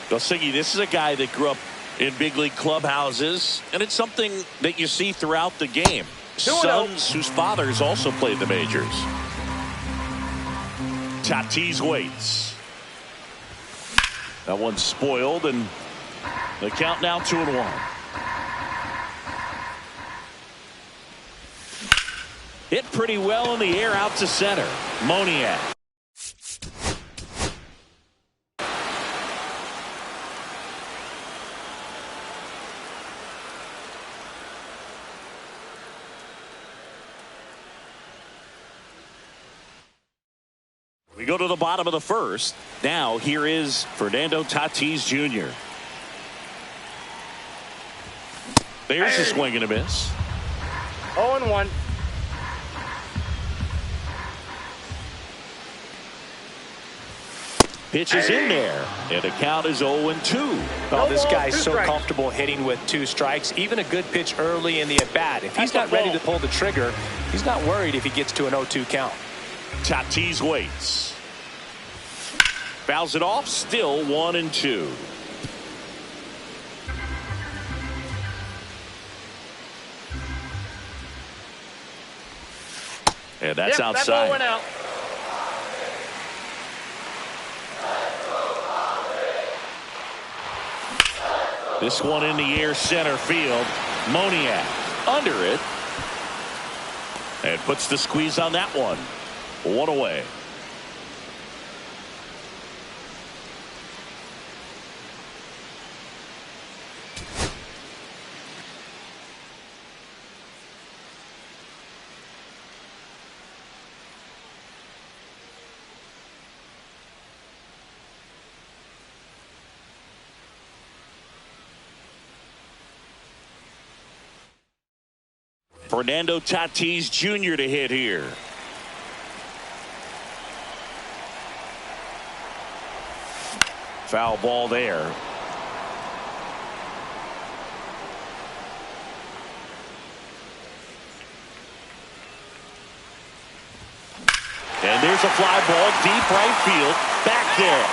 Gosiggy, this is a guy that grew up in big league clubhouses, and it's something that you see throughout the game. Sons whose fathers also played the majors. Tatis waits. That one's spoiled, and the count now 2-1. Hit pretty well in the air out to center. Moniak. We go to the bottom of the first. Now here is Fernando Tatis Jr. There's a swing and a miss. 0-1. Pitch is in there, and the count is 0-2. Oh, this guy's so comfortable hitting with 2 strikes. Even a good pitch early in the at-bat. If he's not ready to pull the trigger, he's not worried if he gets to an 0-2 count. Tatis waits. Fouls it off, still 1-2. And that's outside. That ball went out. This one in the air, center field. Moniak under it. And puts the squeeze on that one. 1 away. Fernando Tatis Jr. to hit here. Foul ball there. And there's a fly ball deep right field. Back there.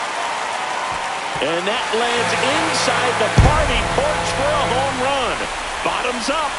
And that lands inside the party porch for a home run. Bottoms up.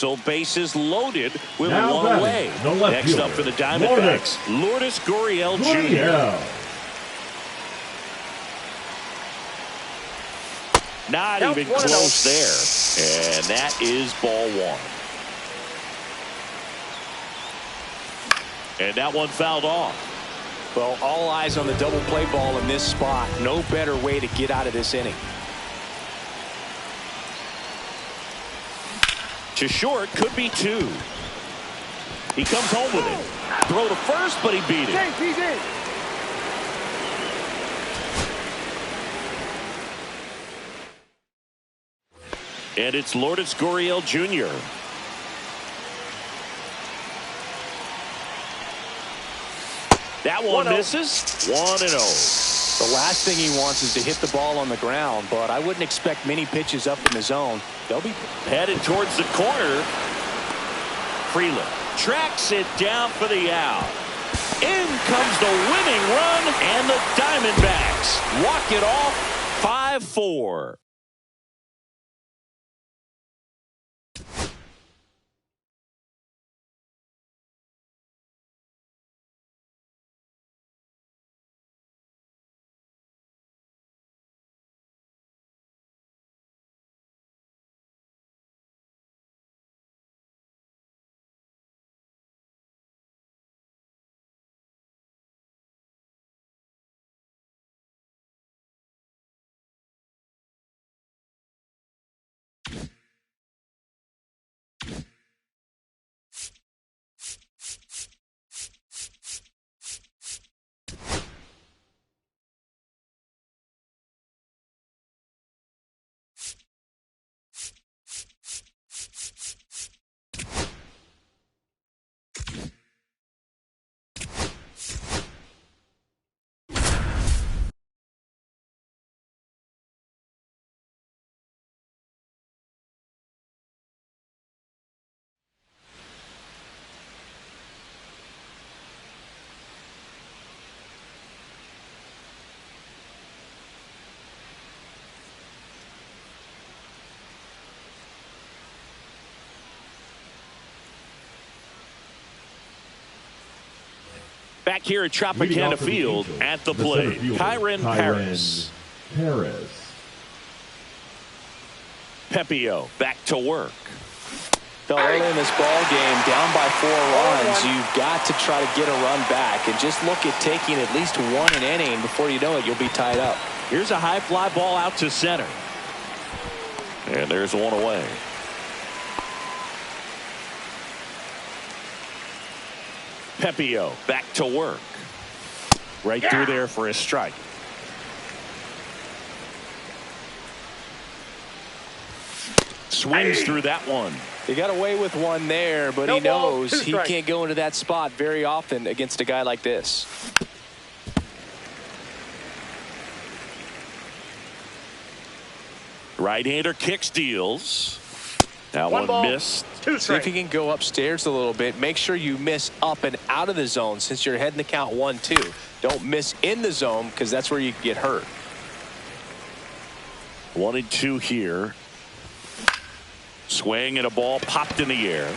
So bases loaded with Now one batting, away. the left Next up for the Diamondbacks, Lourdes Gurriel Jr. Not even close there. And that is ball one. And that one fouled off. Well, all eyes on the double play ball in this spot. No better way to get out of this inning. To short, could be two. He comes home with it. Throw to first, but he beat it. And it's Lourdes Gurriel Jr. That one misses. 1-0. The last thing he wants is to hit the ball on the ground, but I wouldn't expect many pitches up in the zone. They'll be headed towards the corner. Freeland tracks it down for the out. In comes the winning run, and the Diamondbacks walk it off 5-4. Back here at Tropicana Field at the plate, Kyren Paris. Pepiot back to work. Early in this ball game, down by 4 runs, you've got to try to get a run back and just look at taking at least one an inning. Before you know it, you'll be tied up. Here's a high fly ball out to center. And there's one away. Pepiot back to work. Right through there for a strike. Swings through that one. He got away with one there, but he knows he can't go into that spot very often against a guy like this. Right-hander kicks, deals. That one missed. See if he can go upstairs a little bit. Make sure you miss up and out of the zone since you're heading the count 1-2. Don't miss in the zone because that's where you get hurt. 1-2 here. Swing and a ball popped in the air.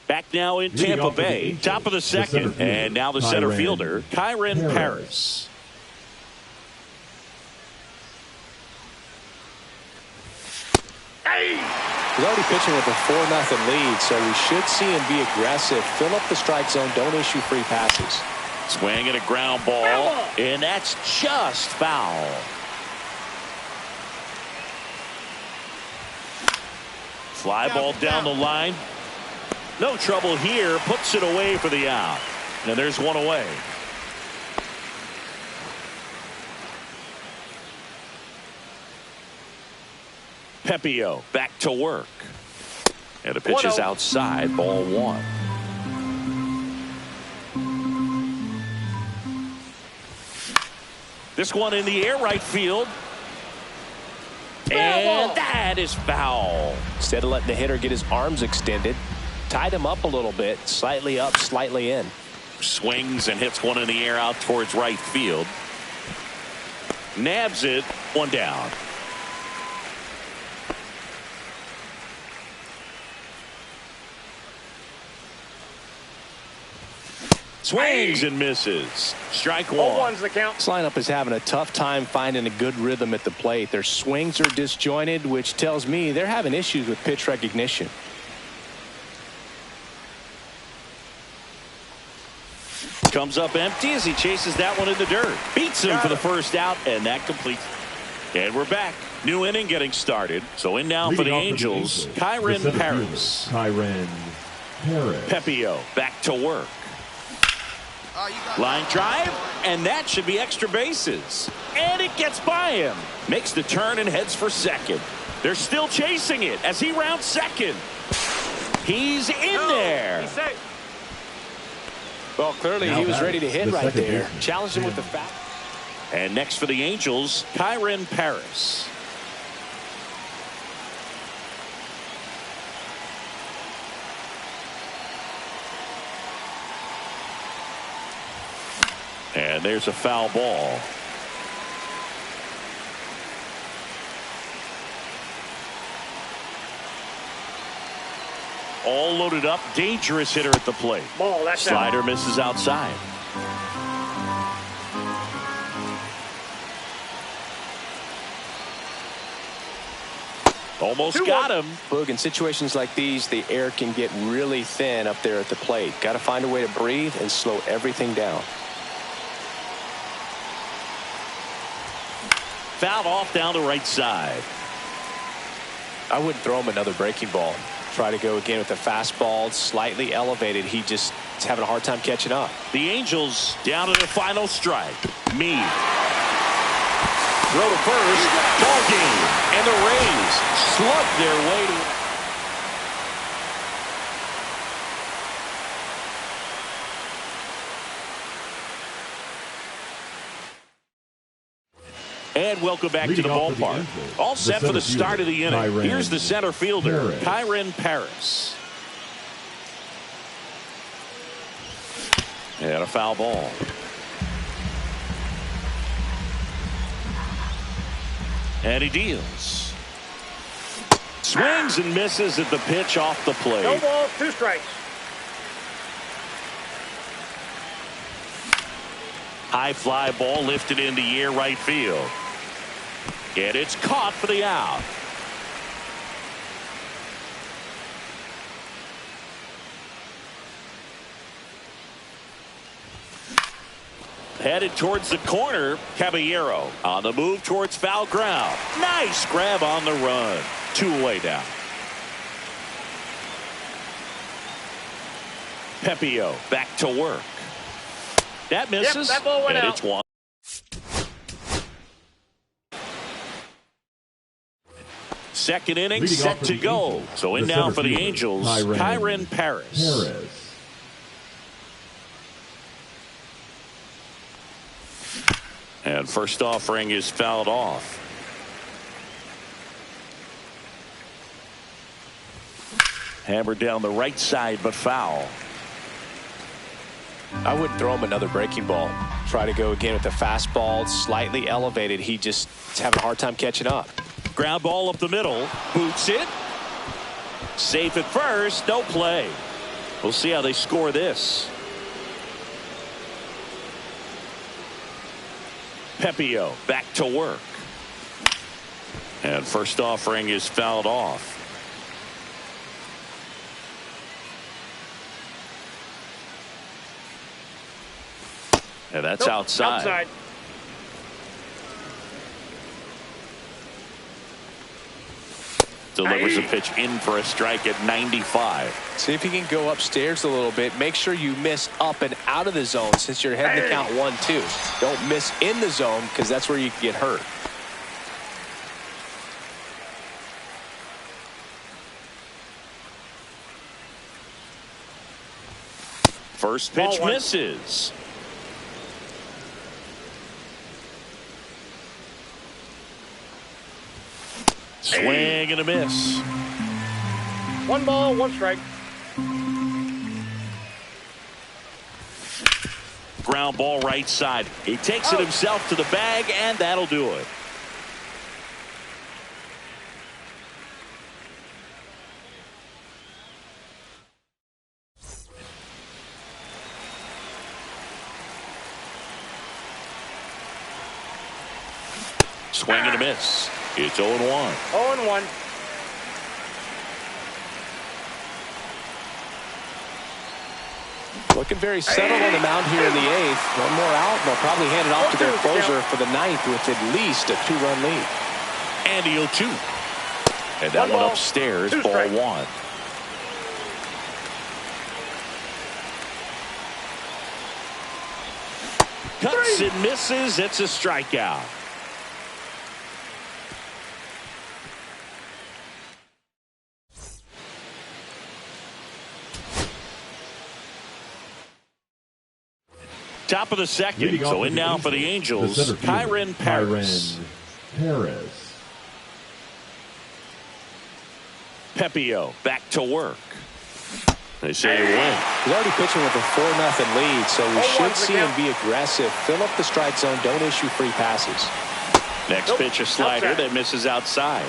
Back now in Tampa Bay, top of the second, and now the center fielder, Kyren Paris. He's already pitching with a 4-0 lead, so we should see him be aggressive. Fill up the strike zone. Don't issue free passes. Swing and a ground ball, and that's just foul. Fly ball down the line. No trouble here. Puts it away for the out. And there's one away. Pepiot back to work. And the pitch is outside. Ball 1. This one in the air, right field. And that is foul. Instead of letting the hitter get his arms extended, tied him up a little bit, slightly up, slightly in. Swings and hits one in the air out towards right field. Nabs it, 1 down. Swings and misses. Strike 1. 0-1's the count. This lineup is having a tough time finding a good rhythm at the plate. Their swings are disjointed, which tells me they're having issues with pitch recognition. Comes up empty as he chases that one in the dirt. Beats him for the first out, and that completes. And we're back. New inning getting started. So in now for the Angels, Kyren Paris. Pepiot back to work. Line drive, and that should be extra bases. And it gets by him. Makes the turn and heads for second. They're still chasing it as he rounds second. He's in there. He's safe. Well, clearly he was ready to hit right there. Challenged him with the foul. And next for the Angels, Kyren Paris. And there's a foul ball. All loaded up, dangerous hitter at the plate. Ball, that's Slider misses outside. Almost got him. Boog, in situations like these, the air can get really thin up there at the plate. Got to find a way to breathe and slow everything down. Fouled off down the right side. I wouldn't throw him another breaking ball. Try to go again with the fastball, slightly elevated. He just is having a hard time catching up. The Angels down to their final strike. Meade. Throw to first. Ball game. And the Rays slug their way to. And welcome back to the ballpark. All set for the start of the inning. Here's the center fielder, Kyren Paris. And a foul ball. And he deals. Swings and misses at the pitch off the plate. No ball, 2 strikes. High fly ball lifted in the air right field. And it's caught for the out. Headed towards the corner, Caballero on the move towards foul ground. Nice grab on the run. 2 away now. Pepio back to work. That misses. Yep, that ball went and out. It's 1. Second inning set to go. So in now for the Angels, Kyren Paris. And first offering is fouled off. Hammered down the right side, but foul. I wouldn't throw him another breaking ball. Try to go again with the fastball, slightly elevated. He just is having a hard time catching up. Ground ball up the middle. Boots it. Safe at first. No play. We'll see how they score this. Pepio back to work. And first offering is fouled off. And that's outside. Delivers a pitch in for a strike at 95. See if you can go upstairs a little bit. Make sure you miss up and out of the zone since you're heading to count 1-2. Don't miss in the zone because that's where you can get hurt. First pitch misses. Swing and a miss. 1 ball, 1 strike. Ground ball right side. He takes it himself to the bag, and that'll do it. Swing and a miss. It's 0-1. 0-1. Looking very settled on the mound here in the 8th. 1 more out, and they'll probably hand it off to their closer for the 9th with at least a 2-run lead. And the 0-2. And that one upstairs, ball 1. Cuts and misses. It's a strikeout. Top of the second. So in now for the Angels, Kyren Paris. Pepio back to work. They say he win. He's already pitching with a 4-0 lead, so we should see him be aggressive. Fill up the strike zone. Don't issue free passes. Next pitch, a slider that misses outside.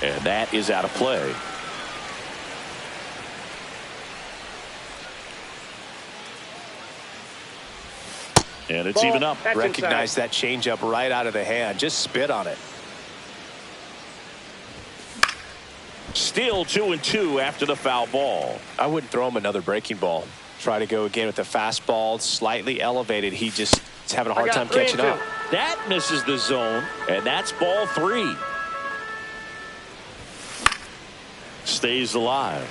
And that is out of play. And it's even up. Recognize that changeup right out of the hand. Just spit on it. Still 2-2 after the foul ball. I wouldn't throw him another breaking ball. Try to go again with the fastball, slightly elevated. He just is having a hard time catching up. That misses the zone, and that's ball 3. Stays alive.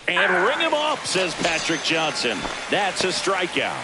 And ring him up, says Patrick Johnson. That's a strikeout.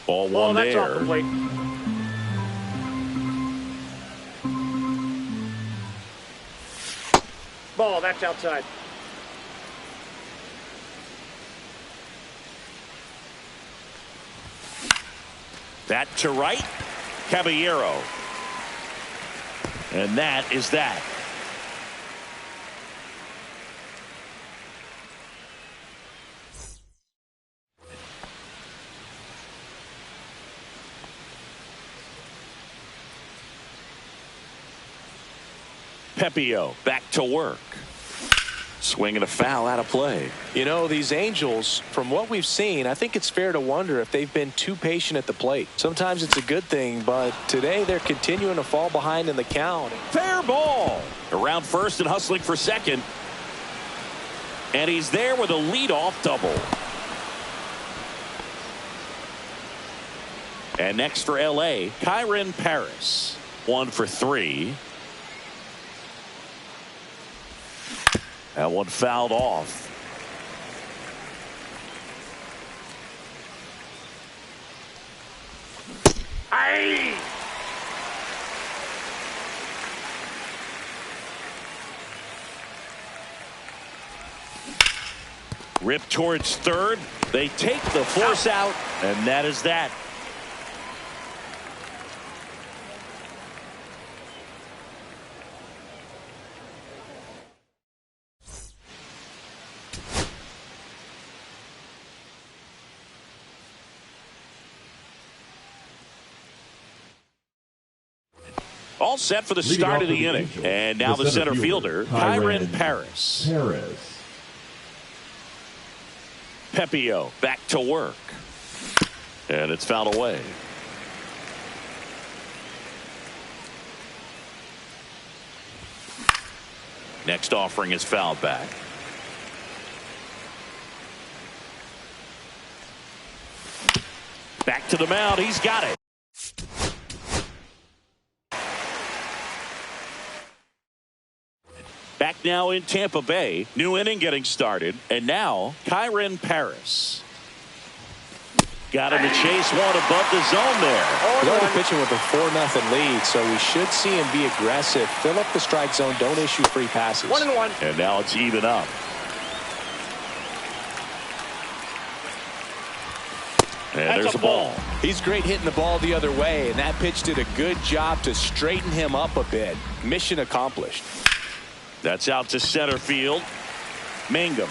Ball one that's there. off the plate. Ball, that's outside. That to right. Caballero. And that is that. Pepio back to work. Swinging a foul out of play. You know, these Angels, from what we've seen, I think it's fair to wonder if they've been too patient at the plate. Sometimes it's a good thing, but today they're continuing to fall behind in the count. Fair ball. Around first and hustling for second. And he's there with a leadoff double. And next for L.A., Kyren Paris. 1 for 3. That one fouled off. Aye. Ripped towards third. They take the force out, and that is that. All set for the start of the inning. And now the center fielder, Kyren Paris. Pepio back to work. And it's fouled away. Next offering is fouled back. Back to the mound. He's got it. Back now in Tampa Bay. New inning getting started. And now Kyren Paris. Got him to chase one above the zone there. He's already pitching with a 4-0 lead, so we should see him be aggressive. Fill up the strike zone. Don't issue free passes. 1-1. And now it's even up. And there's a ball. He's great hitting the ball the other way, and that pitch did a good job to straighten him up a bit. Mission accomplished. That's out to center field. Mangum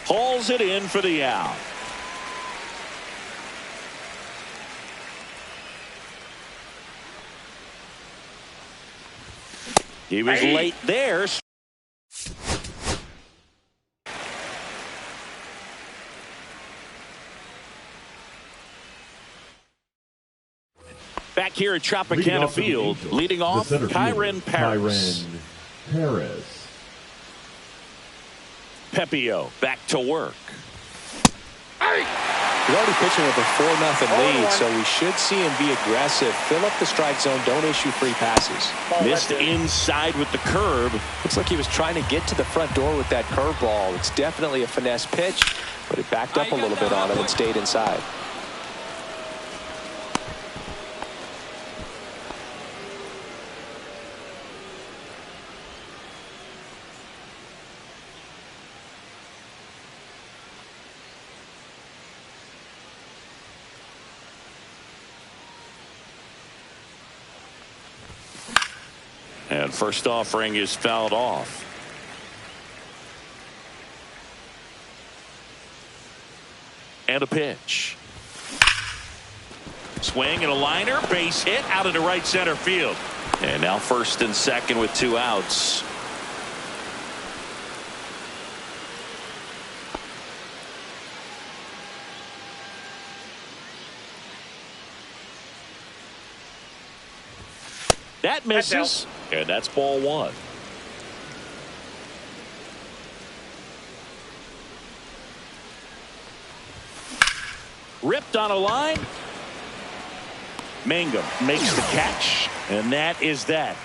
hauls it in for the out. He was late there. Back here at Tropicana Field, leading off, Kyren Paris. Pepio back to work. He's already pitching with a 4-0 lead, so we should see him be aggressive. Fill up the strike zone. Don't issue free passes. Missed inside with the curve. Looks like he was trying to get to the front door with that curveball. It's definitely a finesse pitch, but it backed up a little bit on him and stayed inside. And first offering is fouled off. And a pitch. Swing and a liner. Base hit out into right center field. And now first and second with 2 outs. That misses. And that's ball 1. Ripped on a line. Mangum makes the catch, and that is that.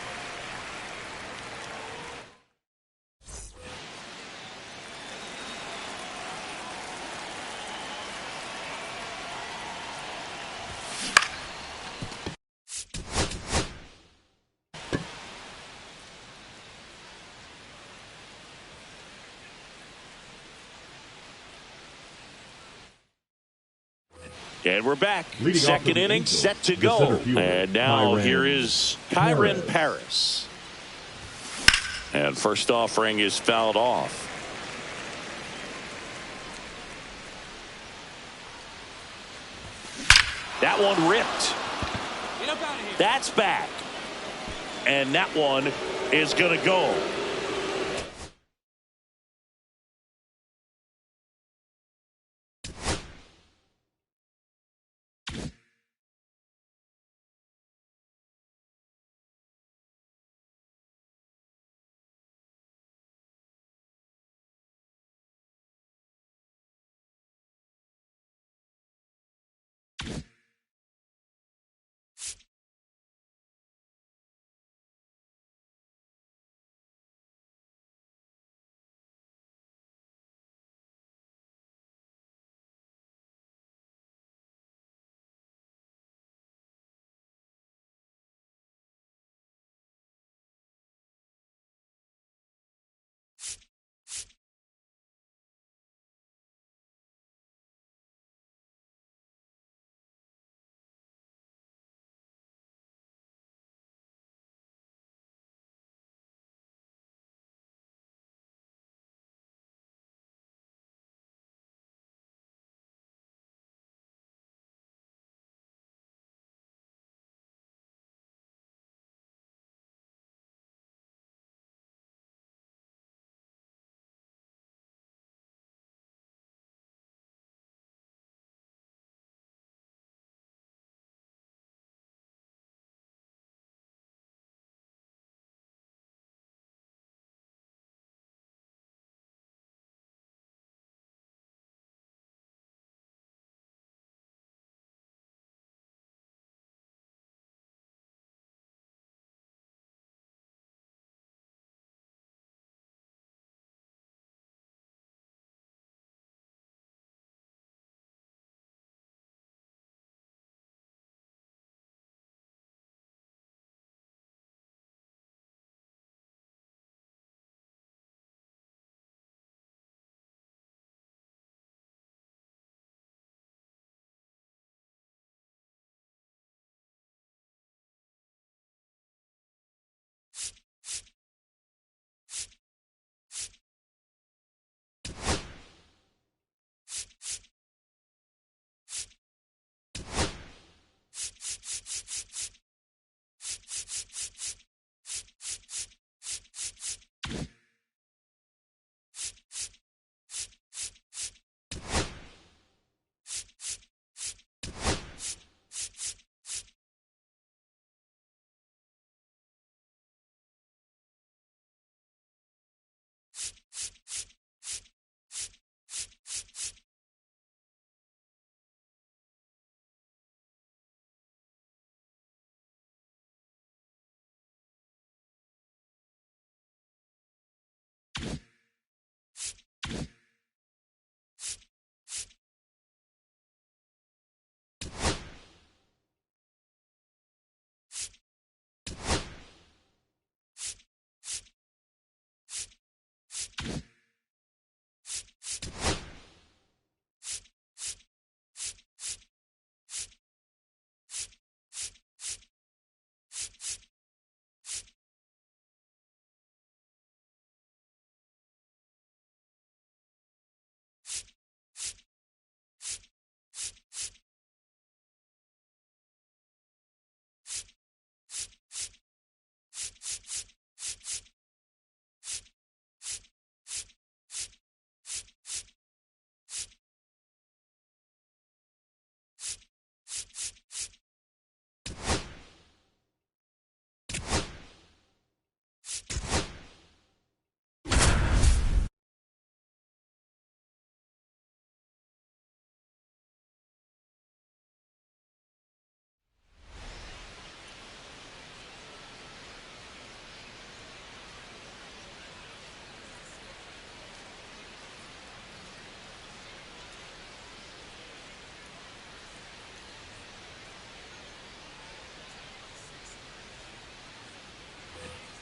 And we're back. Second inning set to go. And now here is Kyren Paris. And first offering is fouled off. That one ripped. That's back. And that one is going to go.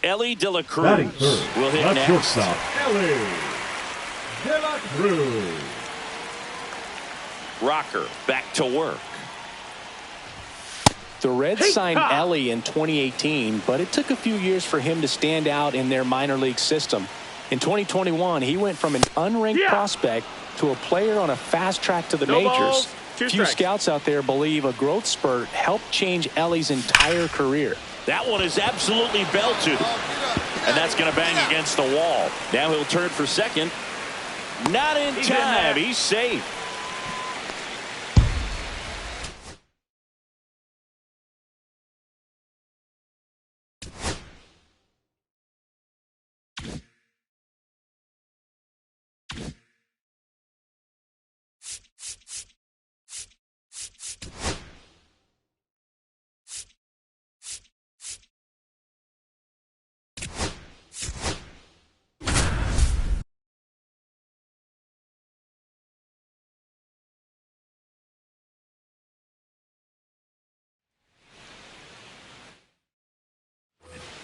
Elly De La Batting Cruz third, will hit left next. shortstop, Elly De La Cruz. Rocker back to work. The Reds signed Elly in 2018, but it took a few years for him to stand out in their minor league system. In 2021, he went from an unranked prospect to a player on a fast track to the majors. Few scouts out there believe a growth spurt helped change Elly's entire career. That one is absolutely belted. And that's going to bang against the wall. Now he'll turn for second. Not in time. He's safe.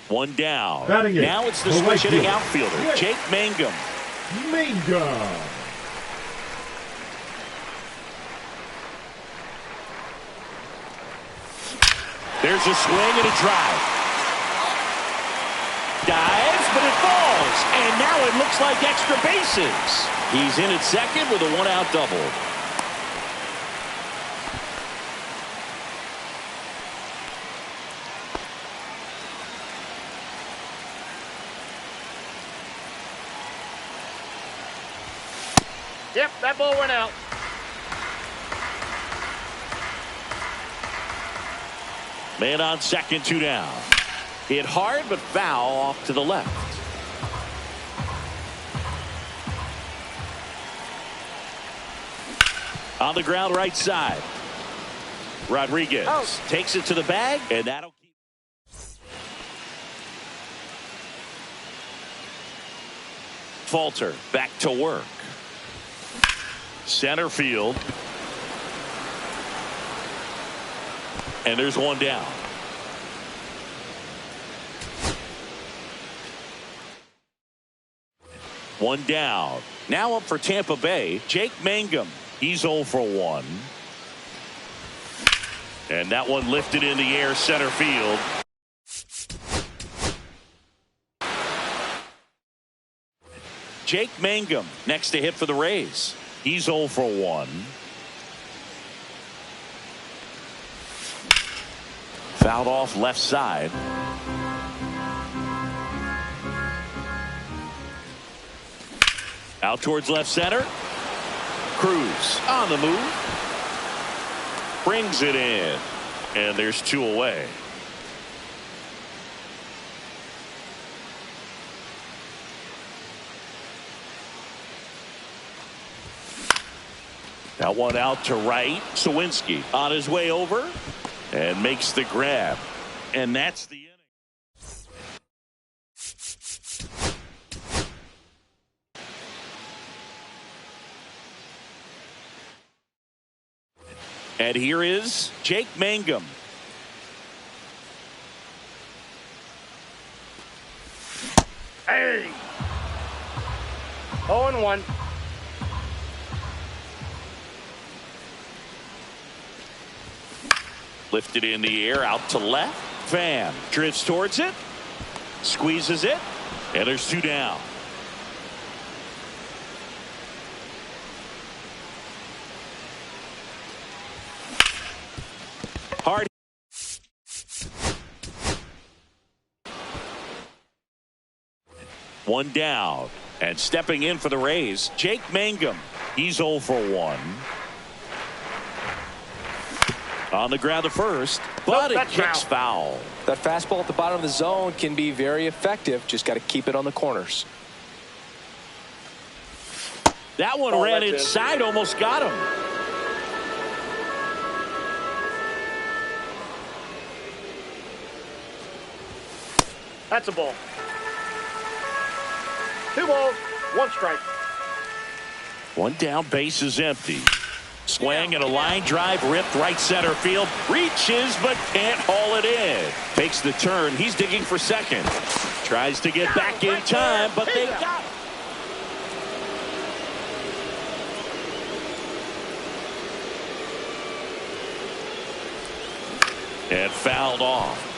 One down. Now it's the switch hitting outfielder, Jake Mangum. There's a swing and a drive. Dives, but it falls. And now it looks like extra bases. He's in at second with a one-out double. Yep, that ball went out. Man on second, 2 down. Hit hard, but foul off to the left. On the ground, right side. Rodriguez takes it to the bag, and that'll keep. Falter back to work. Center field. And there's one down. One down. Now up for Tampa Bay, Jake Mangum. He's 0 for 1. And that one lifted in the air, center field. Jake Mangum next to hit for the Rays. He's 0 for 1. Fouled off left side. Out towards left center. Cruz on the move. Brings it in. And there's 2 away. That one out to right. Sawinski on his way over and makes the grab. And that's the inning. And here is Jake Mangum. Hey! 0-1. Lifted in the air, out to left. Pham drifts towards it, squeezes it, and there's 2 down. Hard. One down. And stepping in for the Rays, Jake Mangum. He's 0 for 1. On the ground at first, but it kicks foul. That fastball at the bottom of the zone can be very effective. Just got to keep it on the corners. That one ran inside, almost got him. That's a ball. 2 balls, 1 strike. One down, base is empty. Swing and a line drive ripped right center field. Reaches but can't haul it in. Takes the turn. He's digging for second. Tries to get back in time, but they got it. And fouled off.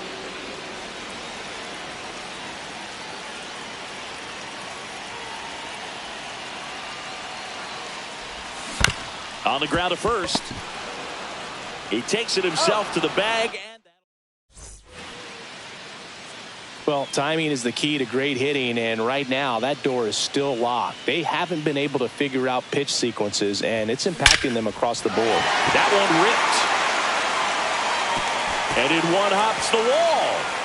On the ground to first. He takes it himself to the bag. Well, timing is the key to great hitting, and right now that door is still locked. They haven't been able to figure out pitch sequences, and it's impacting them across the board. That one ripped. And in one hops the wall.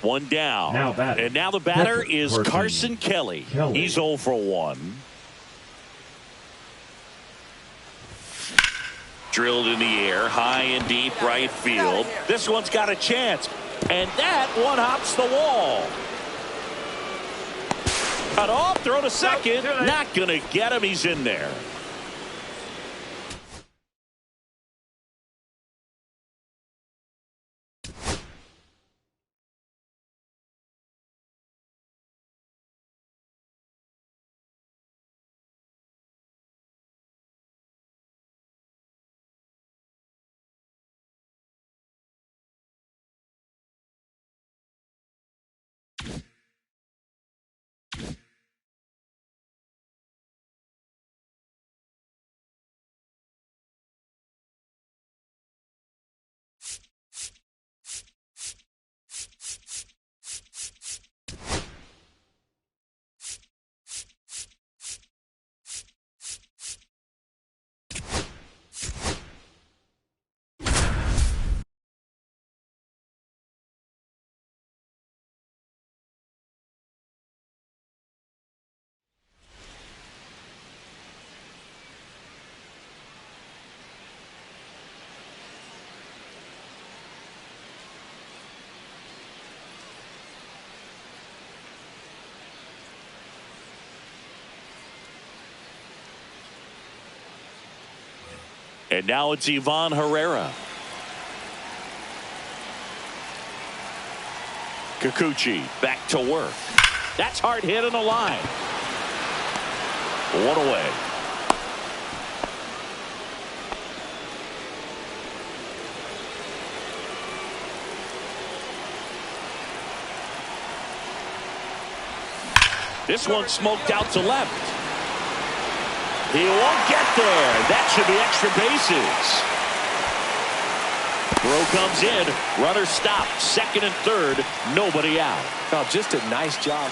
One down. And now the batter is Carson Kelly. He's 0 for 1. Drilled in the air, high and deep right field. This one's got a chance. And that one hops the wall. Cut off, throw to second. Not going to get him. He's in there. And now it's Ivan Herrera. Kikuchi back to work. That's hard hit on the line. One away. This one smoked out to left. He won't get there. That should be extra bases. Throw comes in. Runner stopped. Second and third. Nobody out. Oh, just a nice job.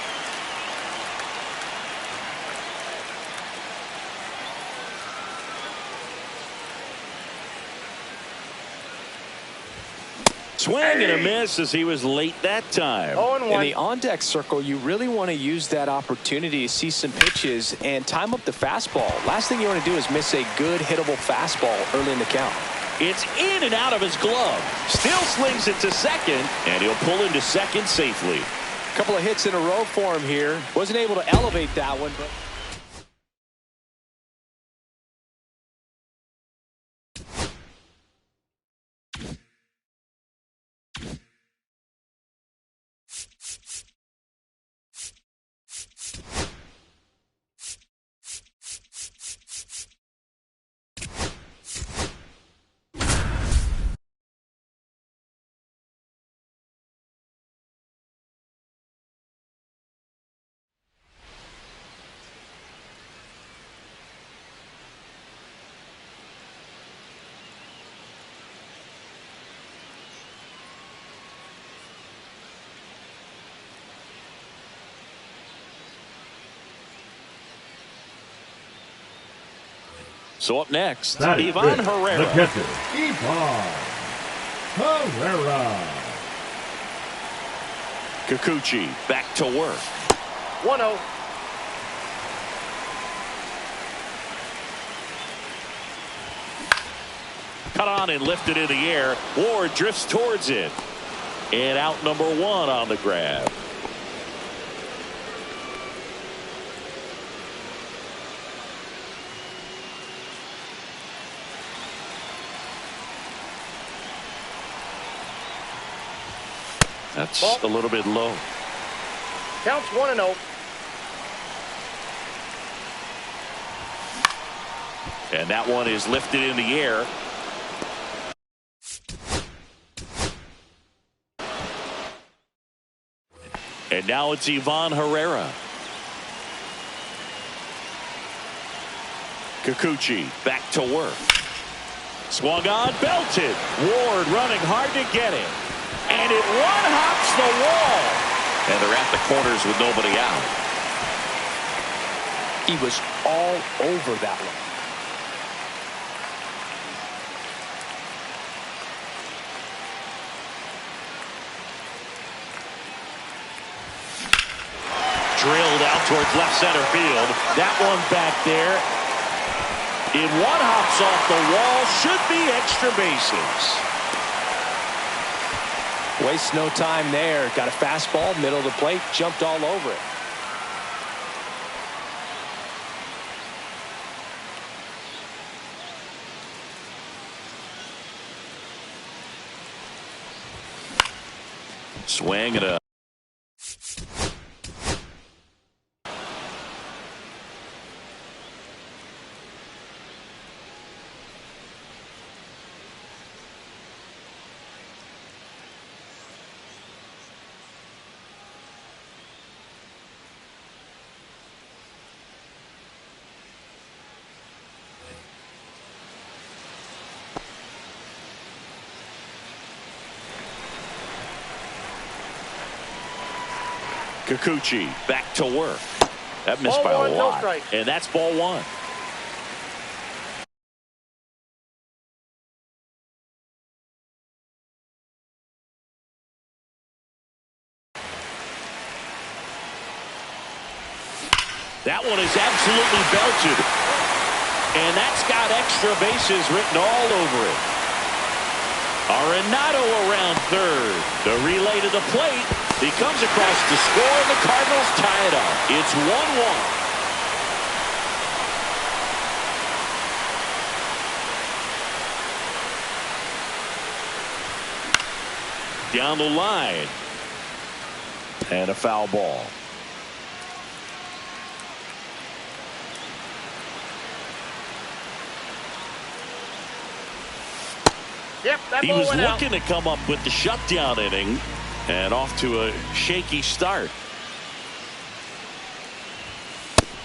Swing and a miss as he was late that time. In the on-deck circle, you really want to use that opportunity to see some pitches and time up the fastball. Last thing you want to do is miss a good hittable fastball early in the count. It's in and out of his glove. Still slings it to second, and he'll pull into second safely. A couple of hits in a row for him here. Wasn't able to elevate that one, but... So up next, That Ivan is Herrera. The catcher, Ivan Herrera. Kikuchi back to work. 1-0. Cut on and lifted in the air. Ward drifts towards it. And out number one on the grab. That's a little bit low. Counts 1-0. And that one is lifted in the air. And now it's Ivan Herrera. Kikuchi back to work. Swung on, belted. Ward running hard to get it. And it one-hops the wall. And they're at the corners with nobody out. He was all over that one. drilled out towards left center field. That one back there. In one hops off the wall. Should be extra bases. Waste no time there. Got a fastball, middle of the plate, jumped all over it. Swing and a Kikuchi back to work. That missed by a lot. And that's ball one. That one is absolutely belted. And that's got extra bases written all over it. Arenado around third. The relay to the plate. He comes across to score, and the Cardinals tie it up. It's 1-1. Down the line. And a foul ball. Yep, that he ball was went looking out. to come up with the shutdown inning. And off to a shaky start.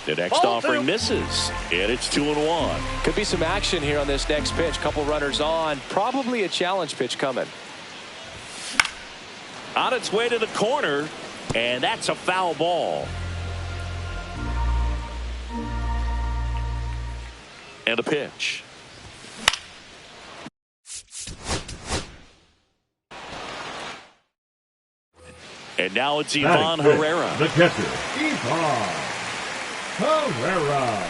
The next offering misses. And it's 2-1. Could be some action here on this next pitch. Couple runners on. Probably a challenge pitch coming. On its way to the corner. And that's a foul ball. And a pitch. And now it's Ivan Herrera. The catcher, Ivan Herrera.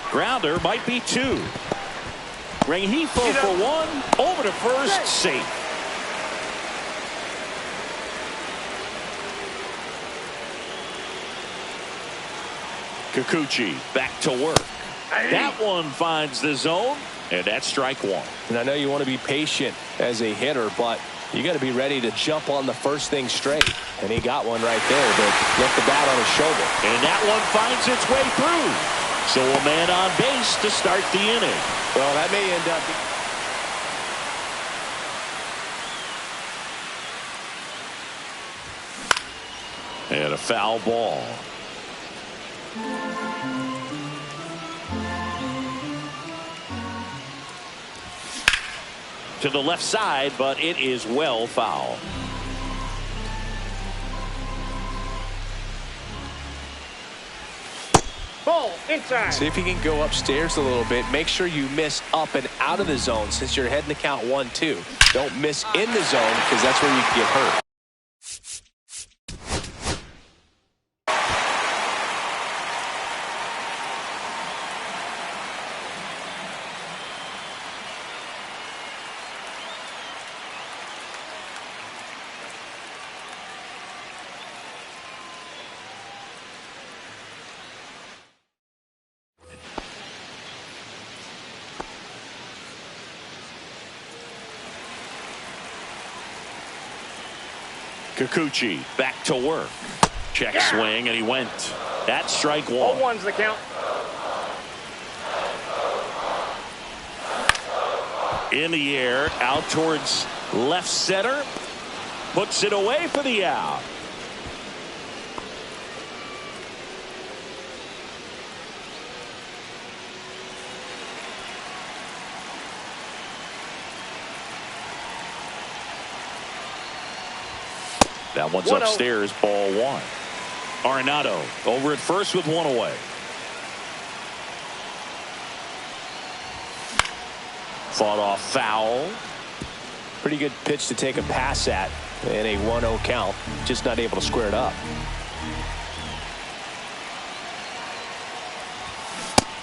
Grounder might be two. Rengifo for one. Over to first. Safe. Kikuchi back to work. That one finds the zone. And that's strike one. And I know you want to be patient as a hitter, but you got to be ready to jump on the first thing straight. And he got one right there, but left the bat on his shoulder. And that one finds its way through. So a man on base to start the inning. Well, that may end up and a foul ball. To the left side, but it is well foul. Ball inside. See if you can go upstairs a little bit. Make sure you miss up and out of the zone since you're heading to count 1-2. Don't miss in the zone because that's where you can get hurt. Kikuchi back to work. Check swing, and he went. That's strike one. 0-1's the count. In the air, out towards left center. Puts it away for the out. That one's upstairs, ball one. Arenado over at first with one away. Fought off foul. Pretty good pitch to take a pass at in a 1-0 count. Just not able to square it up.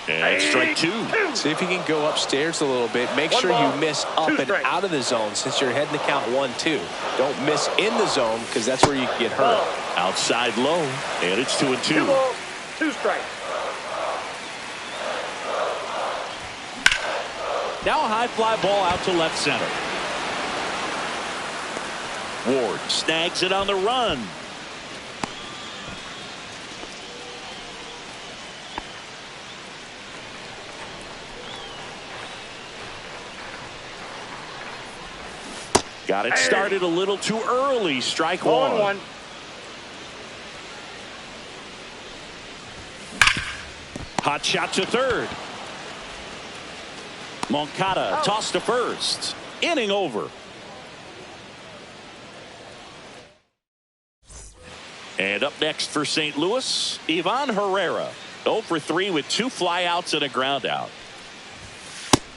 And strike two. See if you can go upstairs a little bit. Make sure you miss up and out of the zone since you're heading to count 1-2. Don't miss in the zone because that's where you can get hurt. Outside low, and it's 2-2. 2 balls, 2 strikes. Now a high fly ball out to left center. Ward snags it on the run. Got it started a little too early. Strike one. 1-1. Hot shot to third. Moncada tossed to first. Inning over. And up next for St. Louis, Ivan Herrera. 0 for 3 with 2 flyouts and a ground out.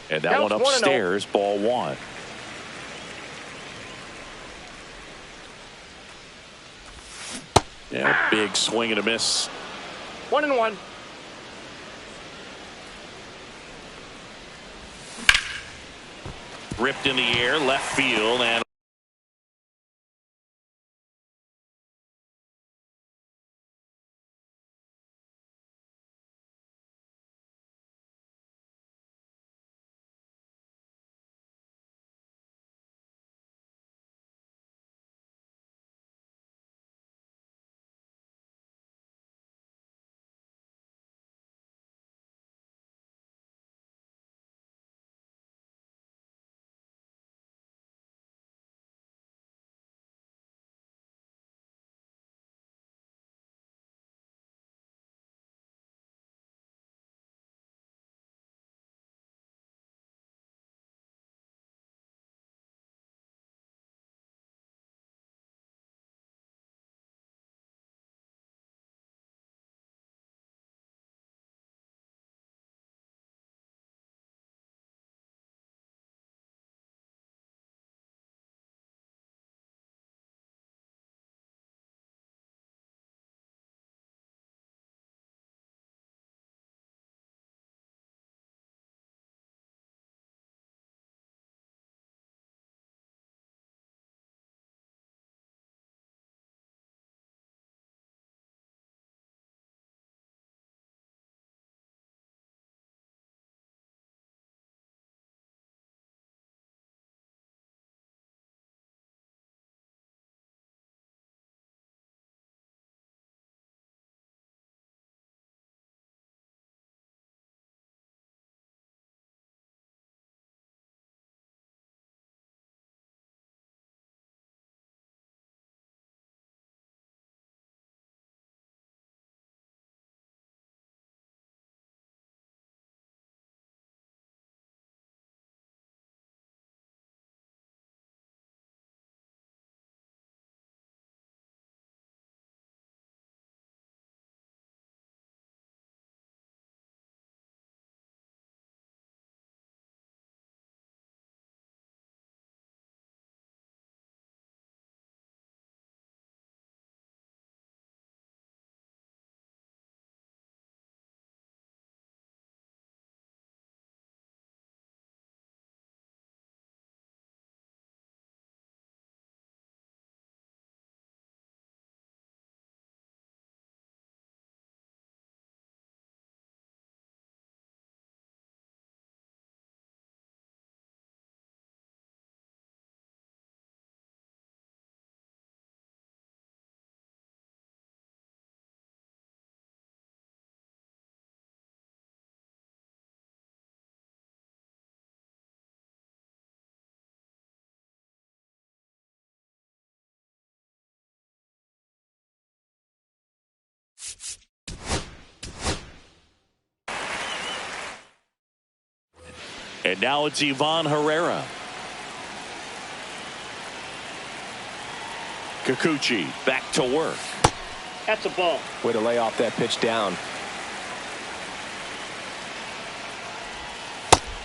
And that one upstairs, ball 1. Yeah, big swing and a miss. 1-1. Ripped in the air, left field, and now it's Ivan Herrera. Kikuchi back to work. That's a ball. Way to lay off that pitch down.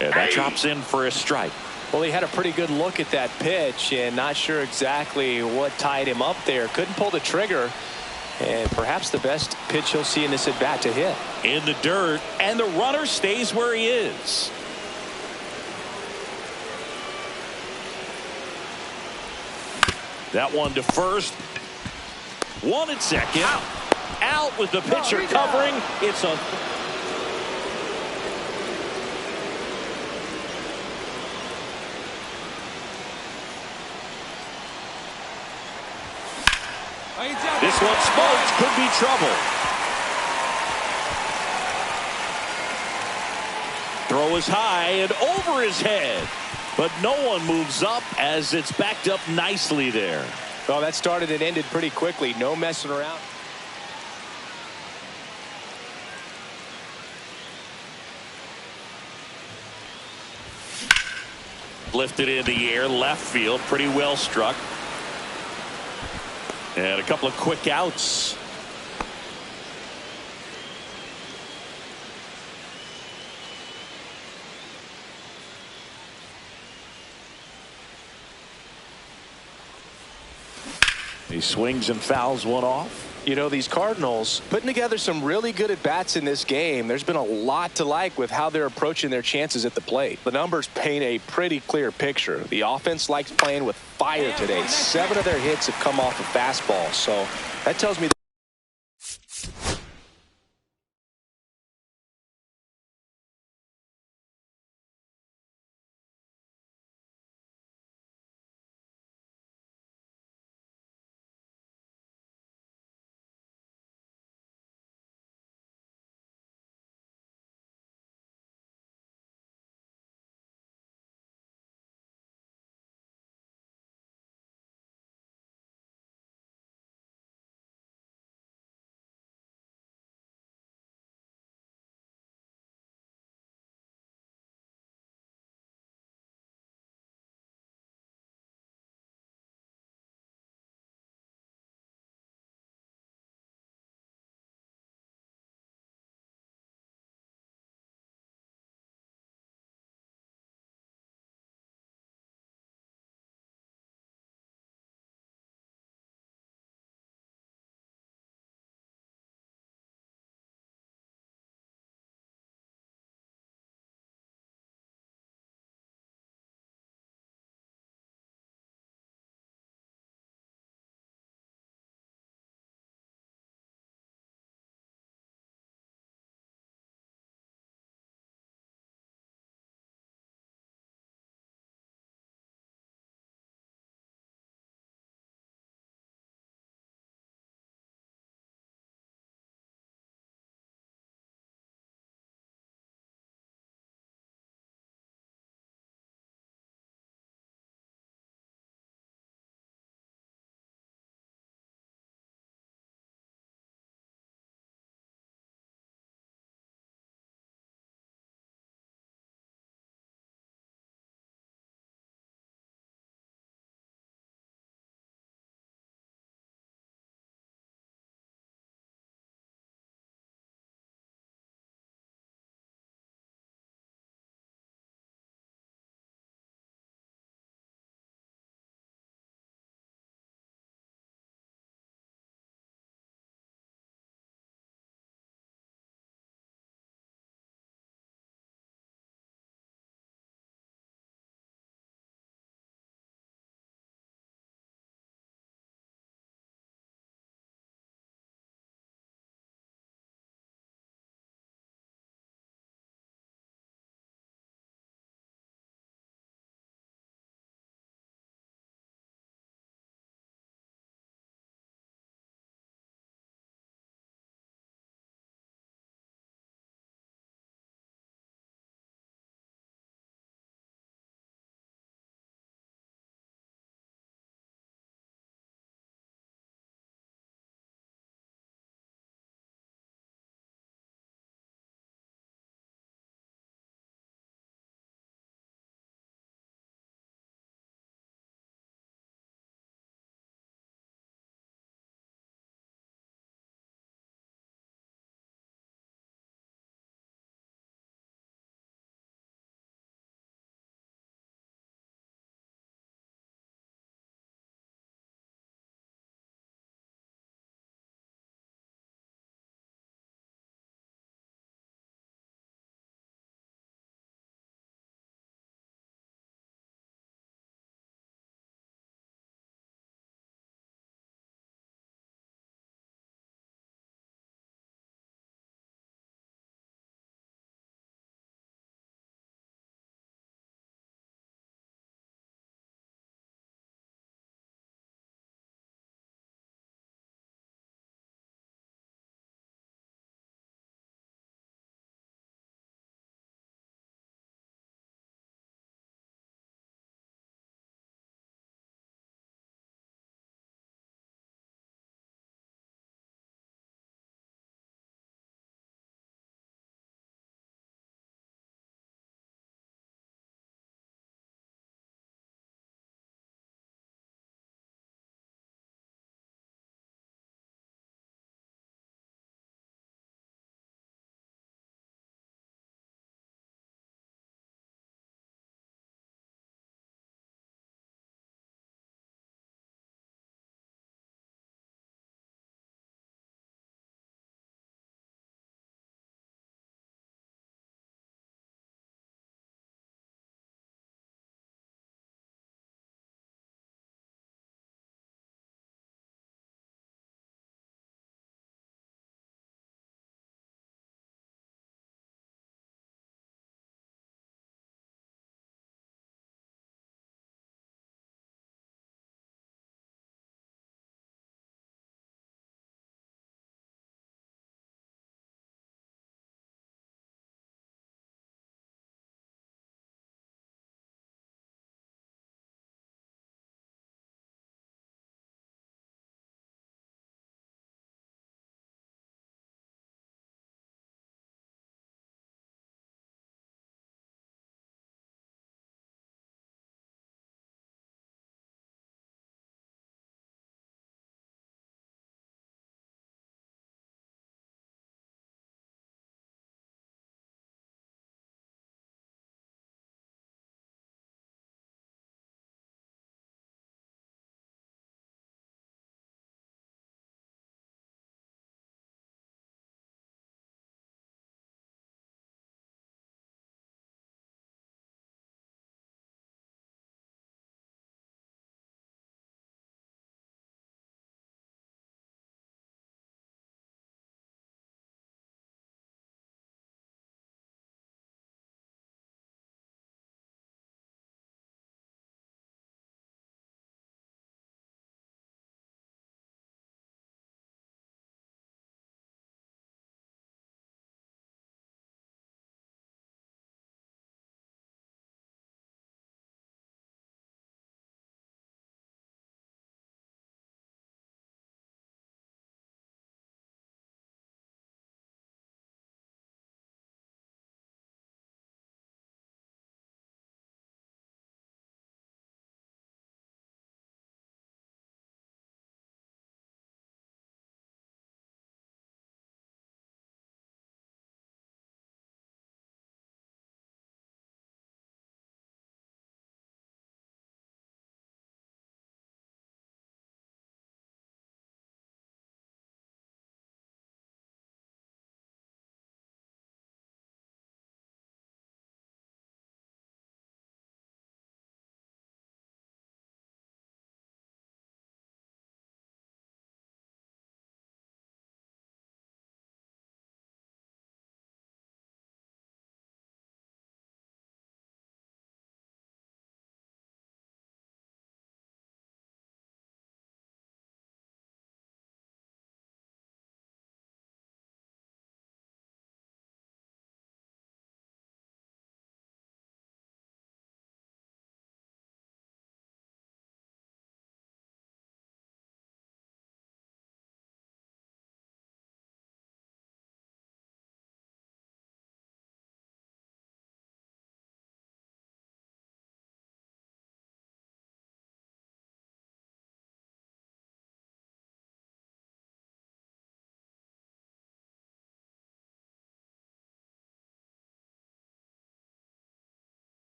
And that drops in for a strike. Well, he had a pretty good look at that pitch and not sure exactly what tied him up there. Couldn't pull the trigger. And perhaps the best pitch he'll see in this at bat to hit. In the dirt, and the runner stays where he is. That one to first. One at second. Out with the pitcher covering. It's a this one smoked. Could be trouble. Throw is high and over his head. But no one moves up as it's backed up nicely there. Well, that started and ended pretty quickly. No messing around. Lifted in the air, left field, pretty well struck. And a couple of quick outs. He swings and fouls one off. You know, these Cardinals putting together some really good at-bats in this game. There's been a lot to like with how they're approaching their chances at the plate. The numbers paint a pretty clear picture. The offense likes playing with fire today. 7 of their hits have come off a fastball. So that tells me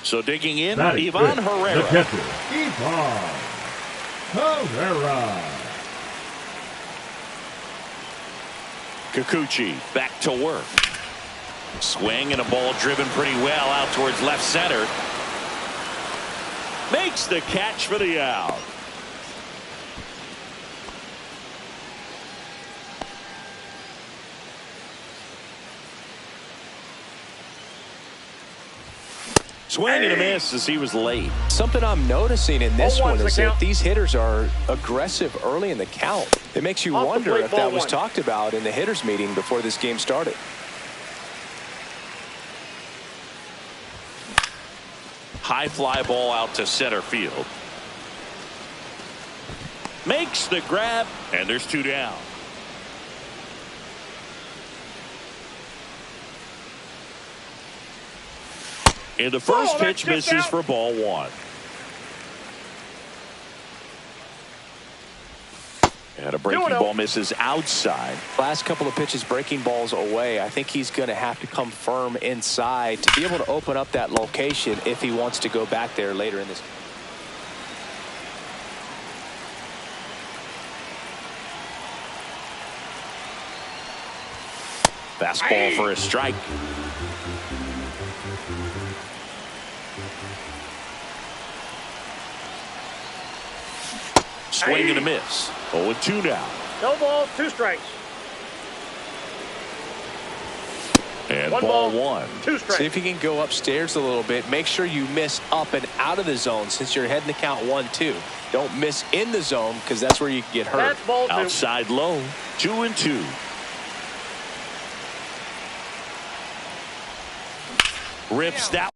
So digging in, Batting Ivan fifth, Herrera. The catcher, Ivan Herrera. Kikuchi back to work. Swing and a ball driven pretty well out towards left center. Makes the catch for the out. Swing and a miss as he was late. Something I'm noticing in this one is that count. these hitters are aggressive early in the count. It makes you Off the wonder plate, if that ball was one. talked about in the hitters meeting before this game started. High fly ball out to center field. Makes the grab, and there's 2 down. And the first that's pitch just misses out. for ball 1. And a breaking 2-0. ball misses outside. Last couple of pitches breaking balls away. I think he's going to have to come firm inside to be able to open up that location if he wants to go back there later in this. Fastball for a strike. Swing and a miss. 0-2 now. No balls, 2 strikes. And One ball ball, 1. 2 strikes. See if you can go upstairs a little bit. Make sure you miss up and out of the zone since you're heading to count 1-2. Don't miss in the zone because that's where you can get hurt. That's ball 2. Outside low. 2-2. Rips that.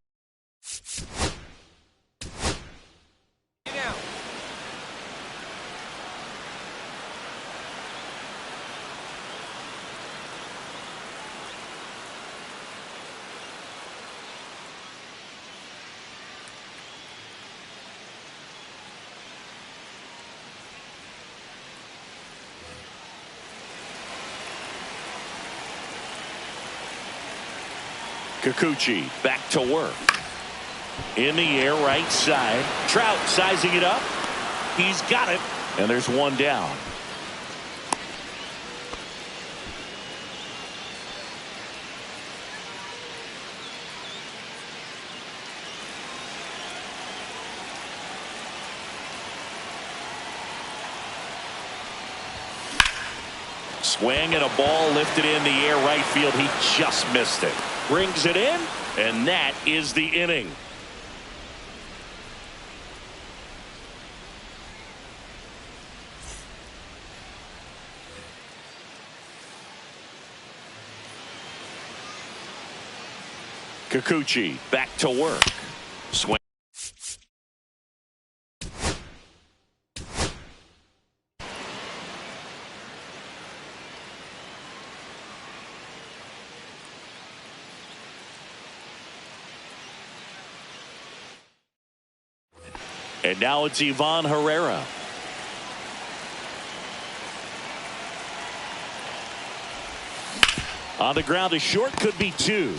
Kikuchi back to work. In the air, right side. Trout sizing it up. He's got it. And there's 1 down. Swing and a ball lifted in the air right field. He just missed it. Brings it in, and that is the inning. Kikuchi back to work. Swing. And now it's Ivan Herrera. On the ground, a short could be 2.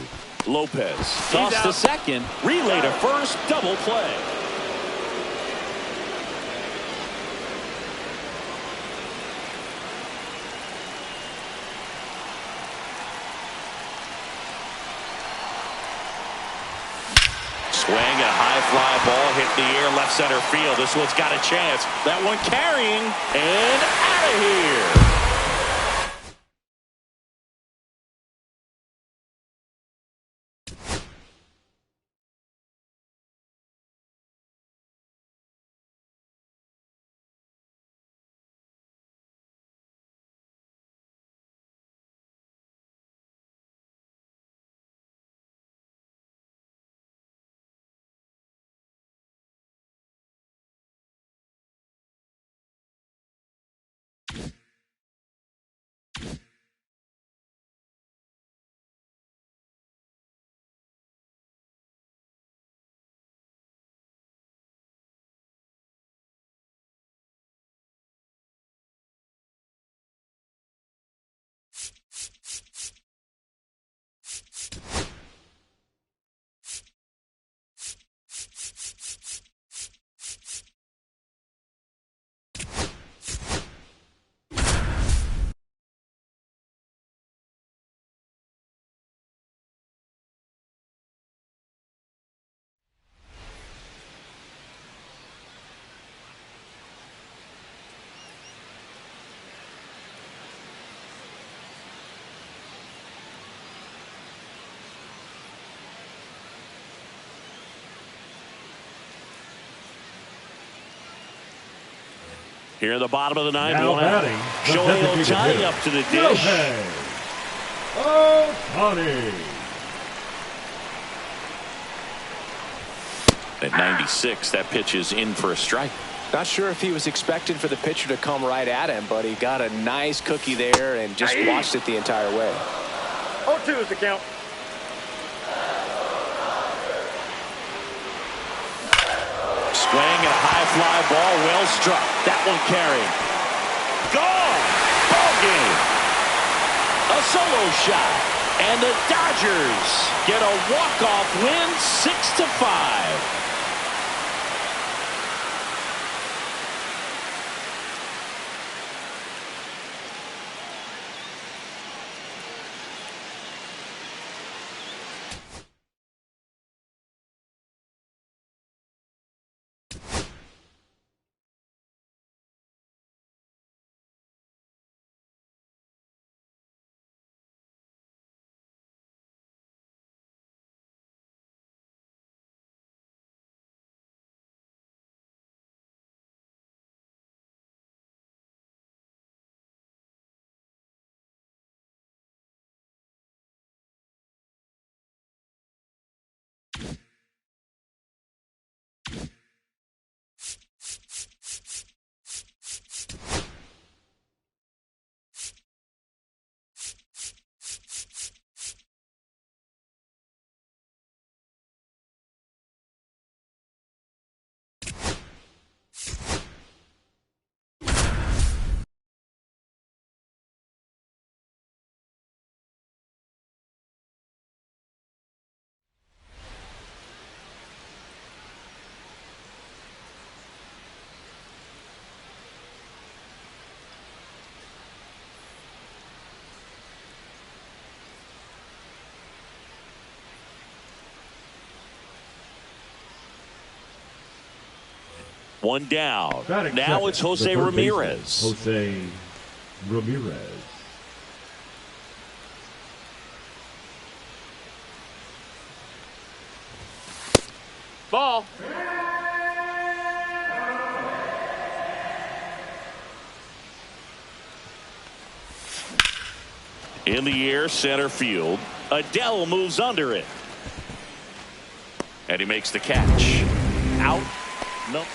Lopez toss to second, relay to first, double play. Swing and a high fly ball hit the air left center field. This one's got a chance. That one carrying and out of here. Here in the bottom of the ninth. Now batting, Shohei Ohtani up to the dish. Ohtani. At 96, that pitch is in for a strike. Not sure if he was expecting for the pitcher to come right at him, but he got a nice cookie there and just watched it the entire way. 0-2 is the count. Swing and a high fly ball, well struck. That one carried. Gone! Ball game. A solo shot. And the Dodgers get a walk-off win, 6-5. One down. Now it's Jose Ramirez. Jose Ramirez. Ball. In the air, center field. Adele moves under it. And he makes the catch. Out. Nope.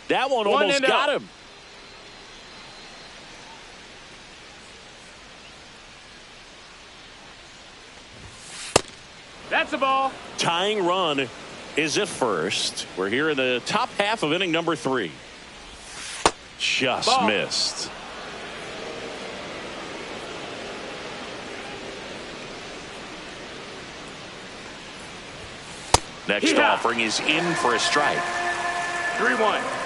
That one almost got him. That's a ball. Tying run is at first. We're here in the top half of inning number 3. Just missed. Next offering is in for a strike. 3-1.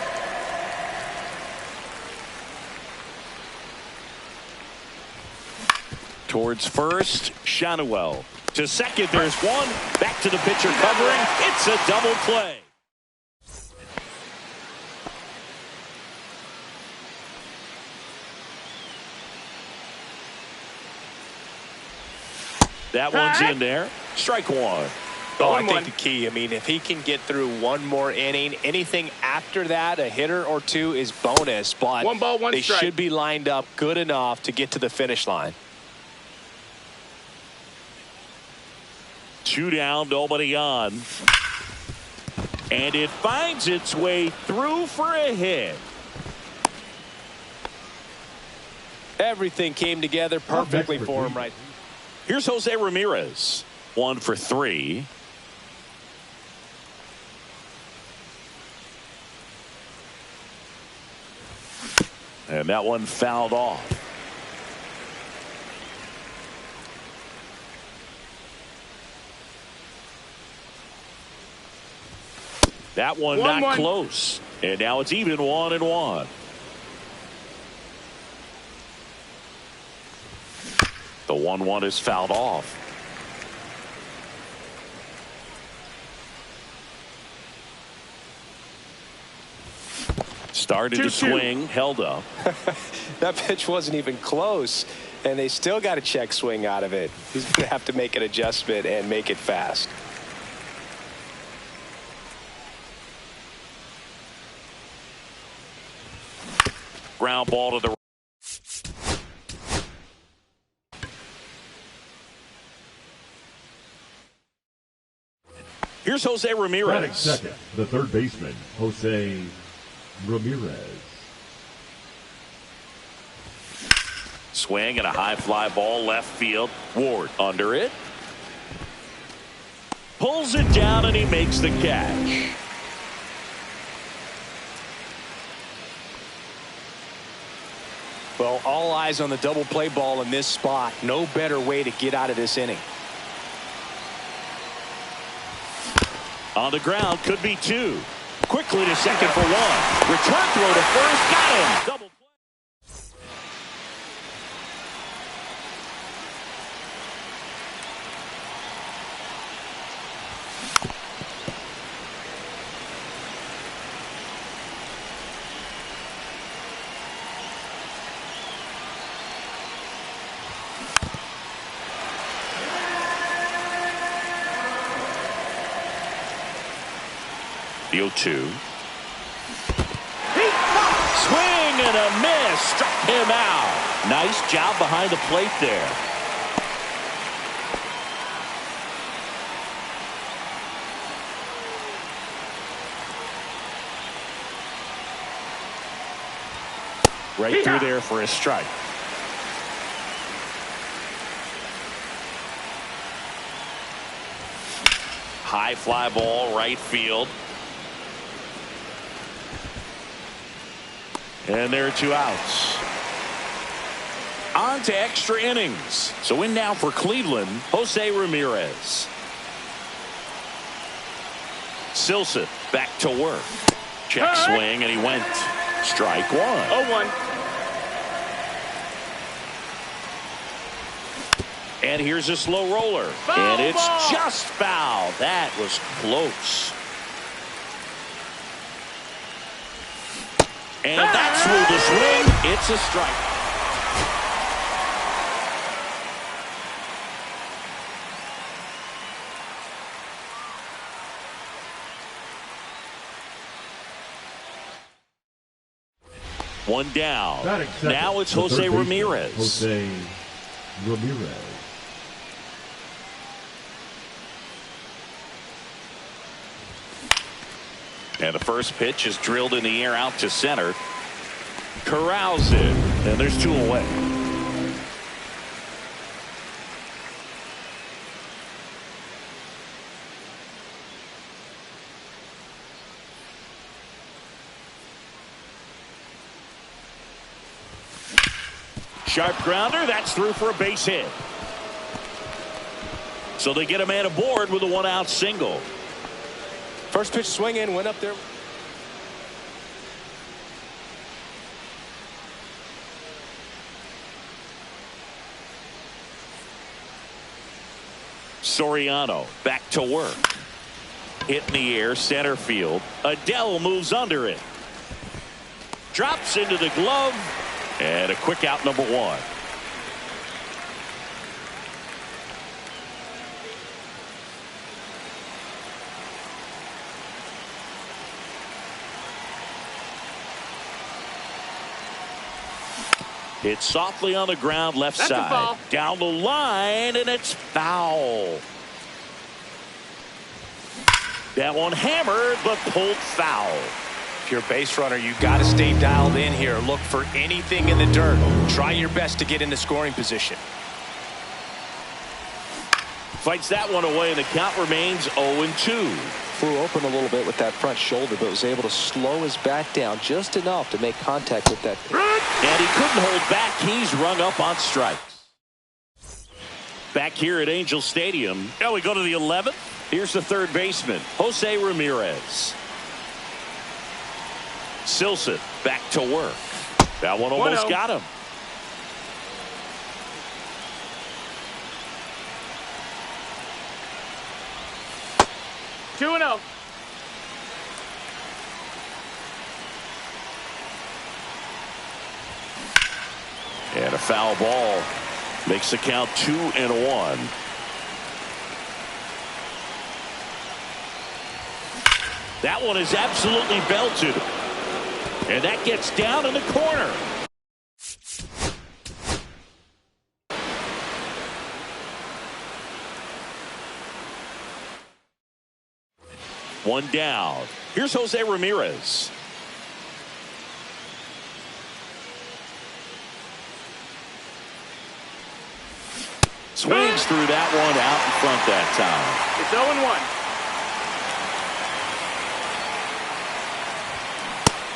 Towards first, Shanuel. To second, there's one. Back to the pitcher covering. It's a double play. That one's in there. Strike one. Oh, I think the key, I mean, if he can get through one more inning, anything after that, a hitter or two is bonus. But 1 ball, 1 they strike. should be lined up good enough to get to the finish line. 2 down, nobody on. And it finds its way through for a hit. Everything came together perfectly for him right. Here's Jose Ramirez. 1 for 3. And that one fouled off. That one not close. And now it's even 1-1. The 1-1 is fouled off. Started to swing, held up. That pitch wasn't even close. And they still got a check swing out of it. He's going to have to make an adjustment and make it fast. Ground ball to the Here's Jose Ramirez. Batting second, the third baseman, Jose Ramirez. Swing and a high fly ball left field. Ward under it. Pulls it down and he makes the catch. Well, all eyes on the double play ball in this spot. No better way to get out of this inning. On the ground, could be two. Quickly to second for one. Return throw to first, got him. Double play. The 0-2. Swing and a miss. Struck him out. Nice job behind the plate there. Right through there for a strike. High fly ball, right field. And there are two outs. On to extra innings. So in now for Cleveland, Jose Ramirez. Silson back to work. Check swing and he went. Strike one. 0-1. And here's a slow roller. Foul and it's ball. just foul. That was close. And that's through the swing. It's a strike. One down. Now it's Jose Ramirez. Jose Ramirez. And the first pitch is drilled in the air out to center. Corrals it. And there's two away. Sharp grounder. That's through for a base hit. So they get a man aboard with a one-out single. First pitch swing in, went up there. Soriano back to work. Hit in the air, center field. Adele moves under it. Drops into the glove. And a quick out, number one. Hit softly on the ground, left That's a side. foul. Down the line, and it's foul. That one hammered, but pulled foul. If you're a base runner, you got to stay dialed in here. Look for anything in the dirt. Try your best to get into scoring position. Fights that one away, and the count remains 0-2. Flew open a little bit with that front shoulder, but was able to slow his bat down just enough to make contact with that. And he couldn't hold back. He's rung up on strikes. Back here at Angel Stadium. Now we go to the 11th. Here's the third baseman, Jose Ramirez. Silson back to work. That one almost 1-0. got him. Two and 0. And a foul ball. Makes the count 2-1. That one is absolutely belted. And that gets down in the corner. One down. Here's Jose Ramirez. Swings through that one out in front that time. It's 0-1.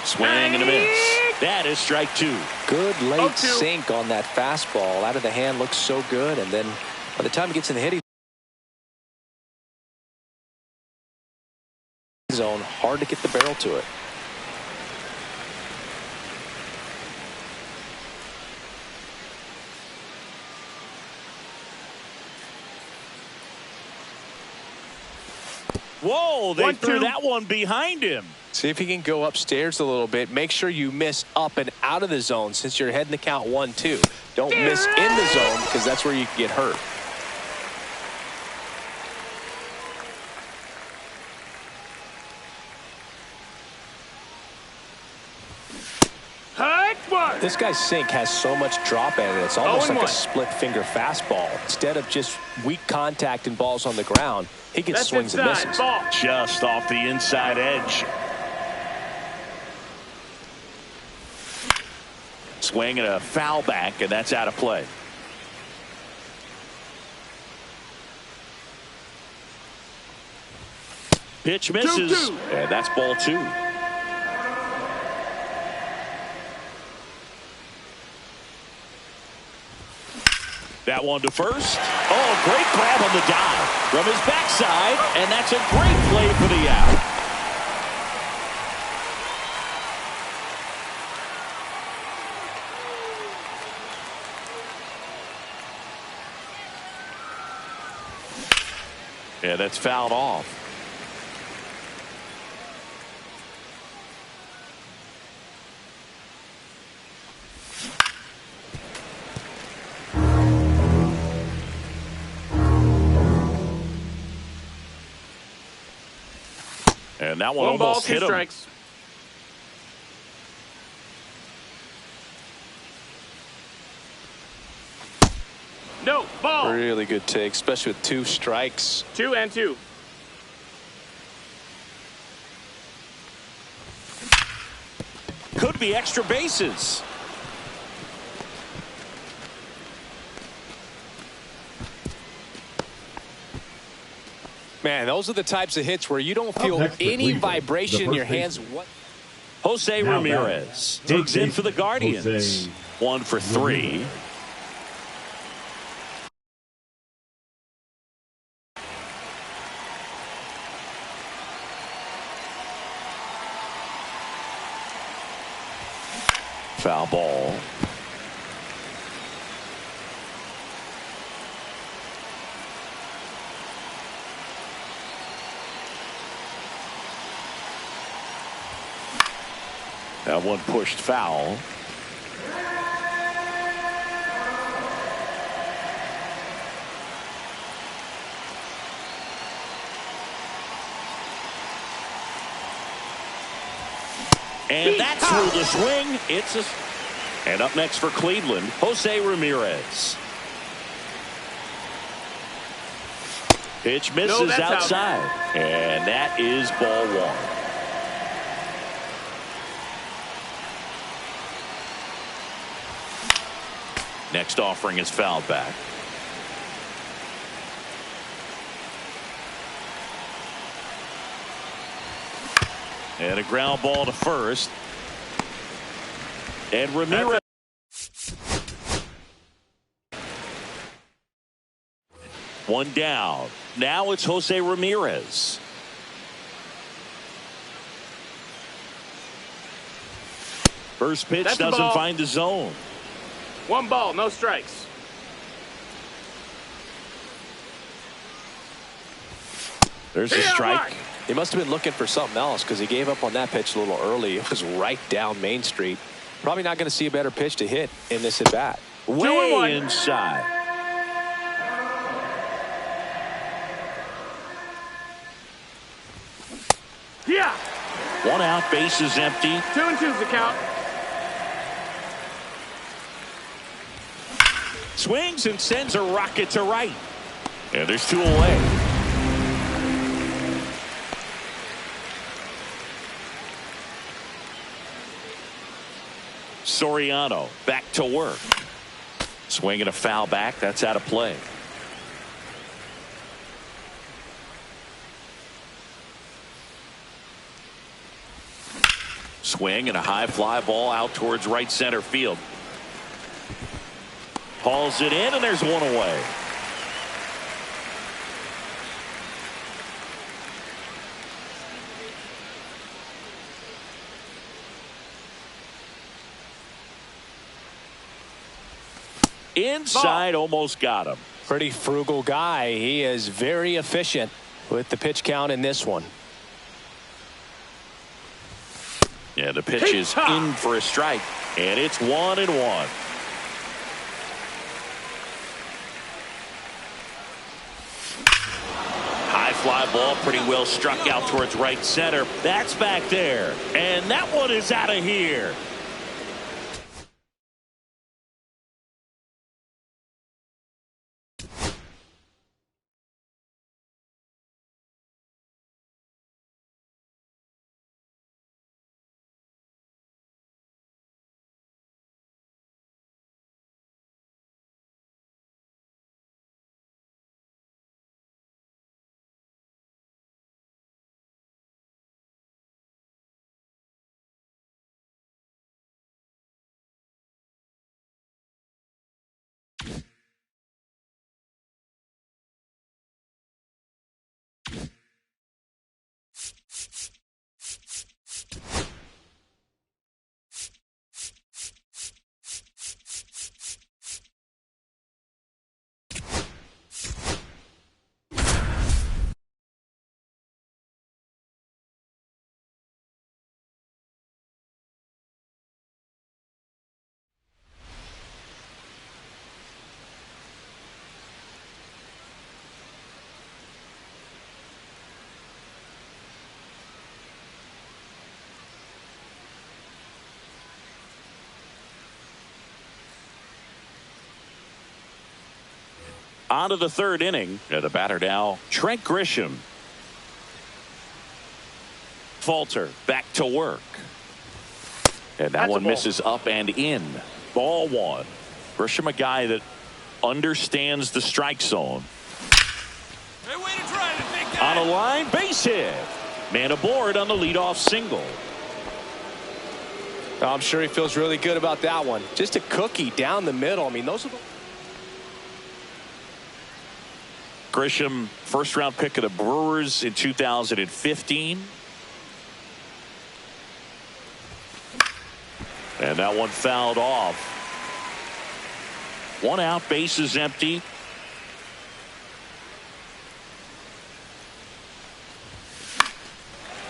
Swing and a miss. That is strike 2. Good late sink on that fastball. Out of the hand, looks so good. And then by the time he gets in the hitting zone, hard to get the barrel to it. Whoa, they threw that one behind him. See if he can go upstairs a little bit. Make sure you miss up and out of the zone since you're heading the count 1-2. Don't miss in the zone because that's where you can get hurt. This guy's sink has so much drop in it. It's almost like a split finger fastball. Instead of just weak contact and balls on the ground, he gets swings and misses. Just off the inside edge. Swing and a foul back, and that's out of play. Pitch misses, and that's ball 2. That one to first. Oh, great grab on the dive from his backside, and that's a great play for the out. Yeah, that's fouled off. And that one almost hit him. Strikes. No, ball. Really good take, especially with 2 strikes. 2-2. Could be extra bases. Man, those are the types of hits where you don't feel any vibration in your hands. Jose Ramirez digs in for the Guardians. 1 for 3. Foul ball. That one pushed foul. And that's through the swing. And up next for Cleveland, Jose Ramirez. Pitch misses outside. Out. And that is ball 1. Next offering is fouled back. And a ground ball to first. And Ramirez. One down. Now it's Jose Ramirez. First pitch doesn't find the zone. 1 ball, no strikes. There's a strike. He must have been looking for something else because he gave up on that pitch a little early. It was right down Main Street. Probably not going to see a better pitch to hit in this at bat. Way inside. Yeah. 1 out, bases empty. 2 and 2's the count. Swings and sends a rocket to right. And there's 2 away. Soriano back to work. Swinging a foul back. That's out of play. Swing and a high fly ball out towards right center field. Hauls it in, and there's 1 away. Inside, almost got him. Pretty frugal guy. He is very efficient with the pitch count in this one. Yeah, the pitch is in for a strike, and it's 1-1. High fly ball, pretty well struck out towards right center. That's back there, and that one is out of here. On to the 3rd inning. The batter now, Trent Grisham. Falter back to work. And that one misses up and in. Ball 1. Grisham, a guy that understands the strike zone. Hey, way to try it, big On guy. a line, base hit. Man aboard on the leadoff single. I'm sure he feels really good about that one. Just a cookie down the middle. I mean, those are the... Grisham, first-round pick of the Brewers in 2015. And that one fouled off. 1 out, bases empty.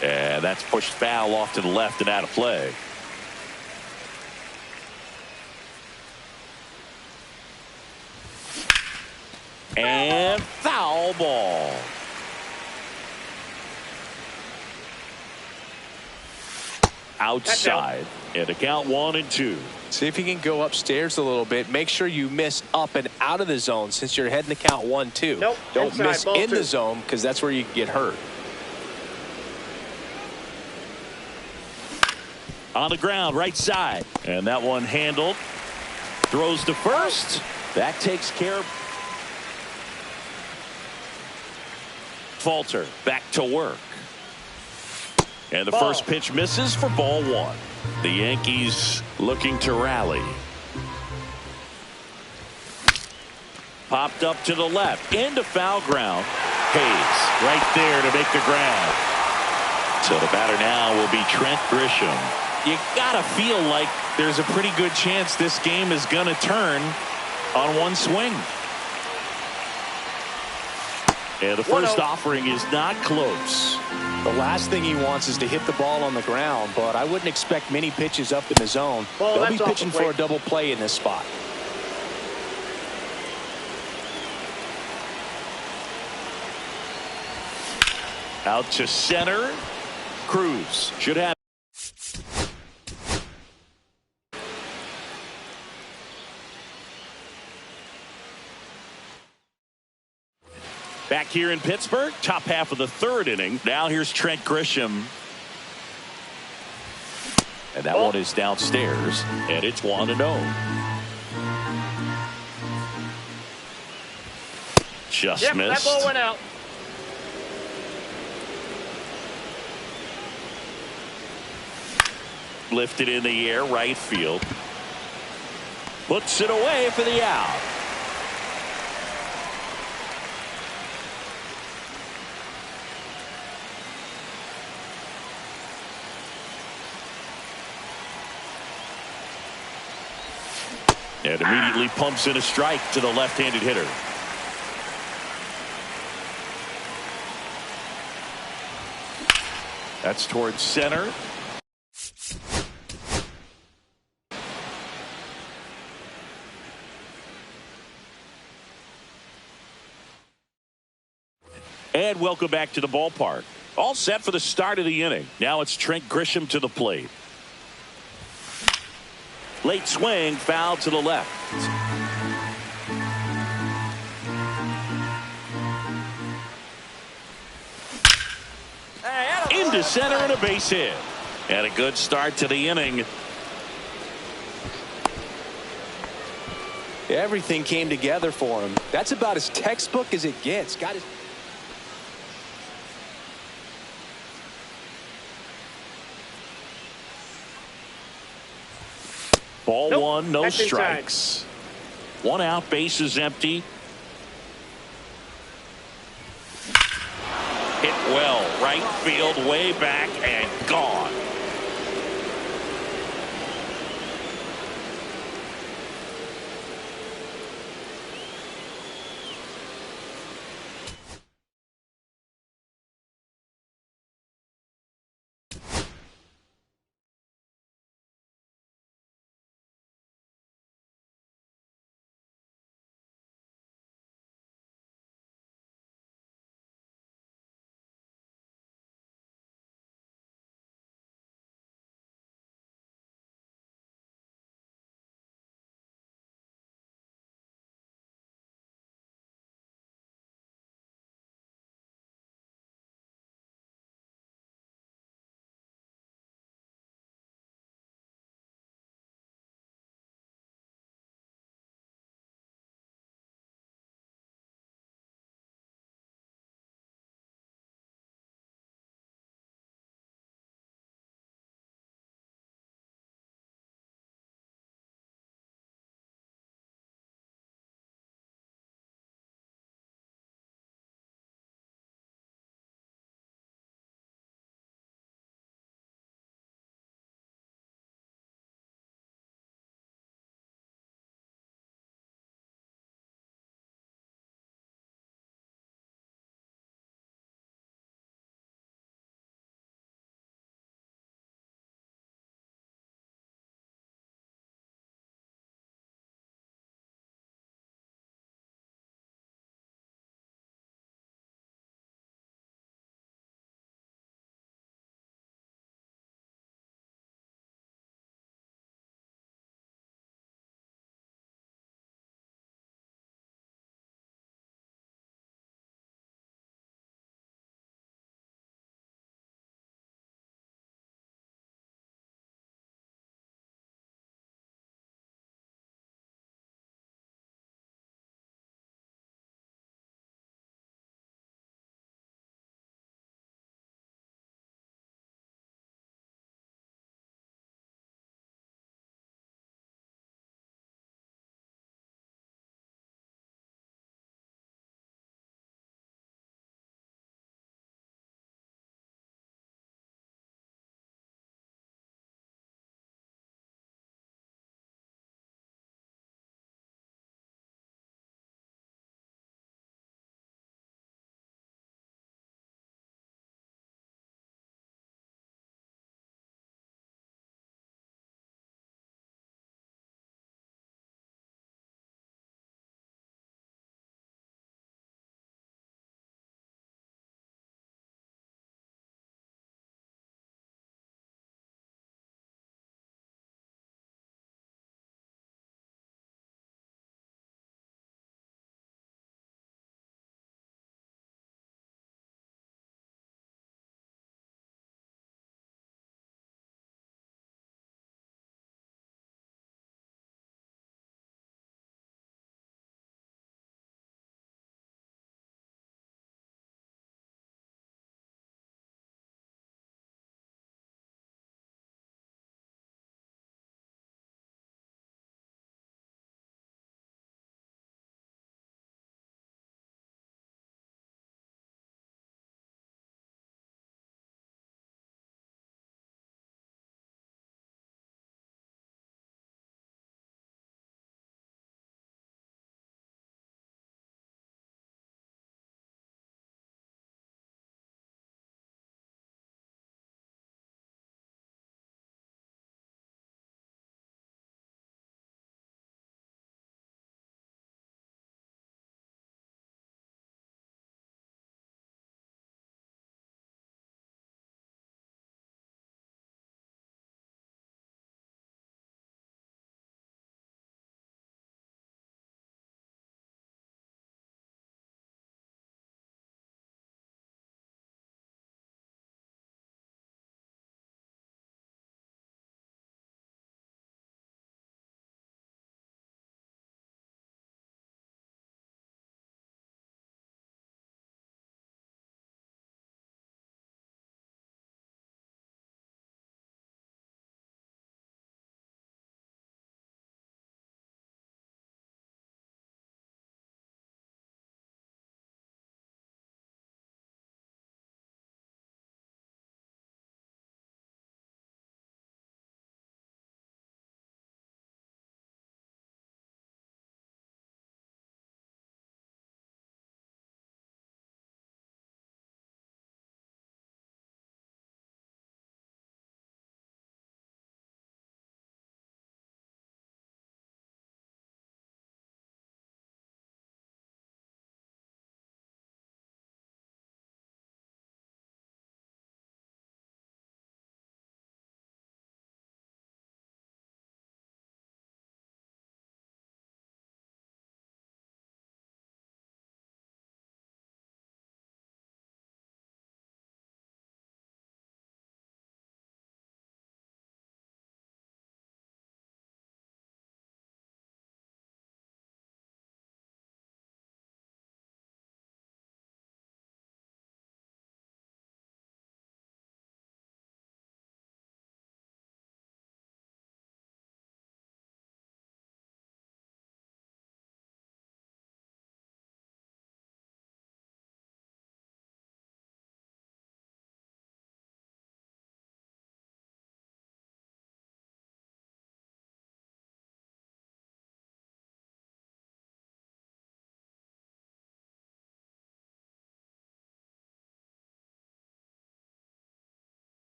And that's pushed foul off to the left and out of play. And foul ball. Outside. And the count 1-2. See if you can go upstairs a little bit. Make sure you miss up and out of the zone since you're heading to count 1-2. Nope. Don't Inside, miss ball in 2. the zone because that's where you can get hurt. On the ground, right side. And that one handled. Throws to first. That takes care of. Falter back to work. And the first pitch misses for ball 1. The Yankees looking to rally. Popped up to the left. Into foul ground. Hayes right there to make the grab. So the batter now will be Trent Grisham. You gotta feel like there's a pretty good chance this game is gonna turn on one swing. And the first offering is not close. The last thing he wants is to hit the ball on the ground, but I wouldn't expect many pitches up in the zone. They'll be pitching for a double play in this spot. Out to center. Cruz should have. Back here in Pittsburgh, top half of the third inning. Now here's Trent Grisham. And that one is downstairs, and it's 1-0. Just missed. That ball went out. Lifted in the air, right field. Puts it away for the out. And immediately pumps in a strike to the left-handed hitter. That's towards center. And welcome back to the ballpark. All set for the start of the inning. Now it's Trent Grisham to the plate. Late swing, foul to the left. Into center and a base hit. And a good start to the inning. Everything came together for him. That's about as textbook as it gets. Got his Ball one, no That's strikes. One out, base is empty. Hit well, right field, way back, and gone.